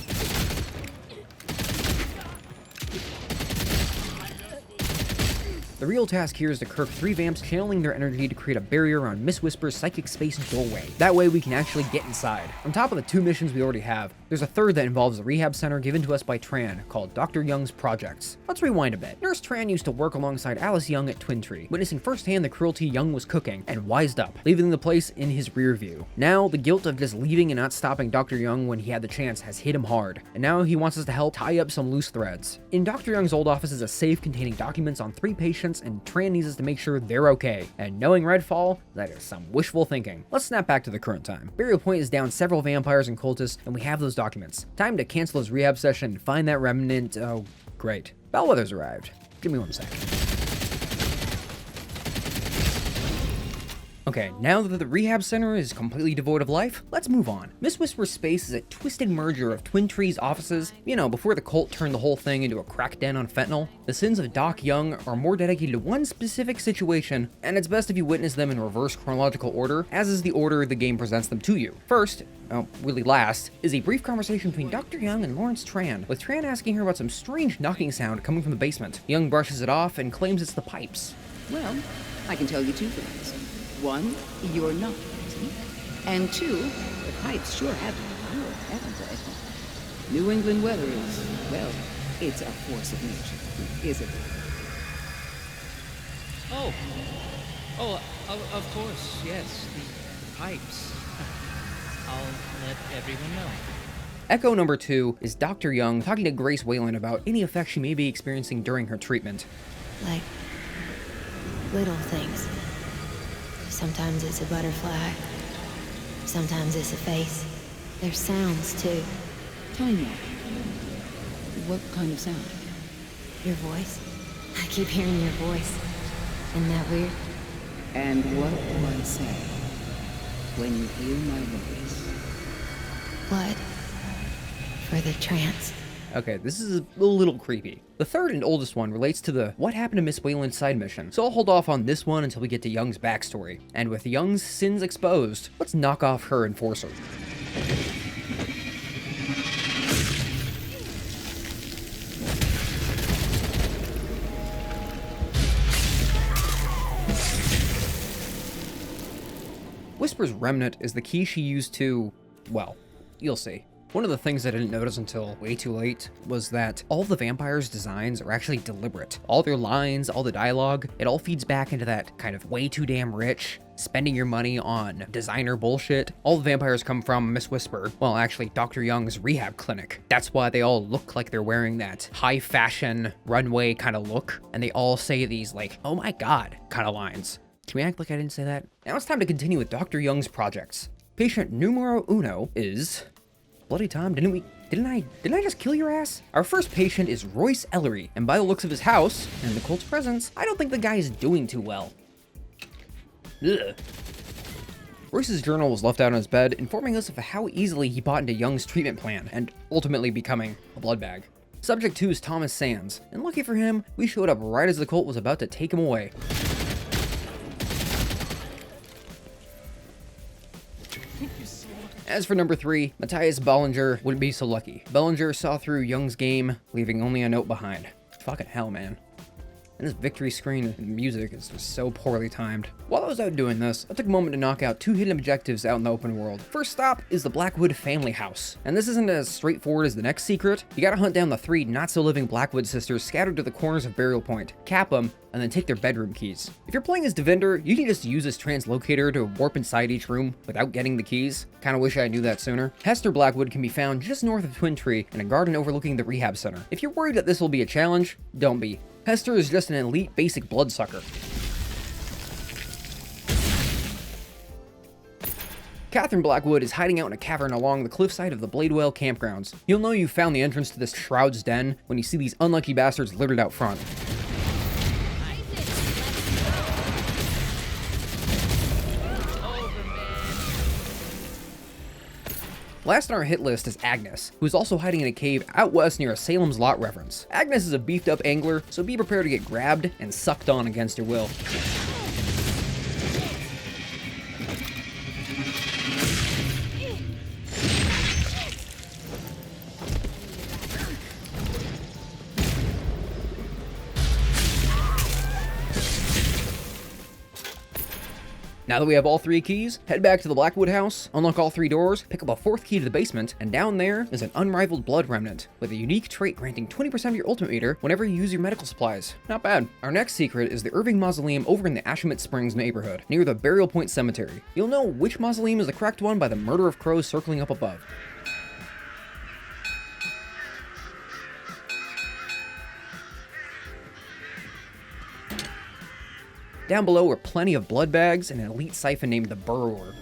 The real task here is to Kirk 3 vamps channeling their energy to create a barrier around Miss Whisper's psychic space doorway. That way we can actually get inside. On top of the 2 missions we already have, there's a third that involves the rehab center given to us by Tran, called Dr. Young's Projects. Let's rewind a bit. Nurse Tran used to work alongside Alice Young at Twin Tree, witnessing firsthand the cruelty Young was cooking, and wised up, leaving the place in his rear view. Now, the guilt of just leaving and not stopping Dr. Young when he had the chance has hit him hard, and now he wants us to help tie up some loose threads. In Dr. Young's old office is a safe containing documents on 3 patients, and Tran needs us to make sure they're okay. And knowing Redfall, that is some wishful thinking. Let's snap back to the current time. Burial Point is down several vampires and cultists, and we have those documents. Time to cancel his rehab session and find that remnant. Oh, great. Bellwether's arrived. Give me 1 second. Okay, now that the rehab center is completely devoid of life, let's move on. Miss Whisper's space is a twisted merger of Twin Tree's offices. You know, before the cult turned the whole thing into a crack den on fentanyl. The sins of Doc Young are more dedicated to one specific situation, and it's best if you witness them in reverse chronological order, as is the order the game presents them to you. First, really last, is a brief conversation between Dr. Young and Lawrence Tran, with Tran asking her about some strange knocking sound coming from the basement. Young brushes it off and claims it's the pipes. Well, I can tell you 2 things. 1, you're not crazy. And 2, the pipes sure have been good, haven't they? New England weather is, well, it's a force of nature, isn't it? Of course, yes. The pipes. I'll let everyone know. Echo number 2 is Dr. Young talking to Grace Wayland about any effects she may be experiencing during her treatment. Like little things. Sometimes it's a butterfly. Sometimes it's a face. There's sounds too. Tanya, what kind of sound? Your voice. I keep hearing your voice. Isn't that weird? And what do I say when you hear my voice? Blood. For the trance. Okay, this is a little creepy. The third and oldest one relates to the what happened to Miss Wayland's side mission, so I'll hold off on this one until we get to Young's backstory. And with Young's sins exposed, let's knock off her enforcer. Whisper's remnant is the key she used to, well, you'll see. One of the things I didn't notice until way too late was that all the vampires' designs are actually deliberate. All their lines, all the dialogue, it all feeds back into that kind of way too damn rich, spending your money on designer bullshit. All the vampires come from Miss Whisper, well actually Dr. Young's rehab clinic. That's why they all look like they're wearing that high fashion runway kind of look, and they all say these like, oh my god kind of lines. Can we act like I didn't say that? Now it's time to continue with Dr. Young's projects. Patient numero uno is... Bloody Tom, didn't I just kill your ass? Our first patient is Royce Ellery, and by the looks of his house and the cult's presence, I don't think the guy is doing too well. Ugh. Royce's journal was left out on his bed, informing us of how easily he bought into Young's treatment plan, and ultimately becoming a blood bag. Subject 2 is Thomas Sands, and lucky for him, we showed up right as the cult was about to take him away. As for number 3, Matthias Bollinger wouldn't be so lucky. Bollinger saw through Young's game, leaving only a note behind. Fucking hell, man. And this victory screen and music is just so poorly timed. While I was out doing this, I took a moment to knock out 2 hidden objectives out in the open world. First stop is the Blackwood family house. And this isn't as straightforward as the next secret. You gotta hunt down the 3 not-so-living Blackwood sisters scattered to the corners of Burial Point, cap them, and then take their bedroom keys. If you're playing as Devinder, you can just use this translocator to warp inside each room without getting the keys. Kinda wish I knew that sooner. Hester Blackwood can be found just north of Twin Tree in a garden overlooking the rehab center. If you're worried that this will be a challenge, don't be. Hester is just an elite basic bloodsucker. Catherine Blackwood is hiding out in a cavern along the cliffside of the Bladewell campgrounds. You'll know you found the entrance to this Shroud's Den when you see these unlucky bastards littered out front. Last on our hit list is Agnes, who is also hiding in a cave out west near a Salem's Lot reference. Agnes is a beefed up angler, so be prepared to get grabbed and sucked on against your will. Now that we have all 3 keys, head back to the Blackwood house, unlock all 3 doors, pick up a 4th key to the basement, and down there is an unrivaled blood remnant, with a unique trait granting 20% of your ultimate meter whenever you use your medical supplies. Not bad. Our next secret is the Irving Mausoleum over in the Ashamit Springs neighborhood, near the Burial Point Cemetery. You'll know which mausoleum is the correct one by the murder of crows circling up above. Down below are plenty of blood bags and an elite siphon named the Burrower.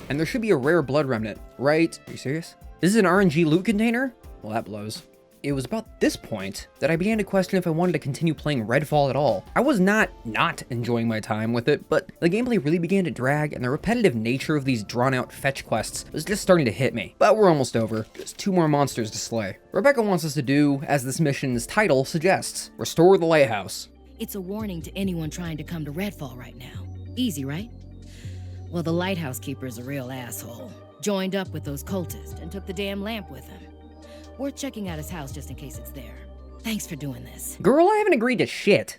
And there should be a rare blood remnant, right? Are you serious? This is an RNG loot container? Well, that blows. It was about this point that I began to question if I wanted to continue playing Redfall at all. I was not enjoying my time with it, but the gameplay really began to drag, and the repetitive nature of these drawn-out fetch quests was just starting to hit me. But we're almost over. Just 2 more monsters to slay. Rebecca wants us to do, as this mission's title suggests, restore the lighthouse. It's a warning to anyone trying to come to Redfall right now. Easy, right? Well, the lighthouse keeper's a real asshole. Joined up with those cultists and took the damn lamp with him. Worth checking out his house just in case it's there. Thanks for doing this. Girl, I haven't agreed to shit.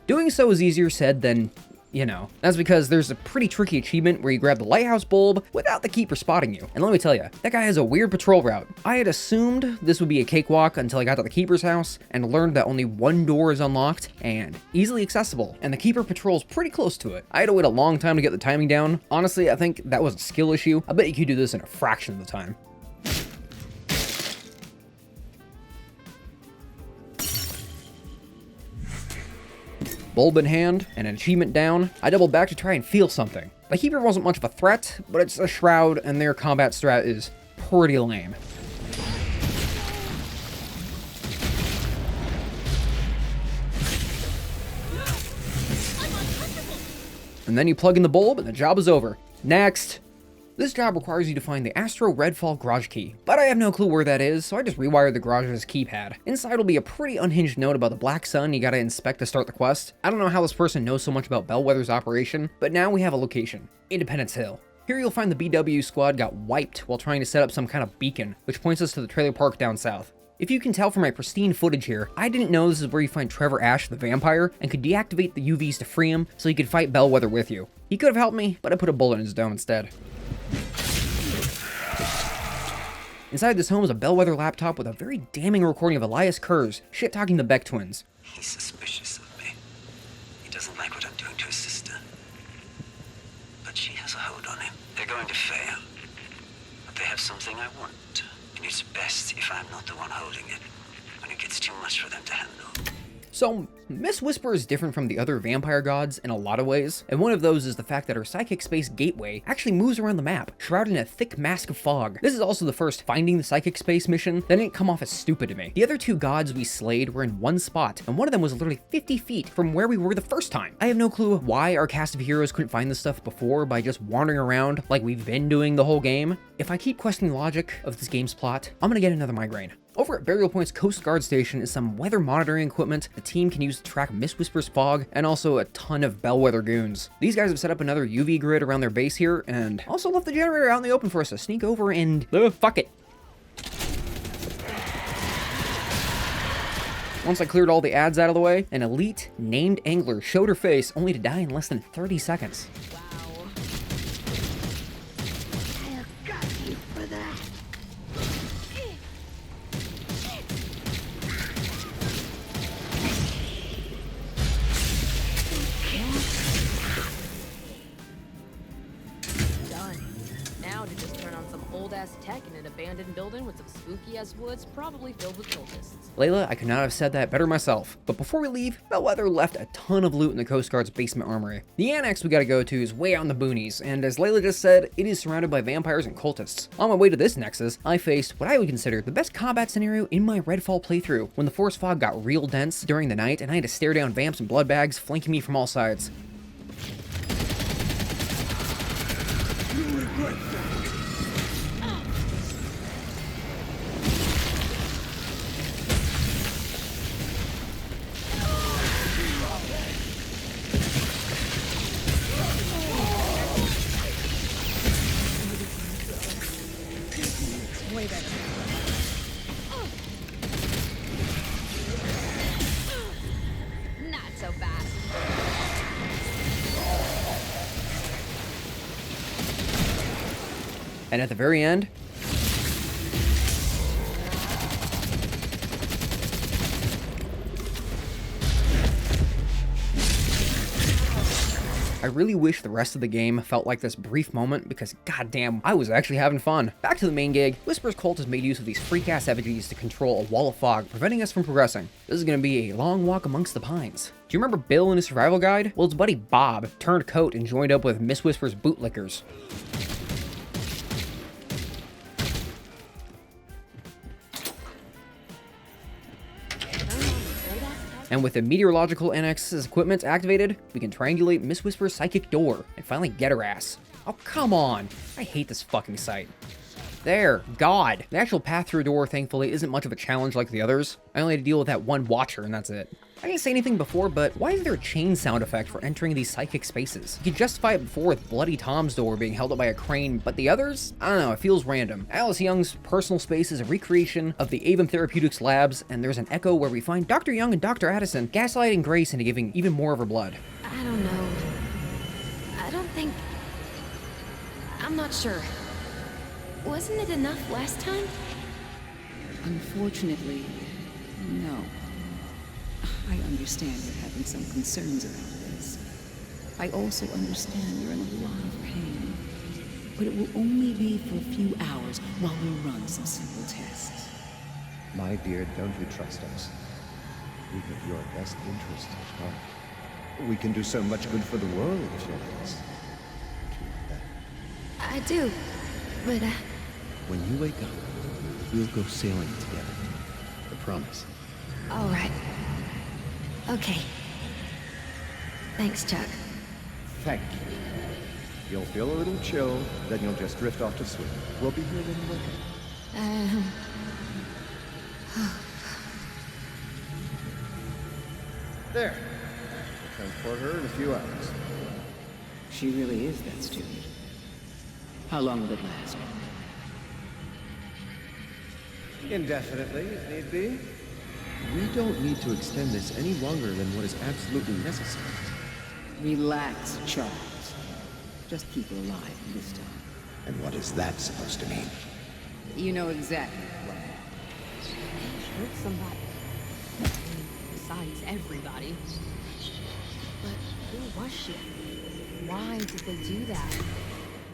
Doing so is easier said than, you know. That's because there's a pretty tricky achievement where you grab the lighthouse bulb without the keeper spotting you. And let me tell you, that guy has a weird patrol route. I had assumed this would be a cakewalk until I got to the keeper's house and learned that only 1 door is unlocked and easily accessible. And the keeper patrols pretty close to it. I had to wait a long time to get the timing down. Honestly, I think that was a skill issue. I bet you could do this in a fraction of the time. Bulb in hand, and an achievement down, I doubled back to try and feel something. The Keeper wasn't much of a threat, but it's a Shroud, and their combat strat is pretty lame. And then you plug in the bulb, and the job is over. Next! This job requires you to find the Astro Redfall garage key, but I have no clue where that is, so I just rewired the garage's keypad. Inside will be a pretty unhinged note about the black sun you gotta inspect to start the quest. I don't know how this person knows so much about Bellwether's operation, but now we have a location, Independence Hill. Here you'll find the BW squad got wiped while trying to set up some kind of beacon, which points us to the trailer park down south. If you can tell from my pristine footage here, I didn't know this is where you find Trevor Ash the vampire and could deactivate the UVs to free him so he could fight Bellwether with you. He could have helped me, but I put a bullet in his dome instead. Inside this home is a Bellwether laptop with a very damning recording of Elias Kurz shit-talking the Beck twins. He's suspicious of me. He doesn't like what I'm doing to his sister. But she has a hold on him. They're going to fail. But they have something I want. And it's best if I'm not the one holding it, when it gets too much for them to handle. So, Miss Whisper is different from the other vampire gods in a lot of ways, and one of those is the fact that her psychic space gateway actually moves around the map, shrouded in a thick mask of fog. This is also the first finding the psychic space mission that didn't come off as stupid to me. The other two gods we slayed were in one spot, and one of them was literally 50 feet from where we were the first time. I have no clue why our cast of heroes couldn't find this stuff before by just wandering around like we've been doing the whole game. If I keep questioning the logic of this game's plot, I'm gonna get another migraine. Over at Burial Point's Coast Guard Station is some weather monitoring equipment the team can use to track Miss Whisper's fog, and also a ton of bellwether goons. These guys have set up another UV grid around their base here, and also left the generator out in the open for us to sneak over and fuck it. Once I cleared all the ads out of the way, an elite named angler showed her face only to die in less than 30 seconds. Tech in an abandoned building with some spooky-ass woods probably filled with cultists. Layla, I could not have said that better myself. But before we leave, Bellwether left a ton of loot in the Coast Guard's basement armory. The annex we gotta go to is way out in the boonies, and as Layla just said, it is surrounded by vampires and cultists. On my way to this nexus, I faced what I would consider the best combat scenario in my Redfall playthrough, when the forest fog got real dense during the night and I had to stare down vamps and blood bags flanking me from all sides. Not so fast. And at the very end, I really wish the rest of the game felt like this brief moment because goddamn, I was actually having fun. Back to the main gig, Whisper's cult has made use of these freak-ass effigies to control a wall of fog, preventing us from progressing. This is gonna be a long walk amongst the pines. Do you remember Bill and his survival guide? Well, his buddy Bob turned coat and joined up with Miss Whisper's bootlickers. And with the meteorological annex's equipment activated, we can triangulate Miss Whisper's psychic door and finally get her ass. Oh, come on. I hate this fucking site. There, God. The actual path through a door, thankfully, isn't much of a challenge like the others. I only had to deal with that one watcher and that's it. I didn't say anything before, but why is there a chain sound effect for entering these psychic spaces? You could justify it before with Bloody Tom's door being held up by a crane, but the others? I don't know, it feels random. Alice Young's personal space is a recreation of the Avon Therapeutics labs, and there's an echo where we find Dr. Young and Dr. Addison gaslighting Grace into giving even more of her blood. I don't know. I don't think... I'm not sure. Wasn't it enough last time? Unfortunately, no. I understand you're having some concerns around this. I also understand you're in a lot of pain. But it will only be for a few hours while we run some simple tests. My dear, don't you trust us? We have your best interest at heart. We can do so much good for the world if you'll let us. I do, but When you wake up, we'll go sailing together. I promise. all right. Okay. Thanks, Chuck. Thank you. You'll feel a little chill, then you'll just drift off to sleep. We'll be here when you wake up. There. We'll transport her in a few hours. She really is that stupid. How long will it last? Indefinitely, if need be. We don't need to extend this any longer than what is absolutely necessary. Relax, Charles. Just keep her alive this time. And what is that supposed to mean? You know exactly what. Hurt somebody. Besides everybody. But who was she? Why did they do that?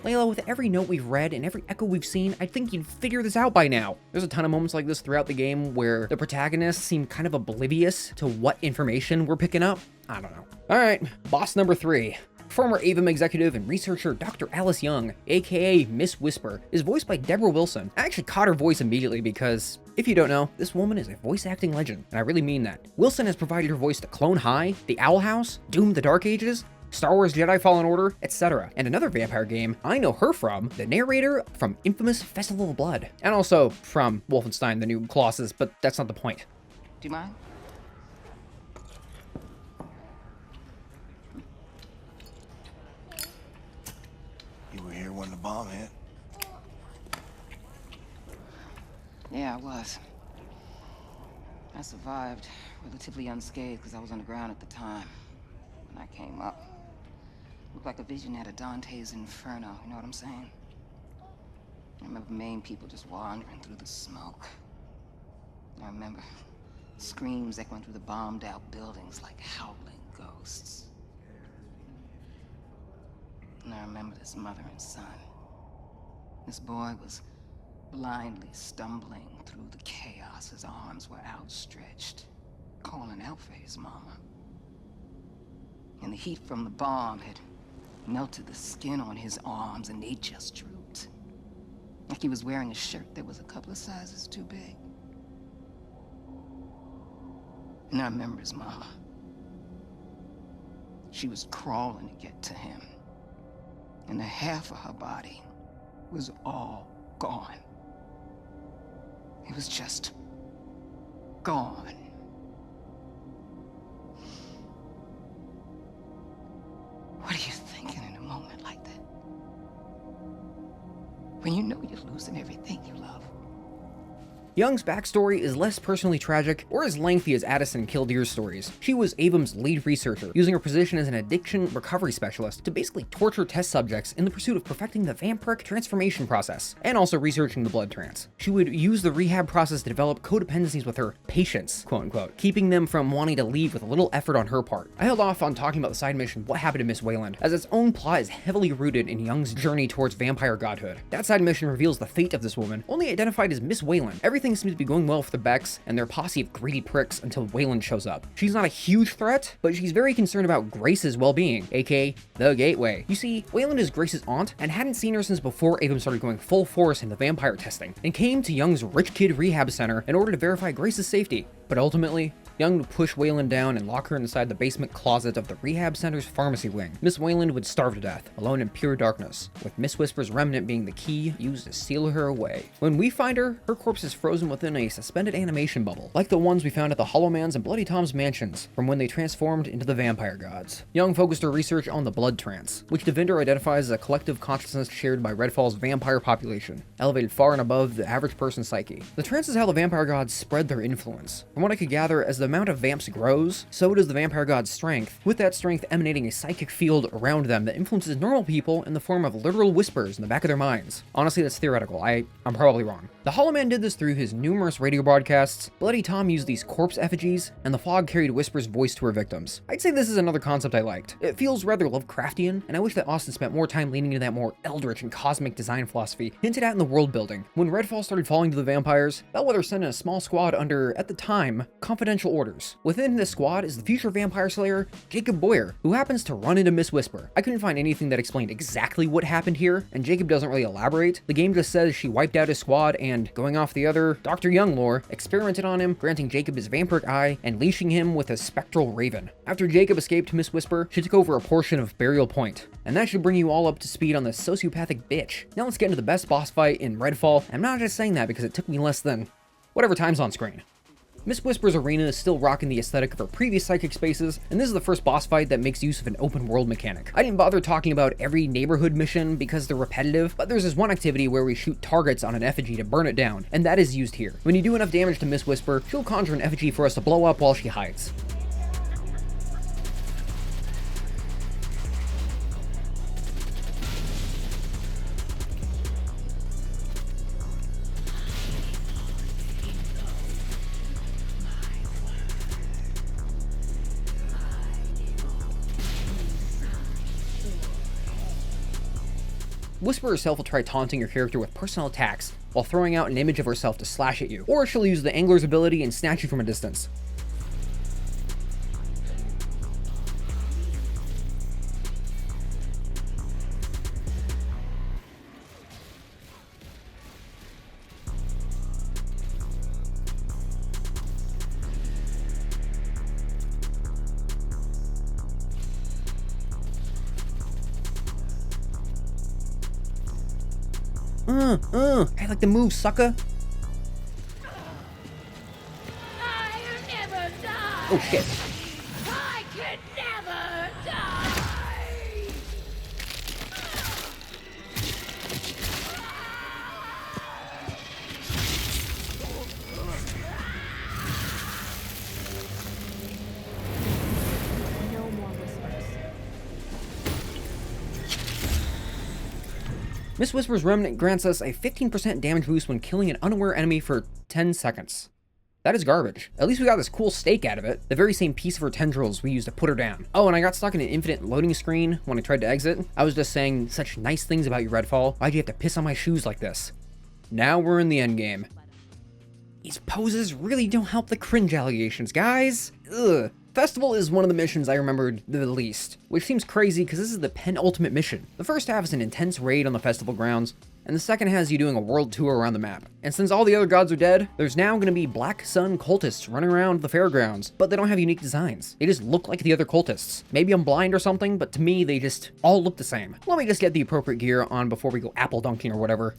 Layla, with every note we've read and every echo we've seen, I'd think you'd figure this out by now. There's a ton of moments like this throughout the game where the protagonists seem kind of oblivious to what information we're picking up. I don't know. Alright, boss number 3. Former AVM executive and researcher Dr. Alice Young, aka Miss Whisper, is voiced by Deborah Wilson. I actually caught her voice immediately because, if you don't know, this woman is a voice acting legend, and I really mean that. Wilson has provided her voice to Clone High, The Owl House, Doom the Dark Ages, Star Wars Jedi Fallen Order, etc. And another vampire game I know her from, the narrator from infamous Festival of Blood, and also from Wolfenstein the New Colossus, but that's not the point. Do you mind? You were here when the bomb hit? Yeah, I was. I survived, relatively unscathed because I was underground at the time. When I came up, looked like a vision out of Dante's Inferno, you know what I'm saying? I remember Maine people just wandering through the smoke. I remember screams echoing through the bombed-out buildings like howling ghosts. And I remember this mother and son. This boy was blindly stumbling through the chaos. His arms were outstretched, calling out for his mama. And the heat from the bomb had melted the skin on his arms, and they just drooped. Like he was wearing a shirt that was a couple of sizes too big. And I remember his mama. She was crawling to get to him. And the half of her body was all gone. It was just gone. What are you thinking in a moment like that? When you know you're losing everything you love. Young's backstory is less personally tragic or as lengthy as Addison Kildeer's stories. She was AVM's lead researcher, using her position as an addiction recovery specialist to basically torture test subjects in the pursuit of perfecting the vampiric transformation process, and also researching the blood trance. She would use the rehab process to develop codependencies with her patients, quote unquote, keeping them from wanting to leave with a little effort on her part. I held off on talking about the side mission What Happened to Miss Wayland, as its own plot is heavily rooted in Young's journey towards vampire godhood. That side mission reveals the fate of this woman, only identified as Miss Wayland. Everything seems to be going well for the Becks and their posse of greedy pricks until Wayland shows up. She's not a huge threat, but she's very concerned about Grace's well-being, aka the Gateway. You see, Wayland is Grace's aunt and hadn't seen her since before AVM started going full force into vampire testing, and came to Young's rich kid rehab center in order to verify Grace's safety. But ultimately, Young would push Wayland down and lock her inside the basement closet of the rehab center's pharmacy wing. Miss Wayland would starve to death, alone in pure darkness, with Miss Whisper's remnant being the key used to seal her away. When we find her, her corpse is frozen within a suspended animation bubble, like the ones we found at the Hollow Man's and Bloody Tom's mansions from when they transformed into the vampire gods. Young focused her research on the blood trance, which Devinder identifies as a collective consciousness shared by Redfall's vampire population, elevated far and above the average person's psyche. The trance is how the vampire gods spread their influence. From what I could gather, as the amount of vamps grows, so does the vampire god's strength, with that strength emanating a psychic field around them that influences normal people in the form of literal whispers in the back of their minds. Honestly, that's theoretical. I'm probably wrong. The Hollow Man did this through his numerous radio broadcasts, Bloody Tom used these corpse effigies, and the fog carried Whisper's voice to her victims. I'd say this is another concept I liked. It feels rather Lovecraftian, and I wish that Austin spent more time leaning into that more eldritch and cosmic design philosophy hinted at in the world building. When Redfall started falling to the vampires, Bellwether sent in a small squad under, at the time, confidential orders. Within this squad is the future vampire slayer, Jacob Boyer, who happens to run into Miss Whisper. I couldn't find anything that explained exactly what happened here, and Jacob doesn't really elaborate. The game just says she wiped out his squad and, going off the other Dr. Young lore, experimented on him, granting Jacob his vampiric eye and leashing him with a spectral raven. After Jacob escaped Miss Whisper, she took over a portion of Burial Point. And that should bring you all up to speed on this sociopathic bitch. Now let's get into the best boss fight in Redfall. I'm not just saying that because it took me less than whatever time's on screen. Miss Whisper's arena is still rocking the aesthetic of her previous psychic spaces, and this is the first boss fight that makes use of an open world mechanic. I didn't bother talking about every neighborhood mission because they're repetitive, but there's this one activity where we shoot targets on an effigy to burn it down, and that is used here. When you do enough damage to Miss Whisper, she'll conjure an effigy for us to blow up while she hides. Whisper herself will try taunting your character with personal attacks while throwing out an image of herself to slash at you, or she'll use the Angler's ability and snatch you from a distance. I like the move, sucker. Oh shit. I could never die! No more whispers. Miss Whisper's Remnant grants us a 15% damage boost when killing an unaware enemy for 10 seconds. That is garbage. At least we got this cool stake out of it, the very same piece of her tendrils we used to put her down. Oh, and I got stuck in an infinite loading screen when I tried to exit. I was just saying such nice things about you, Redfall. Why'd you have to piss on my shoes like this? Now we're in the endgame. These poses really don't help the cringe allegations, guys. Ugh. Festival is one of the missions I remembered the least, which seems crazy because this is the penultimate mission. The first half is an intense raid on the festival grounds, and the second has you doing a world tour around the map. And since all the other gods are dead, there's now going to be Black Sun cultists running around the fairgrounds, but they don't have unique designs. They just look like the other cultists. Maybe I'm blind or something, but to me, they just all look the same. Let me just get the appropriate gear on before we go apple dunking or whatever.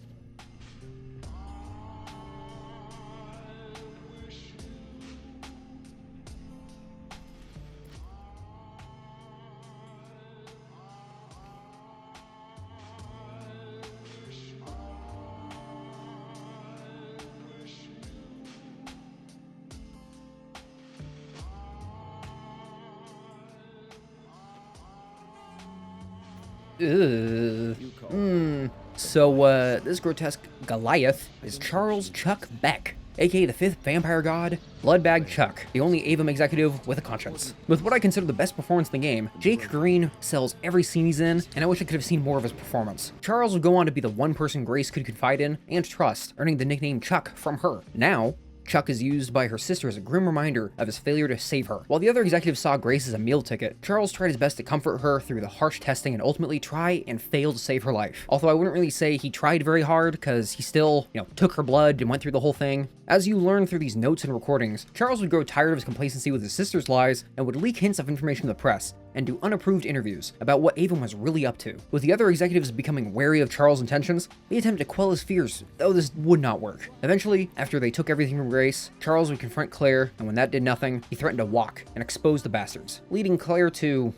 So, this grotesque Goliath is Charles Chuck Beck, aka the 5th vampire god, Bloodbag Chuck, the only Avum executive with a conscience. With what I consider the best performance in the game, Jake Green sells every scene he's in, and I wish I could have seen more of his performance. Charles would go on to be the one person Grace could confide in and trust, earning the nickname Chuck from her. Now, Chuck is used by her sister as a grim reminder of his failure to save her. While the other executives saw Grace as a meal ticket, Charles tried his best to comfort her through the harsh testing and ultimately try and fail to save her life. Although I wouldn't really say he tried very hard, because he still, took her blood and went through the whole thing. As you learn through these notes and recordings, Charles would grow tired of his complacency with his sister's lies and would leak hints of information to the press and do unapproved interviews about what Avum was really up to. With the other executives becoming wary of Charles' intentions, they attempt to quell his fears, though this would not work. Eventually, after they took everything from Grace, Charles would confront Claire, and when that did nothing, he threatened to walk and expose the bastards, leading Claire to...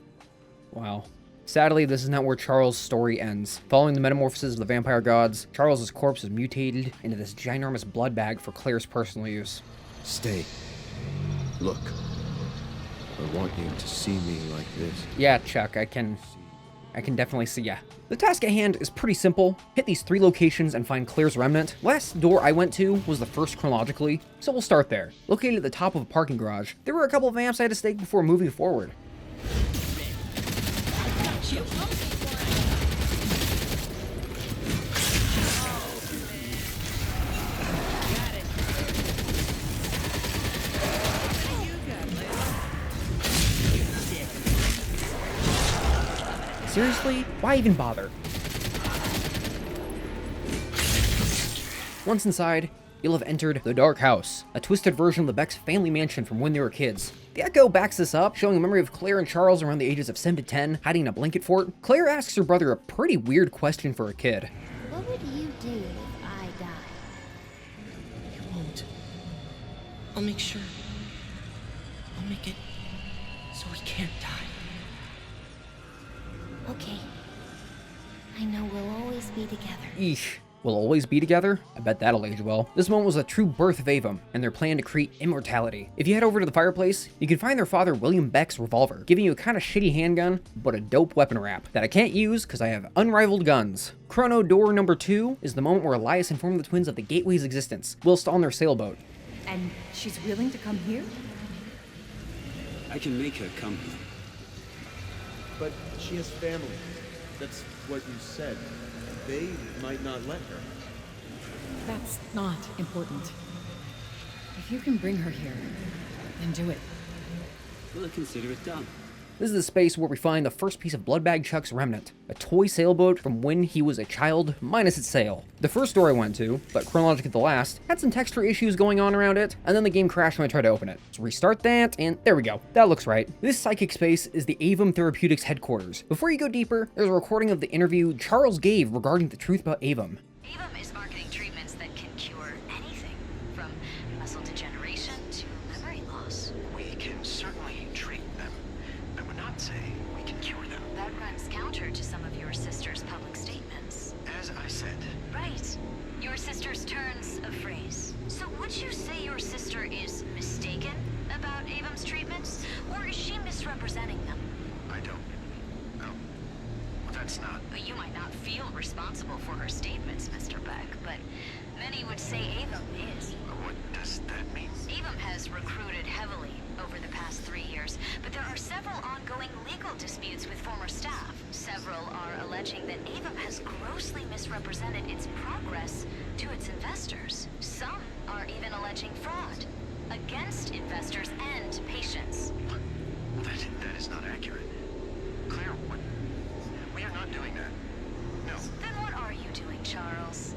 well... Sadly, this is not where Charles' story ends. Following the metamorphosis of the vampire gods, Charles' corpse is mutated into this ginormous blood bag for Claire's personal use. Stay. Look. I want you to see me like this. Yeah, Chuck, I can definitely see ya. The task at hand is pretty simple. Hit these 3 locations and find Claire's remnant. Last door I went to was the first chronologically, so we'll start there. Located at the top of a parking garage, there were a couple of vamps I had to stake before moving forward. Seriously? Why even bother? Once inside, you'll have entered the Dark House, a twisted version of the Beck's family mansion from when they were kids. The Echo backs this up, showing a memory of Claire and Charles around the ages of 7 to 10, hiding in a blanket fort. Claire asks her brother a pretty weird question for a kid. What would you do if I died? You won't. I'll make sure. I'll make it so we can't die. Okay. I know we'll always be together. Eesh. Will always be together? I bet that'll age well. This moment was a true birth of Avum, and their plan to create immortality. If you head over to the fireplace, you can find their father William Beck's revolver, giving you a kind of shitty handgun, but a dope weapon wrap that I can't use because I have unrivaled guns. Chrono door number 2 is the moment where Elias informed the twins of the Gateway's existence, whilst on their sailboat. And she's willing to come here? I can make her come here. But she has family. That's what you said. they might not let her. That's not important. If you can bring her here, then do it. We'll consider it done. This is the space where we find the first piece of Bloodbag Chuck's remnant, a toy sailboat from when he was a child, minus its sail. The first store I went to, but chronologically the last, had some texture issues going on around it, and then the game crashed when I tried to open it. So restart that, and there we go. That looks right. This psychic space is the Avum Therapeutics headquarters. Before you go deeper, there's a recording of the interview Charles gave regarding the truth about Avum. Avum is marketing treatments that can cure anything, from muscle degeneration to memory loss. We can certainly treat them. I would not say we can cure them. That runs counter to some of your sister's public statements. As I said. Right. Your sister's turns of phrase. So would you say your sister is mistaken about Avum's treatments? Or is she misrepresenting them? I don't. No. Well, that's not. You might not feel responsible for her statements, Mr. Beck, but many would say Avum is. What does that mean? Avum has recruited heavily over the past 3 years, but there are several ongoing legal disputes with former staff. Several are alleging that Avum has grossly misrepresented its progress to its investors. Some are even alleging fraud against investors and patients. That is not accurate. Claire, what? We are not doing that. No. Then what are you doing, Charles?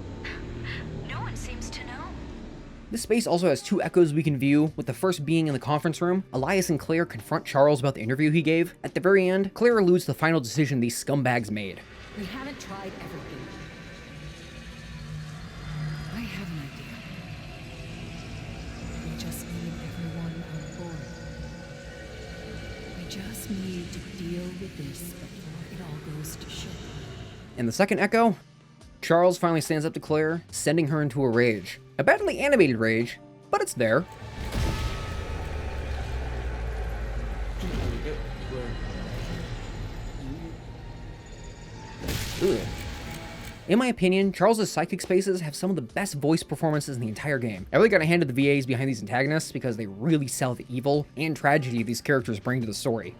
No one seems to know. This space also has two echoes we can view, with the first being in the conference room. Elias and Claire confront Charles about the interview he gave. At the very end, Claire alludes to the final decision these scumbags made. We haven't tried everything. I have an idea. We just need everyone on board. We just need to deal with this before it all goes to shit. In the second echo, Charles finally stands up to Claire, sending her into a rage. A badly animated rage, but it's there. Ugh. In my opinion, Charles' psychic spaces have some of the best voice performances in the entire game. I really gotta hand it to the VAs behind these antagonists because they really sell the evil and tragedy these characters bring to the story.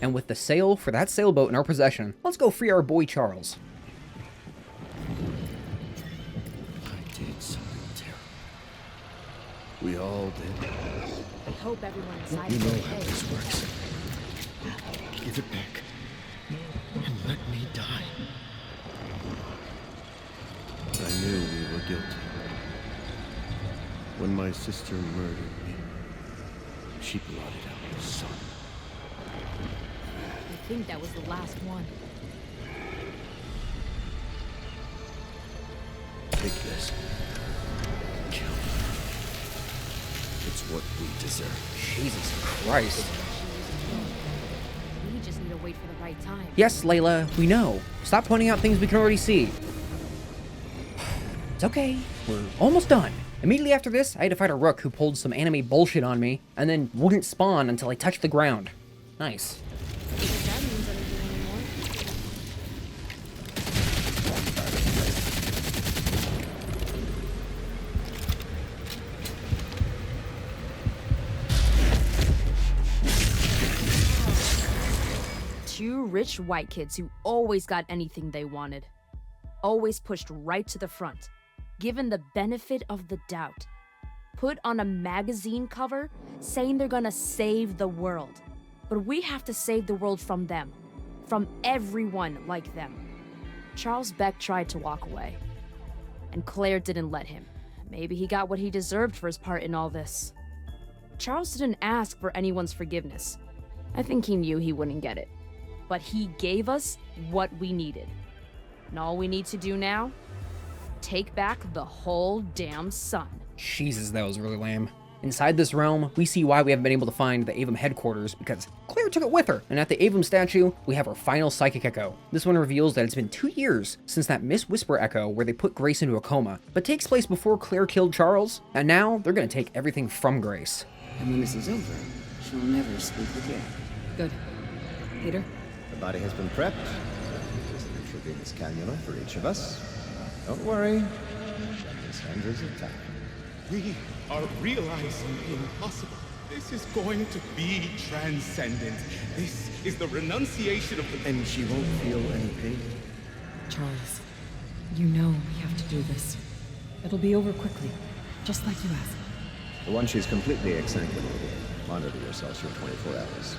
And with the sail for that sailboat in our possession, let's go free our boy Charles. I did something terrible. We all did. I hope everyone inside You is know okay. how this works. Give it back. And let me die. I knew we were guilty. When my sister murdered me, she blotted out the sun. I think that was the last one. Take this. Kill her. It's what we deserve. Jesus Christ. We just need to wait for the right time. Yes, Layla, we know. Stop pointing out things we can already see. It's okay. We're almost done. Immediately after this, I had to fight a rook who pulled some anime bullshit on me, and then wouldn't spawn until I touched the ground. Nice. If that means anything anymore. Two rich white kids who always got anything they wanted. Always pushed right to the front. Given the benefit of the doubt. Put on a magazine cover saying they're gonna save the world. But we have to save the world from them. From everyone like them. Charles Beck tried to walk away. And Claire didn't let him. Maybe he got what he deserved for his part in all this. Charles didn't ask for anyone's forgiveness. I think he knew he wouldn't get it. But he gave us what we needed. And all we need to do now? Take back the whole damn sun. Jesus, that was really lame. Inside this realm, we see why we haven't been able to find the Avum headquarters, because Claire took it with her. And at the Avum statue, we have our final psychic echo. This one reveals that it's been 2 years since that Miss Whisper echo where they put Grace into a coma, but takes place before Claire killed Charles, and now they're gonna take everything from Grace. And when this is over, she'll never sleep again. Good. Peter? The body has been prepped. Just an intravenous cannula for each of us. Don't worry. There's hundreds of time. We are realizing the impossible. This is going to be transcendent. This is the renunciation of the... And she won't feel any pain? Charles, you know we have to do this. It'll be over quickly, just like you asked. Once she's completely exsanguinated, monitor yourselves for 24 hours.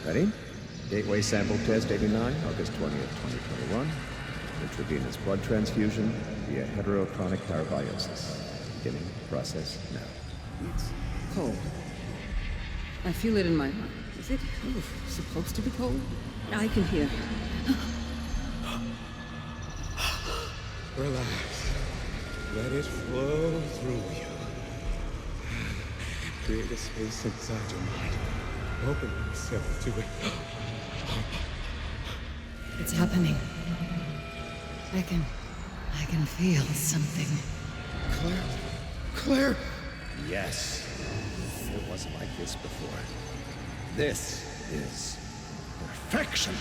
Ready? Gateway sample test 89, August 20th, 2021. Intravenous blood transfusion via heterochronic parabiosis. Beginning process now. It's cold. I feel it in my heart. Is it supposed to be cold? I can hear. Relax. Let it flow through you. Create a space inside your mind. Open yourself to it. It's happening. I can feel something. Claire? Claire? Yes. It wasn't like this before. This is perfection.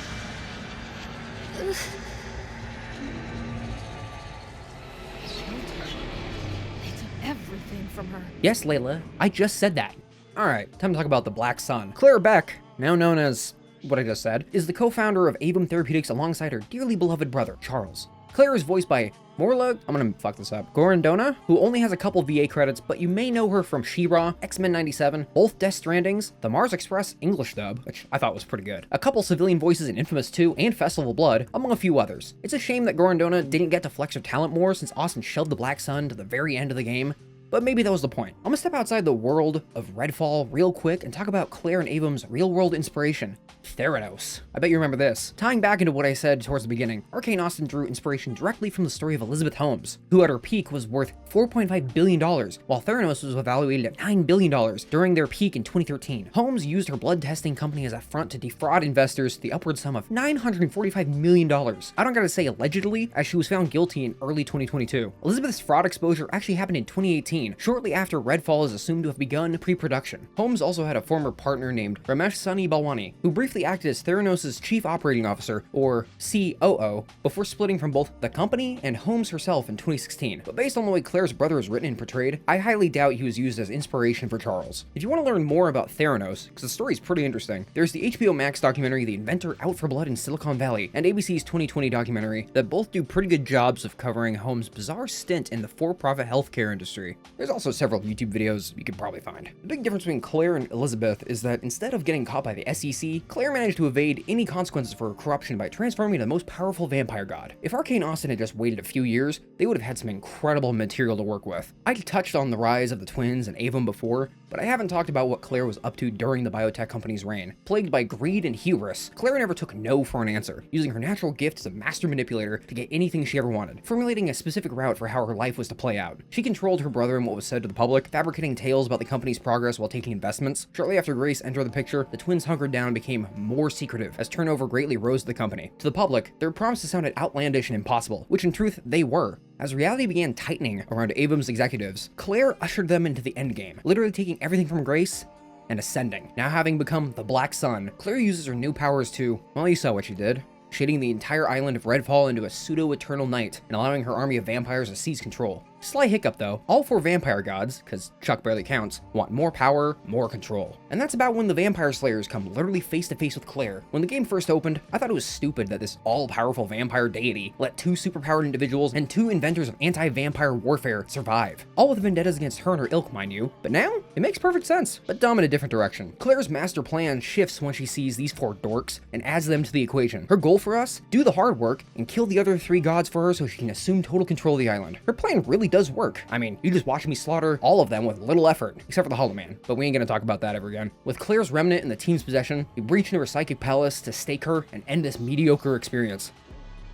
Everything from her. Yes, Layla, I just said that. Alright, time to talk about the Black Sun. Claire Beck, now known as what I just said, is the co-founder of Avum Therapeutics alongside her dearly beloved brother, Charles. Claire is voiced by Morla, I'm gonna fuck this up, Gorondona, who only has a couple VA credits, but you may know her from She-Ra, X-Men 97, both Death Strandings, the Mars Express English dub, which I thought was pretty good, a couple civilian voices in Infamous 2 and Festival of Blood, among a few others. It's a shame that Gorondona didn't get to flex her talent more since Austin shoved the Black Sun to the very end of the game, but maybe that was the point. I'm gonna step outside the world of Redfall real quick and talk about Claire and Avum's real-world inspiration, Theranos. I bet you remember this. Tying back into what I said towards the beginning, Arkane Austin drew inspiration directly from the story of Elizabeth Holmes, who at her peak was worth $4.5 billion, while Theranos was evaluated at $9 billion during their peak in 2013. Holmes used her blood testing company as a front to defraud investors to the upward sum of $945 million. I don't gotta say allegedly, as she was found guilty in early 2022. Elizabeth's fraud exposure actually happened in 2018, shortly after Redfall is assumed to have begun pre-production. Holmes also had a former partner named Ramesh Sunny Balwani, who briefly acted as Theranos' chief operating officer, or COO, before splitting from both the company and Holmes herself in 2016. But based on the way Claire's brother is written and portrayed, I highly doubt he was used as inspiration for Charles. If you want to learn more about Theranos, because the story is pretty interesting, there's the HBO Max documentary The Inventor Out for Blood in Silicon Valley, and ABC's 2020 documentary that both do pretty good jobs of covering Holmes' bizarre stint in the for-profit healthcare industry. There's also several YouTube videos you could probably find. The big difference between Claire and Elizabeth is that instead of getting caught by the SEC, Claire managed to evade any consequences for her corruption by transforming into the most powerful vampire god. If Arkane Austin had just waited a few years, they would have had some incredible material to work with. I touched on the rise of the twins and Avum before, but I haven't talked about what Claire was up to during the biotech company's reign. Plagued by greed and hubris, Claire never took no for an answer, using her natural gift as a master manipulator to get anything she ever wanted, formulating a specific route for how her life was to play out. She controlled her brother and what was said to the public, fabricating tales about the company's progress while taking investments. Shortly after Grace entered the picture, the twins hunkered down and became more secretive, as turnover greatly rose to the company. To the public, their promises sounded outlandish and impossible, which in truth, they were. As reality began tightening around Avum's executives, Claire ushered them into the endgame, literally taking everything from Grace and ascending. Now having become the Black Sun, Claire uses her new powers to, well, you saw what she did, shading the entire island of Redfall into a pseudo-eternal night and allowing her army of vampires to seize control. Slight hiccup though, all four vampire gods, because Chuck barely counts, want more power, more control. And that's about when the vampire slayers come literally face to face with Claire. When the game first opened, I thought it was stupid that this all-powerful vampire deity let two superpowered individuals and two inventors of anti-vampire warfare survive. All with vendettas against her and her ilk, mind you. But now, it makes perfect sense, but dumb in a different direction. Claire's master plan shifts when she sees these four dorks and adds them to the equation. Her goal for us? Do the hard work and kill the other three gods for her so she can assume total control of the island. Her plan really does work. I mean, you just watch me slaughter all of them with little effort, except for the Hollow Man, but we ain't gonna talk about that ever again. With Claire's remnant in the team's possession, we breach into her psychic palace to stake her and end this mediocre experience.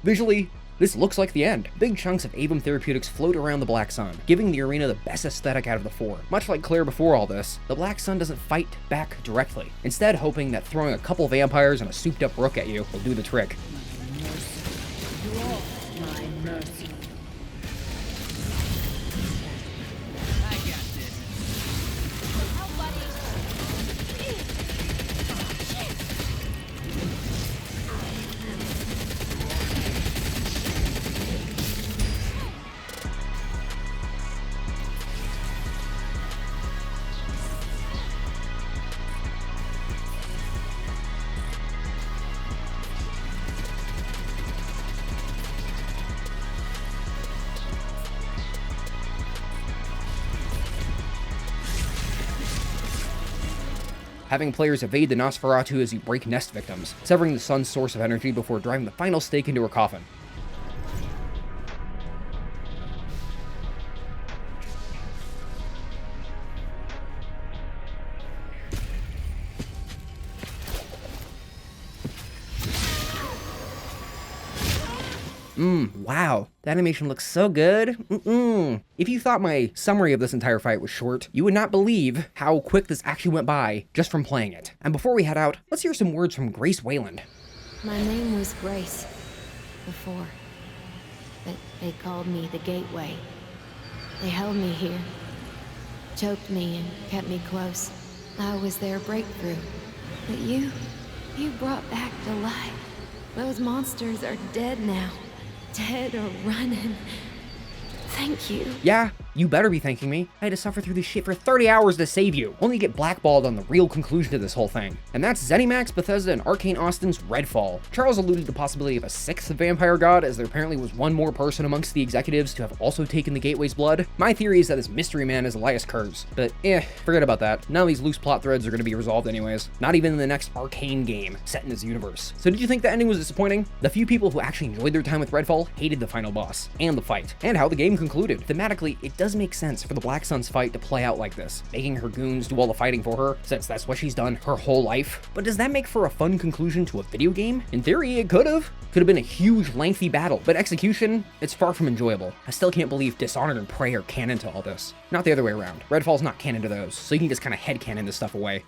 Visually, this looks like the end. Big chunks of Avum Therapeutics float around the Black Sun, giving the arena the best aesthetic out of the four. Much like Claire before all this, the Black Sun doesn't fight back directly, instead hoping that throwing a couple vampires and a souped up rook at you will do the trick. My mercy. having players evade the Nosferatu as you break nest victims, severing the sun's source of energy before driving the final stake into her coffin. Wow, the animation looks so good. If you thought my summary of this entire fight was short, you would not believe how quick this actually went by just from playing it. And before we head out, let's hear some words from Grace Wayland. My name was Grace before, but they called me the Gateway. They held me here, choked me and kept me close. I was their breakthrough. But you brought back the light. Those monsters are dead now. Dead or running. Thank you. Yeah, you better be thanking me. I had to suffer through this shit for 30 hours to save you, only to get blackballed on the real conclusion to this whole thing. And that's ZeniMax, Bethesda, and Arkane Austin's Redfall. Charles alluded to the possibility of a 6th vampire god, as there apparently was one more person amongst the executives to have also taken the Gateway's blood. My theory is that this mystery man is Elias Kurz, but forget about that. None of these loose plot threads are going to be resolved anyways. Not even in the next Arkane game set in this universe. So did you think the ending was disappointing? The few people who actually enjoyed their time with Redfall hated the final boss, and the fight, and how the game concluded. Thematically, it does make sense for the Black Sun's fight to play out like this, making her goons do all the fighting for her, since that's what she's done her whole life. But does that make for a fun conclusion to a video game? In theory, it could have. Could have been a huge, lengthy battle, but execution, it's far from enjoyable. I still can't believe Dishonored and Prey are canon to all this. Not the other way around. Redfall's not canon to those, so you can just kind of headcanon this stuff away.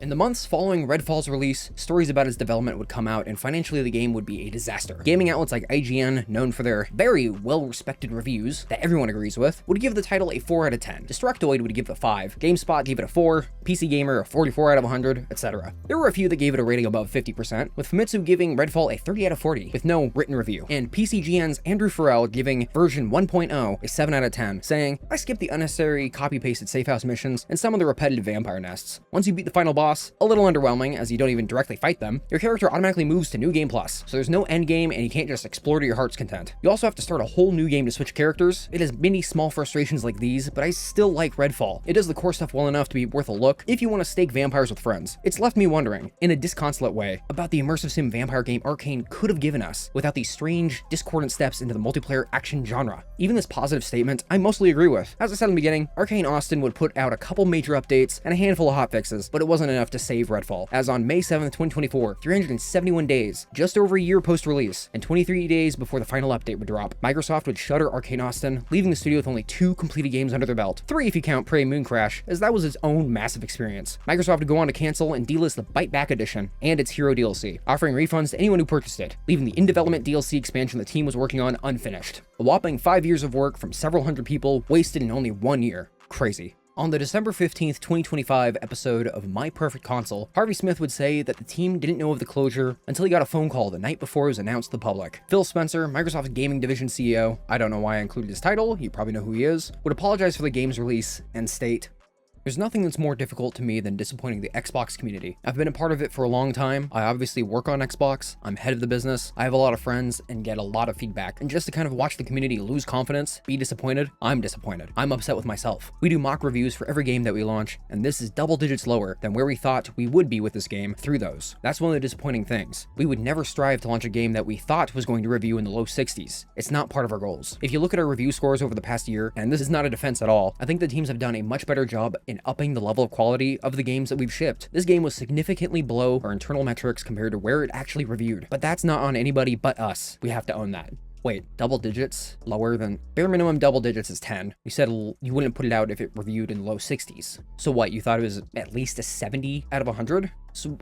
In the months following Redfall's release, stories about its development would come out, and financially the game would be a disaster. Gaming outlets like IGN, known for their very well-respected reviews that everyone agrees with, would give the title a 4 out of 10. Destructoid would give it a 5, GameSpot gave it a 4, PC Gamer a 44 out of 100, etc. There were a few that gave it a rating above 50%, with Famitsu giving Redfall a 30 out of 40, with no written review, and PCGN's Andrew Farrell giving version 1.0 a 7 out of 10, saying, "I skipped the unnecessary copy-pasted safehouse missions and some of the repetitive vampire nests. Once you beat the final boss, a little underwhelming as you don't even directly fight them, your character automatically moves to New Game Plus, so there's no end game and you can't just explore to your heart's content. You also have to start a whole new game to switch characters. It has many small frustrations like these, but I still like Redfall. It does the core stuff well enough to be worth a look if you want to stake vampires with friends. It's left me wondering, in a disconsolate way, about the immersive sim vampire game Arkane could have given us without these strange, discordant steps into the multiplayer action genre." Even this positive statement, I mostly agree with. As I said in the beginning, Arkane Austin would put out a couple major updates and a handful of hotfixes, but it wasn't enough to save Redfall, as on May 7th, 2024, 371 days, just over a year post-release, and 23 days before the final update would drop, Microsoft would shutter Arkane Austin, leaving the studio with only 2 completed games under their belt. 3 if you count Prey Moon Crash, as that was its own massive experience. Microsoft would go on to cancel and delist the Bite Back Edition and its Hero DLC, offering refunds to anyone who purchased it, leaving the in-development DLC expansion the team was working on unfinished. A whopping 5 years of work from several hundred people wasted in only 1 year. Crazy. On the December 15th, 2025 episode of My Perfect Console, Harvey Smith would say that the team didn't know of the closure until he got a phone call the night before it was announced to the public. Phil Spencer, Microsoft's gaming division CEO, I don't know why I included his title, you probably know who he is, would apologize for the game's release and state, "There's nothing that's more difficult to me than disappointing the Xbox community. I've been a part of it for a long time. I obviously work on Xbox. I'm head of the business. I have a lot of friends and get a lot of feedback. And just to kind of watch the community lose confidence, be disappointed, I'm disappointed. I'm upset with myself. We do mock reviews for every game that we launch, and this is double digits lower than where we thought we would be with this game through those. That's one of the disappointing things. We would never strive to launch a game that we thought was going to review in the low 60s. It's not part of our goals. If you look at our review scores over the past year, and this is not a defense at all, I think the teams have done a much better job in upping the level of quality of the games that we've shipped. This game was significantly below our internal metrics compared to where it actually reviewed, but that's not on anybody but us. We have to own that. Wait, double digits? Lower than... Bare minimum double digits is 10. You said you wouldn't put it out if it reviewed in low 60s. So what, you thought it was at least a 70 out of 100? So...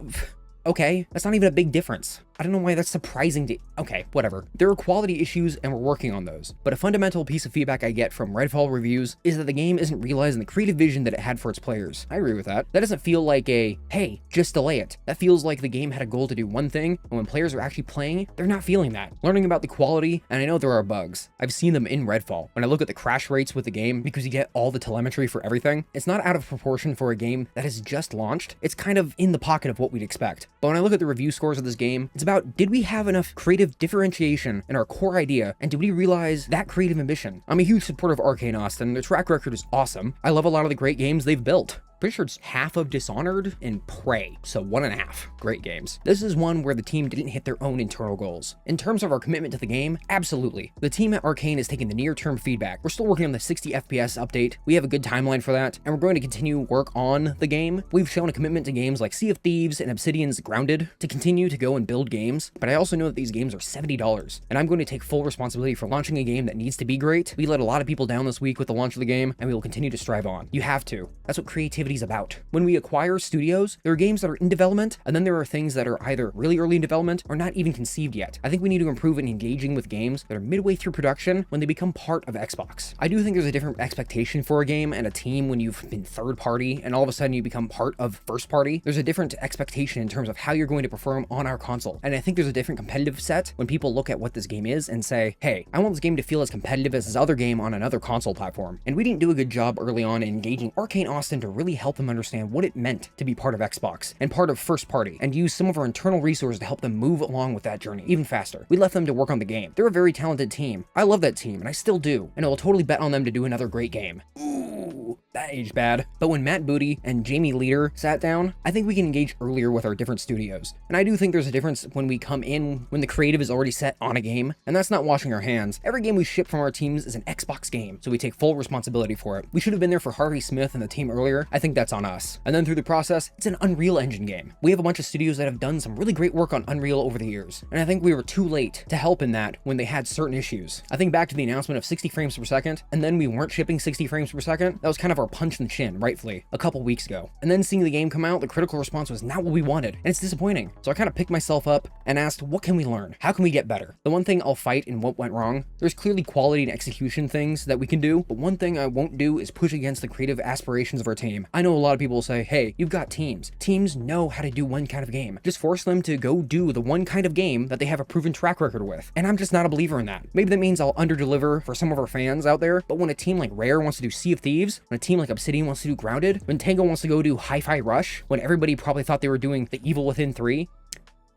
Okay, that's not even a big difference. I don't know why that's surprising to... Okay, whatever. There are quality issues and we're working on those. But a fundamental piece of feedback I get from Redfall reviews is that the game isn't realizing the creative vision that it had for its players. I agree with that. That doesn't feel like a, hey, just delay it. That feels like the game had a goal to do one thing, and when players are actually playing, they're not feeling that. Learning about the quality, and I know there are bugs. I've seen them in Redfall. When I look at the crash rates with the game, because you get all the telemetry for everything, it's not out of proportion for a game that has just launched. It's kind of in the pocket of what we'd expect. But when I look at the review scores of this game, it's about, did we have enough creative differentiation in our core idea, and did we realize that creative ambition? I'm a huge supporter of Arkane Austin. Their track record is awesome. I love a lot of the great games they've built. Pretty sure it's half of Dishonored and Prey, so 1.5. Great games. This is one where the team didn't hit their own internal goals. In terms of our commitment to the game, absolutely. The team at Arkane is taking the near-term feedback. We're still working on the 60 FPS update. We have a good timeline for that, and we're going to continue work on the game. We've shown a commitment to games like Sea of Thieves and Obsidian's Grounded to continue to go and build games, but I also know that these games are $70, and I'm going to take full responsibility for launching a game that needs to be great. We let a lot of people down this week with the launch of the game, and we will continue to strive on. You have to. That's what creativity is about. When we acquire studios, there are games that are in development, and then there are things that are either really early in development or not even conceived yet. I think we need to improve in engaging with games that are midway through production when they become part of Xbox. I do think there's a different expectation for a game and a team when you've been third party and all of a sudden you become part of first party. There's a different expectation in terms of how you're going to perform on our console. And I think there's a different competitive set when people look at what this game is and say, hey, I want this game to feel as competitive as this other game on another console platform. And we didn't do a good job early on in engaging Arkane Austin to really help them understand what it meant to be part of Xbox and part of first party, and use some of our internal resources to help them move along with that journey even faster. We left them to work on the game. They're a very talented team. I love that team, and I still do, and I will totally bet on them to do another great game. Ooh, that aged bad. But when Matt Booty and Jamie Leader sat down, I think we can engage earlier with our different studios. And I do think there's a difference when we come in when the creative is already set on a game, and that's not washing our hands. Every game we ship from our teams is an Xbox game, so we take full responsibility for it. We should have been there for Harvey Smith and the team earlier. I think that's on us. And then through the process, it's an Unreal Engine game. We have a bunch of studios that have done some really great work on Unreal over the years, and I think we were too late to help in that when they had certain issues. I think back to the announcement of 60 frames per second, and then we weren't shipping 60 frames per second. That was kind of our punch in the chin, rightfully, a couple weeks ago. And then seeing the game come out, the critical response was not what we wanted, and it's disappointing. So I kind of picked myself up and asked, what can we learn? How can we get better? The one thing I'll fight in what went wrong, there's clearly quality and execution things that we can do, but one thing I won't do is push against the creative aspirations of our team. I know a lot of people will say, hey, you've got teams. Teams know how to do one kind of game. Just force them to go do the one kind of game that they have a proven track record with. And I'm just not a believer in that. Maybe that means I'll underdeliver for some of our fans out there, but when a team like Rare wants to do Sea of Thieves, when a team like Obsidian wants to do Grounded, when Tango wants to go do Hi-Fi Rush, when everybody probably thought they were doing The Evil Within 3,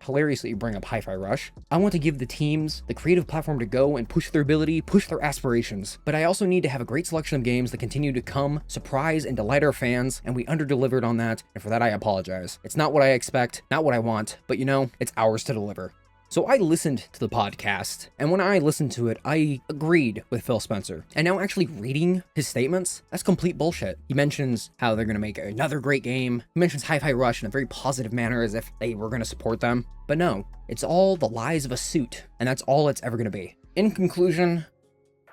hilarious that you bring up Hi-Fi Rush. I want to give the teams the creative platform to go and push their ability, push their aspirations. But I also need to have a great selection of games that continue to come, surprise, and delight our fans, and we underdelivered on that, and for that I apologize. It's not what I expect, not what I want, but you know, it's ours to deliver. So I listened to the podcast, and when I listened to it, I agreed with Phil Spencer. And now actually reading his statements, that's complete bullshit. He mentions how they're going to make another great game. He mentions Hi-Fi Rush in a very positive manner as if they were going to support them. But no, it's all the lies of a suit, and that's all it's ever going to be. In conclusion,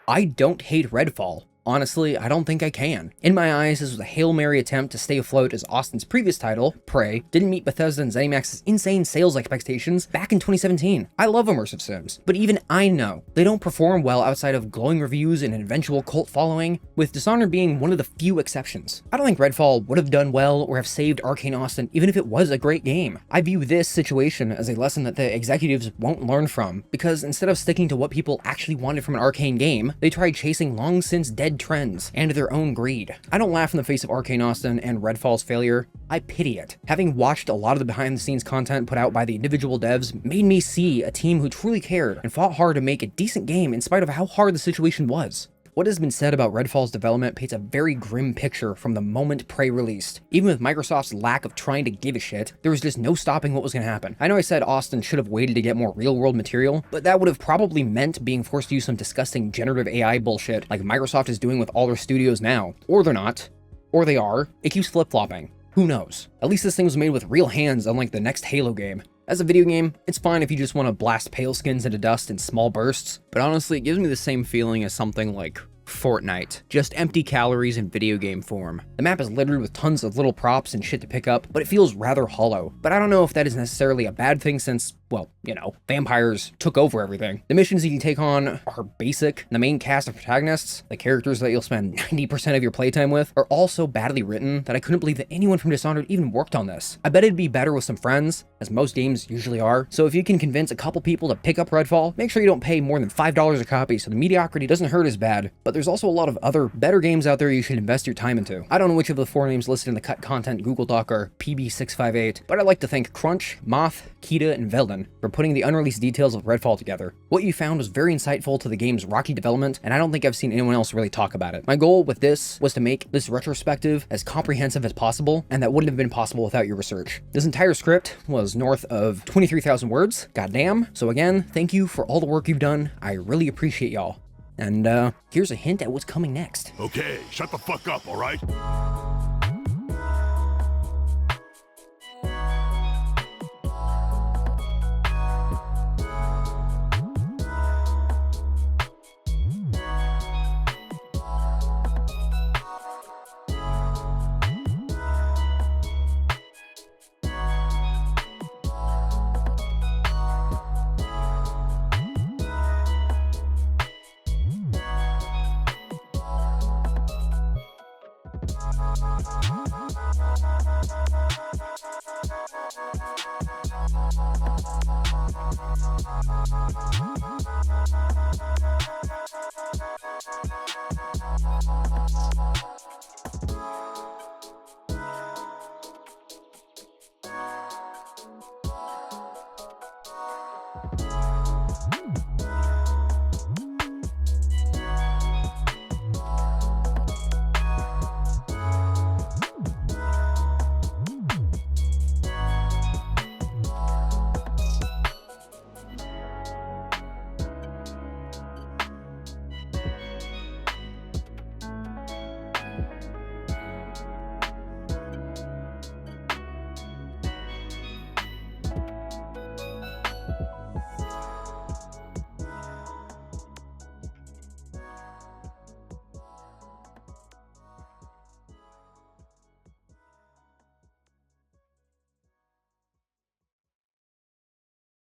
I don't hate Redfall. Honestly, I don't think I can. In my eyes, this was a Hail Mary attempt to stay afloat as Austin's previous title, Prey, didn't meet Bethesda and ZeniMax's insane sales expectations back in 2017. I love immersive sims, but even I know they don't perform well outside of glowing reviews and an eventual cult following, with Dishonored being one of the few exceptions. I don't think Redfall would have done well or have saved Arkane Austin even if it was a great game. I view this situation as a lesson that the executives won't learn from, because instead of sticking to what people actually wanted from an Arkane game, they tried chasing long since dead trends and their own greed. I don't laugh in the face of Arkane Austin and Redfall's failure. I pity it. Having watched a lot of the behind the scenes content put out by the individual devs made me see a team who truly cared and fought hard to make a decent game in spite of how hard the situation was. What has been said about Redfall's development paints a very grim picture from the moment Prey released. Even with Microsoft's lack of trying to give a shit, there was just no stopping what was going to happen. I know I said Austin should have waited to get more real-world material, but that would have probably meant being forced to use some disgusting generative AI bullshit like Microsoft is doing with all their studios now. Or they're not. Or they are. It keeps flip-flopping. Who knows? At least this thing was made with real hands, unlike the next Halo game. As a video game, it's fine if you just want to blast pale skins into dust in small bursts, but honestly, it gives me the same feeling as something like Fortnite. Just empty calories in video game form. The map is littered with tons of little props and shit to pick up, but it feels rather hollow. But I don't know if that is necessarily a bad thing since, well, you know, vampires took over everything. The missions you can take on are basic. The main cast of protagonists, the characters that you'll spend 90% of your playtime with, are all so badly written that I couldn't believe that anyone from Dishonored even worked on this. I bet it'd be better with some friends, as most games usually are. So if you can convince a couple people to pick up Redfall, make sure you don't pay more than $5 a copy so the mediocrity doesn't hurt as bad. But there's also a lot of other better games out there you should invest your time into. I don't know which of the 4 names listed in the cut content Google Doc are PB658, but I like to think Crunch, Moth, Kita, and Velden. gentlemen, for putting the unreleased details of Redfall together. What you found was very insightful to the game's rocky development, and I don't think I've seen anyone else really talk about it. My goal with this was to make this retrospective as comprehensive as possible, and that wouldn't have been possible without your research. This entire script was north of 23,000 words, goddamn. So again, thank you for all the work you've done. I really appreciate y'all. And here's a hint at what's coming next. Okay, shut the fuck up, all right?